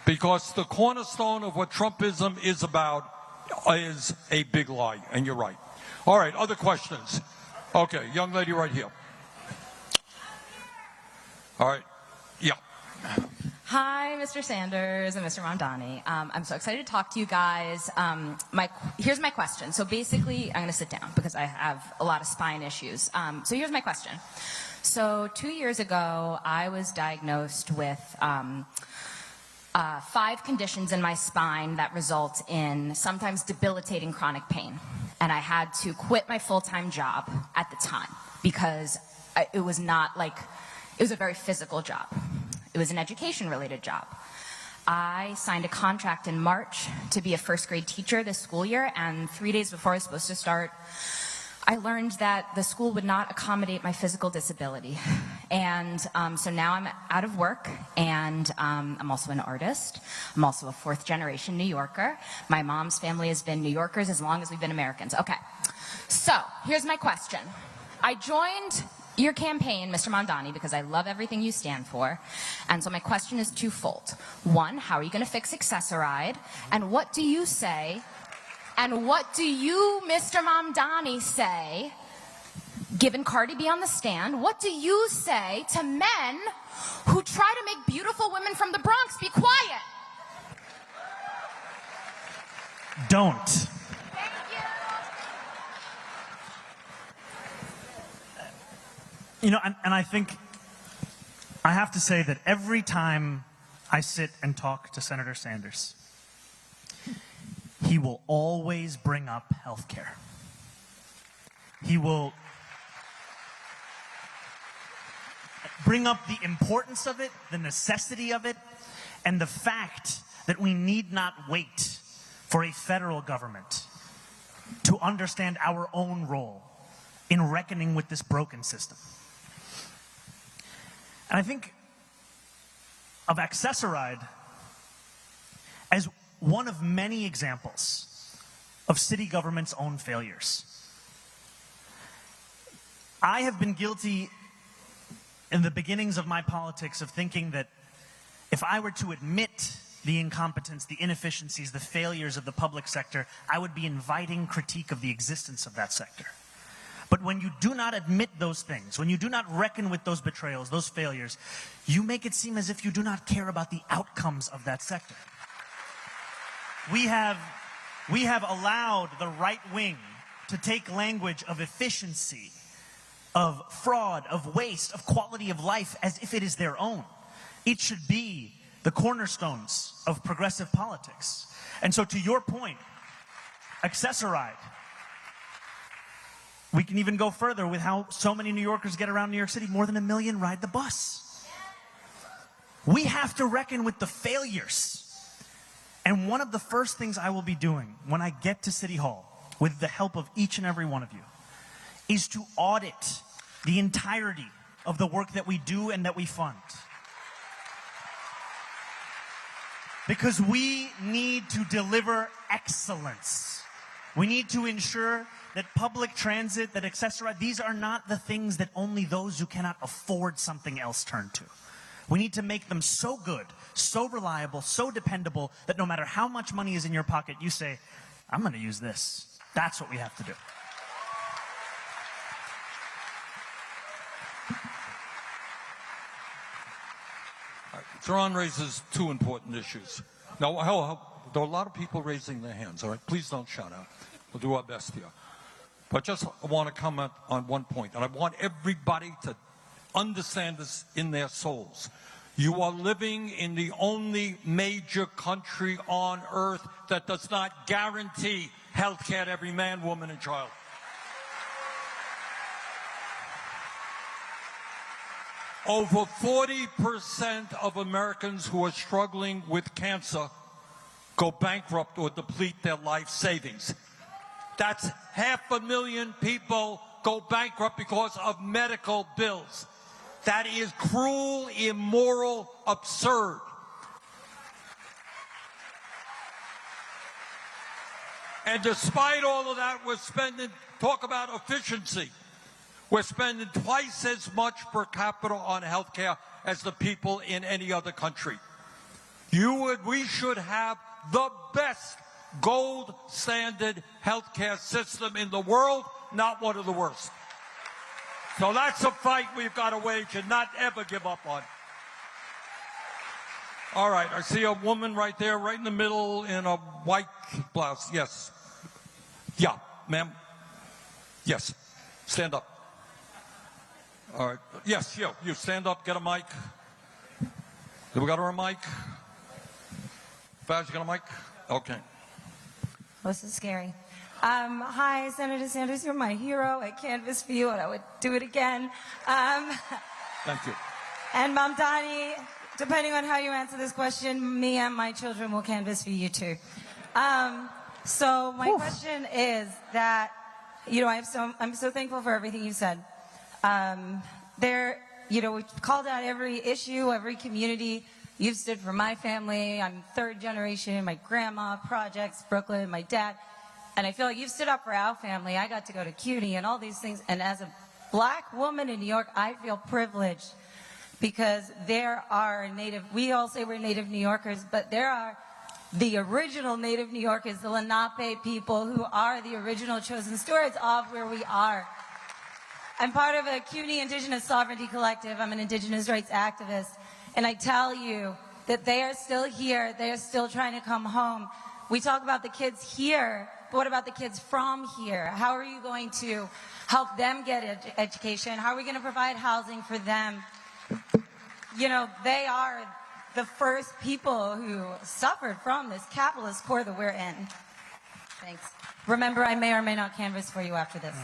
because the cornerstone of what Trumpism is about is a big lie, and you're right. All right, other questions? Okay, young lady right here. All right. Yeah. Hi, Mr. Sanders and Mr. Mamdani. I'm so excited to talk to you guys. Here's my question. So basically, I'm going to sit down because I have a lot of spine issues. So here's my question. So 2 years ago, I was diagnosed with 5 conditions in my spine that result in sometimes debilitating chronic pain. And I had to quit my full-time job at the time because it was not like... It was a very physical job. It was an education-related job. I signed a contract in March to be a first-grade teacher this school year, and 3 days before I was supposed to start, I learned that the school would not accommodate my physical disability. And so now I'm out of work, and I'm also an artist. I'm also a fourth-generation New Yorker. My mom's family has been New Yorkers as long as we've been Americans. Okay, so here's my question. I joined your campaign, Mr. Mamdani, because I love everything you stand for. And so my question is twofold. One, how are you going to fix Accessoride? And what do you say, and what do you, Mr. Mamdani, say, given Cardi B on the stand, what do you say to men who try to make beautiful women from the Bronx be quiet? Don't. You know, and I think I have to say that every time I sit and talk to Senator Sanders, he will always bring up health care. He will bring up the importance of it, the necessity of it, and the fact that we need not wait for a federal government to understand our own role in reckoning with this broken system. And I think of Accessoride as one of many examples of city government's own failures. I have been guilty in the beginnings of my politics of thinking that if I were to admit the incompetence, the inefficiencies, the failures of the public sector, I would be inviting critique of the existence of that sector. But when you do not admit those things, when you do not reckon with those betrayals, those failures, you make it seem as if you do not care about the outcomes of that sector. We have allowed the right wing to take language of efficiency of fraud, of waste, of quality of life as if it is their own. It should be the cornerstones of progressive politics. And so to your point, accessoride. We can even go further with how so many New Yorkers get around New York City. More than 1 million ride the bus. We have to reckon with the failures. And one of the first things I will be doing when I get to City Hall, with the help of each and every one of you, is to audit the entirety of the work that we do and that we fund. Because we need to deliver excellence. We need to ensure that public transit, that accessoride, these are not the things that only those who cannot afford something else turn to. We need to make them so good, so reliable, so dependable that no matter how much money is in your pocket, you say, I'm going to use this. That's what we have to do. Zohran raises two important issues. Now, there are a lot of people raising their hands, all right? Please don't shout out. We'll do our best here. But just want to comment on one point, and I want everybody to understand this in their souls. You are living in the only major country on earth that does not guarantee health care to every man, woman, and child. Over 40% of Americans who are struggling with cancer go bankrupt or deplete their life savings. That's 500,000 people go bankrupt because of medical bills. That is cruel, immoral, absurd. And despite all of that, we're spending, talk about efficiency. We're spending twice as much per capita on health care as the people in any other country. We should have the best gold standard health care system in the world, not one of the worst. So that's a fight we've got to wage and not ever give up on. All right, I see a woman right there, right in the middle in a white blouse. Yes. Yeah, ma'am. Yes. Stand up. All right. Yes, you stand up, get a mic. Do we got her a mic? Faz, you got a mic? Okay. This is scary. Hi, Senator Sanders, you're my hero. I canvassed for you, and I would do it again. Thank you. And Mamdani, depending on how you answer this question, me and my children will canvass for you too. So my question is that, you know, I'm so thankful for everything you said. We've called out every issue, every community. You've stood for my family. I'm third generation. My grandma, projects, Brooklyn, my dad. And I feel like you've stood up for our family. I got to go to CUNY and all these things. And as a black woman in New York, I feel privileged because there are we all say we're native New Yorkers, but there are the original native New Yorkers, the Lenape people who are the original chosen stewards of where we are. I'm part of a CUNY Indigenous Sovereignty Collective. I'm an Indigenous rights activist. And I tell you that they are still here. They are still trying to come home. We talk about the kids here, but what about the kids from here? How are you going to help them get education? How are we going to provide housing for them? You know, they are the first people who suffered from this capitalist core that we're in. Thanks. Remember, I may or may not canvass for you after this.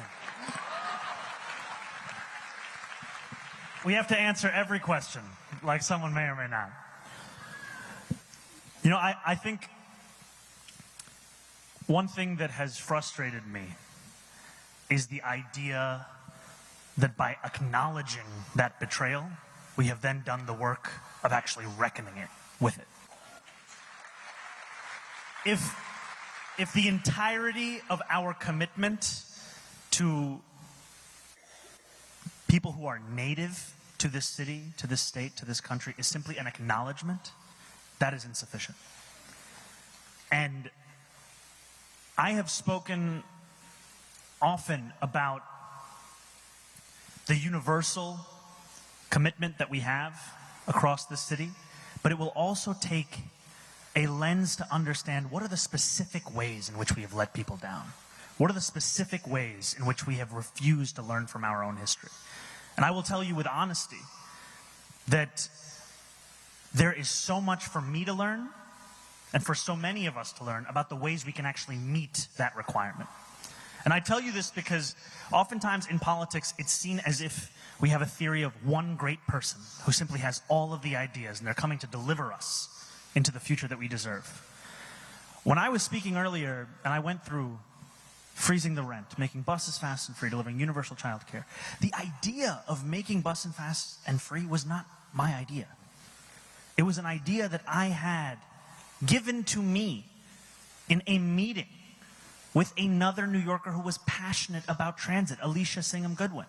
We have to answer every question, like someone may or may not. You know, I think one thing that has frustrated me is the idea that by acknowledging that betrayal, we have then done the work of actually reckoning with it. If the entirety of our commitment to people who are native to this city, to this state, to this country is simply an acknowledgement, that is insufficient. And I have spoken often about the universal commitment that we have across the city, but it will also take a lens to understand what are the specific ways in which we have let people down. What are the specific ways in which we have refused to learn from our own history? And I will tell you with honesty that there is so much for me to learn and for so many of us to learn about the ways we can actually meet that requirement. And I tell you this because oftentimes in politics, it's seen as if we have a theory of one great person who simply has all of the ideas and they're coming to deliver us into the future that we deserve. When I was speaking earlier and I went through freezing the rent, making buses fast and free, delivering universal childcare, the idea of making buses fast and free was not my idea. It was an idea that I had given to me in a meeting with another New Yorker who was passionate about transit, Alicia Singham Goodwin.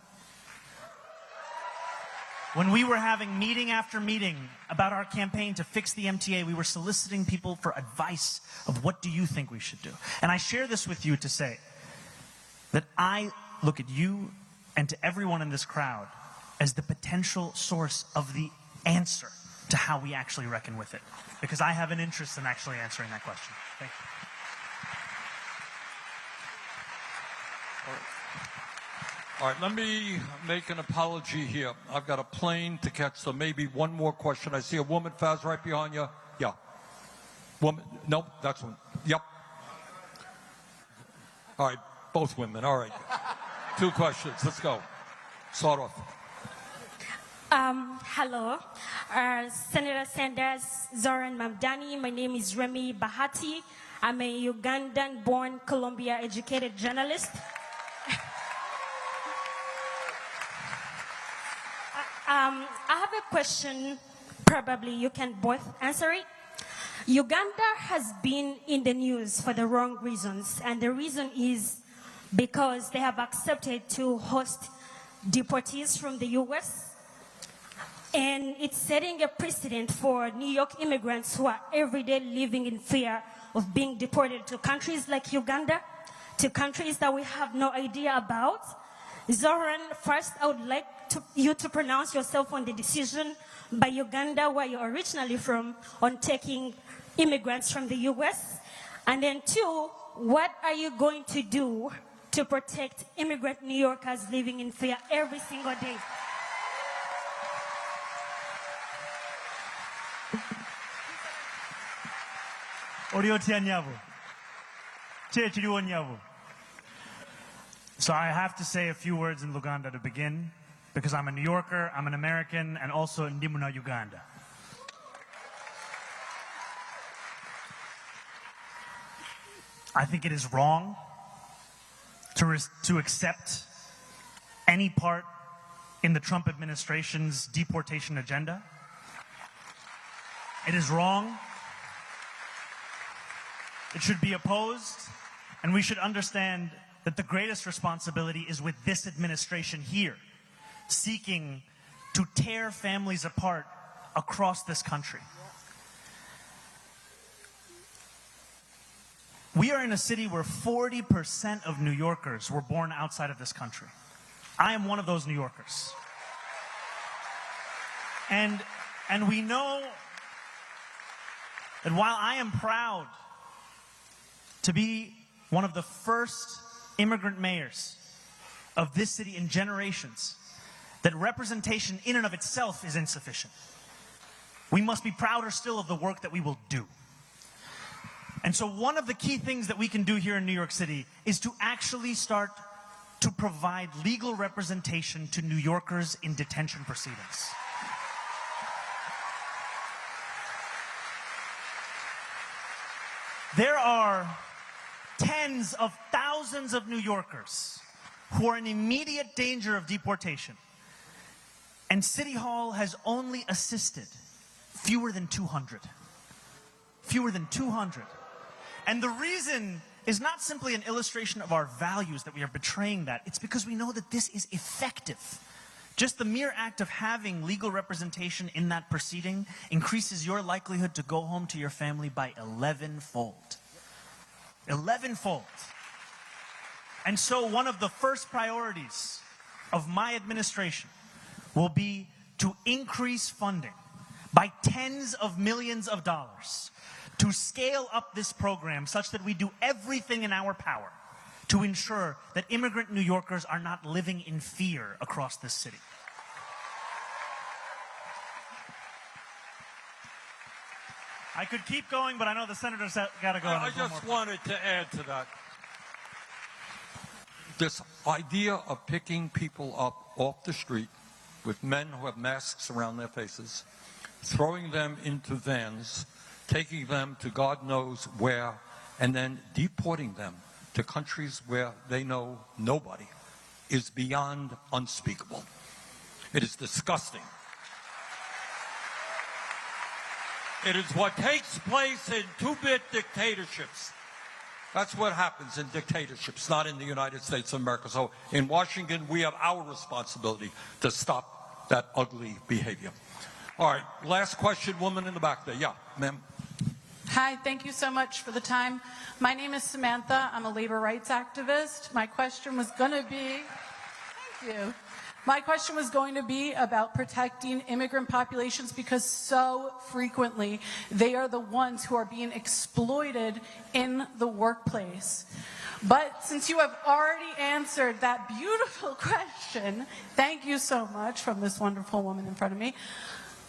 When we were having meeting after meeting about our campaign to fix the MTA, we were soliciting people for advice of what do you think we should do. And I share this with you to say that I look at you and to everyone in this crowd as the potential source of the answer to how we actually reckon with it. Because I have an interest in actually answering that question. Thank you. All right, let me make an apology here. I've got a plane to catch, so maybe one more question. I see a woman, Faz, right behind you. Yeah. Woman, nope, that's one. Yep. All right, both women, all right. 2 questions, let's go. Start off. Hello, Senator Sanders, Zohran Mamdani. My name is Remy Bahati. I'm a Ugandan-born, Columbia-educated journalist. I have a question, probably you can both answer it. Uganda has been in the news for the wrong reasons, and the reason is because they have accepted to host deportees from the US, and it's setting a precedent for New York immigrants who are every day living in fear of being deported to countries like Uganda, to countries that we have no idea about. Zohran, first I would like you to pronounce yourself on the decision by Uganda, where you're originally from, on taking immigrants from the US. And then 2, what are you going to do to protect immigrant New Yorkers living in fear every single day? So I have to say a few words in Luganda to begin, because I'm a New Yorker, I'm an American, and also Ndimuna Uganda. I think it is wrong to accept any part in the Trump administration's deportation agenda. It is wrong. It should be opposed, and we should understand that the greatest responsibility is with this administration here, seeking to tear families apart across this country. We are in a city where 40% of New Yorkers were born outside of this country. I am one of those New Yorkers. And we know that while I am proud to be one of the first immigrant mayors of this city in generations, that representation in and of itself is insufficient. We must be prouder still of the work that we will do. And so one of the key things that we can do here in New York City is to actually start to provide legal representation to New Yorkers in detention proceedings. There are tens of thousands of New Yorkers who are in immediate danger of deportation. And City Hall has only assisted fewer than 200. Fewer than 200. And the reason is not simply an illustration of our values that we are betraying that. It's because we know that this is effective. Just the mere act of having legal representation in that proceeding increases your likelihood to go home to your family by 11-fold. 11-fold. And so one of the first priorities of my administration will be to increase funding by tens of millions of dollars to scale up this program such that we do everything in our power to ensure that immigrant New Yorkers are not living in fear across this city. I could keep going, but I know the senators got to go. I just wanted to add to that. This idea of picking people up off the street with men who have masks around their faces, throwing them into vans, taking them to God knows where, and then deporting them to countries where they know nobody is beyond unspeakable. It is disgusting. It is what takes place in two-bit dictatorships. That's what happens in dictatorships, not in the United States of America. So in Washington, we have our responsibility to stop that ugly behavior. All right, last question, woman in the back there. Yeah, ma'am. Hi, thank you so much for the time. My name is Samantha. I'm a labor rights activist. My question was going to be, thank you. My question was going to be about protecting immigrant populations because so frequently they are the ones who are being exploited in the workplace. But since you have already answered that beautiful question, thank you so much, from this wonderful woman in front of me,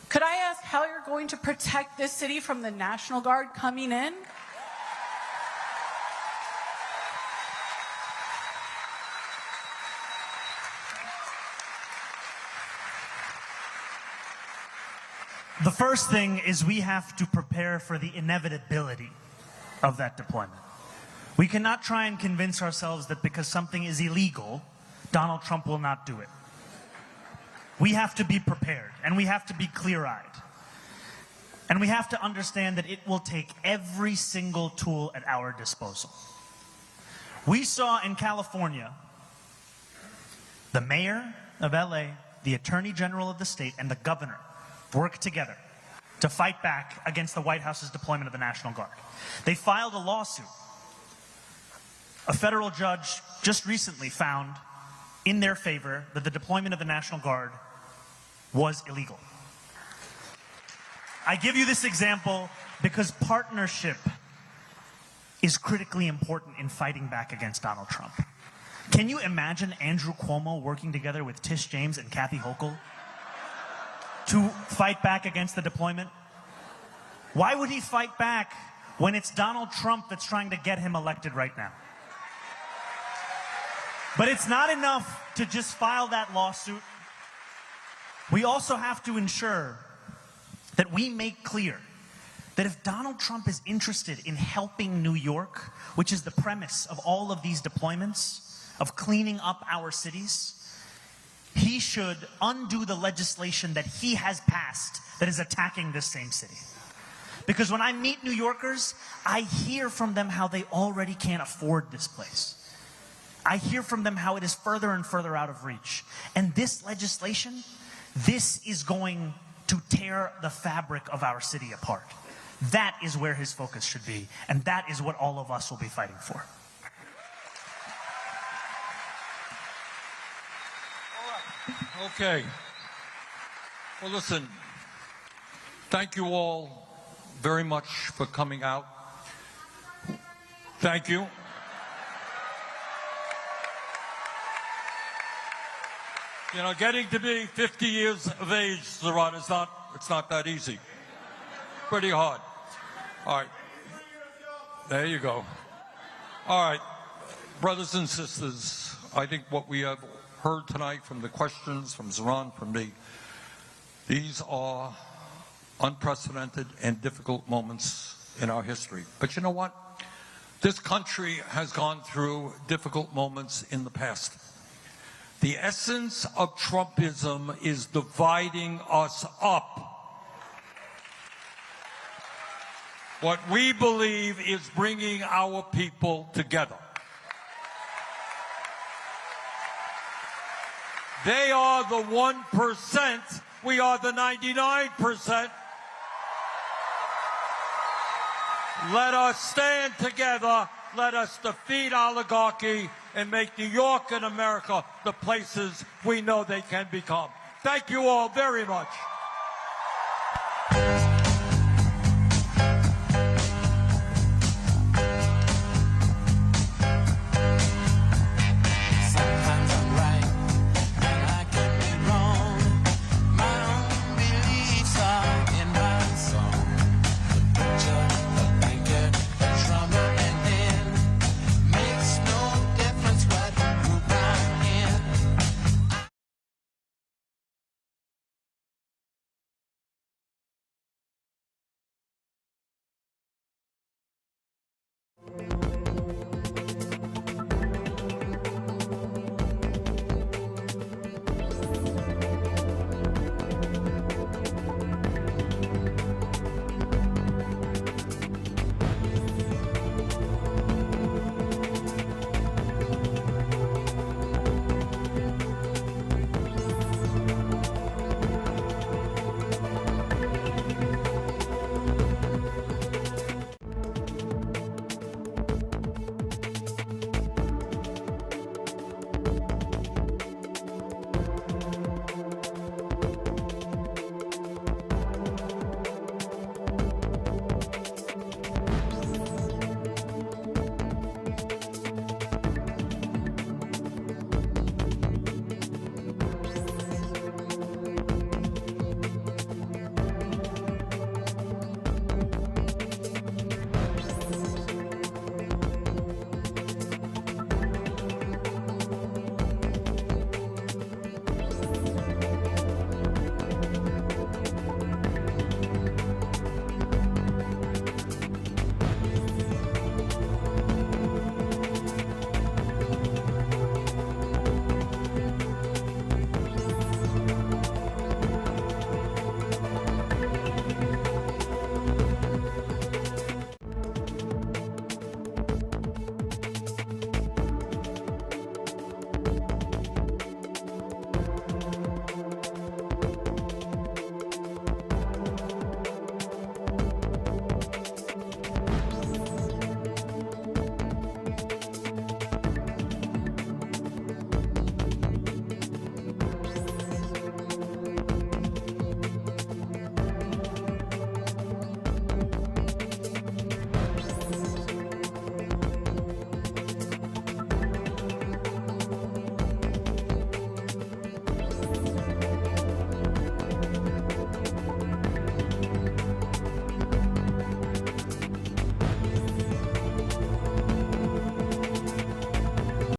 could I ask how you're going to protect this city from the National Guard coming in? The first thing is we have to prepare for the inevitability of that deployment. We cannot try and convince ourselves that because something is illegal, Donald Trump will not do it. We have to be prepared, and we have to be clear-eyed. And we have to understand that it will take every single tool at our disposal. We saw in California the mayor of LA, the attorney general of the state, and the governor work together to fight back against the White House's deployment of the National Guard. They filed a lawsuit. A federal judge just recently found in their favor that the deployment of the National Guard was illegal. I give you this example because partnership is critically important in fighting back against Donald Trump. Can you imagine Andrew Cuomo working together with Tish James and Kathy Hochul to fight back against the deployment? Why would he fight back when it's Donald Trump that's trying to get him elected right now? But it's not enough to just file that lawsuit. We also have to ensure that we make clear that if Donald Trump is interested in helping New York, which is the premise of all of these deployments, of cleaning up our cities, he should undo the legislation that he has passed that is attacking this same city. Because when I meet New Yorkers, I hear from them how they already can't afford this place. I hear from them how it is further and further out of reach. And this legislation, this is going to tear the fabric of our city apart. That is where his focus should be, and that is what all of us will be fighting for. Okay. Well, listen, thank you all very much for coming out. Thank you. You know, getting to be 50 years of age, Zohran, it's not that easy. Pretty hard. All right. There you go. All right. Brothers and sisters, I think what we have heard tonight from the questions, from Zohran, from me, these are unprecedented and difficult moments in our history. But you know what? This country has gone through difficult moments in the past. The essence of Trumpism is dividing us up. What we believe is bringing our people together. They are the 1%, we are the 99%. Let us stand together, let us defeat oligarchy and make New York and America the places we know they can become. Thank you all very much.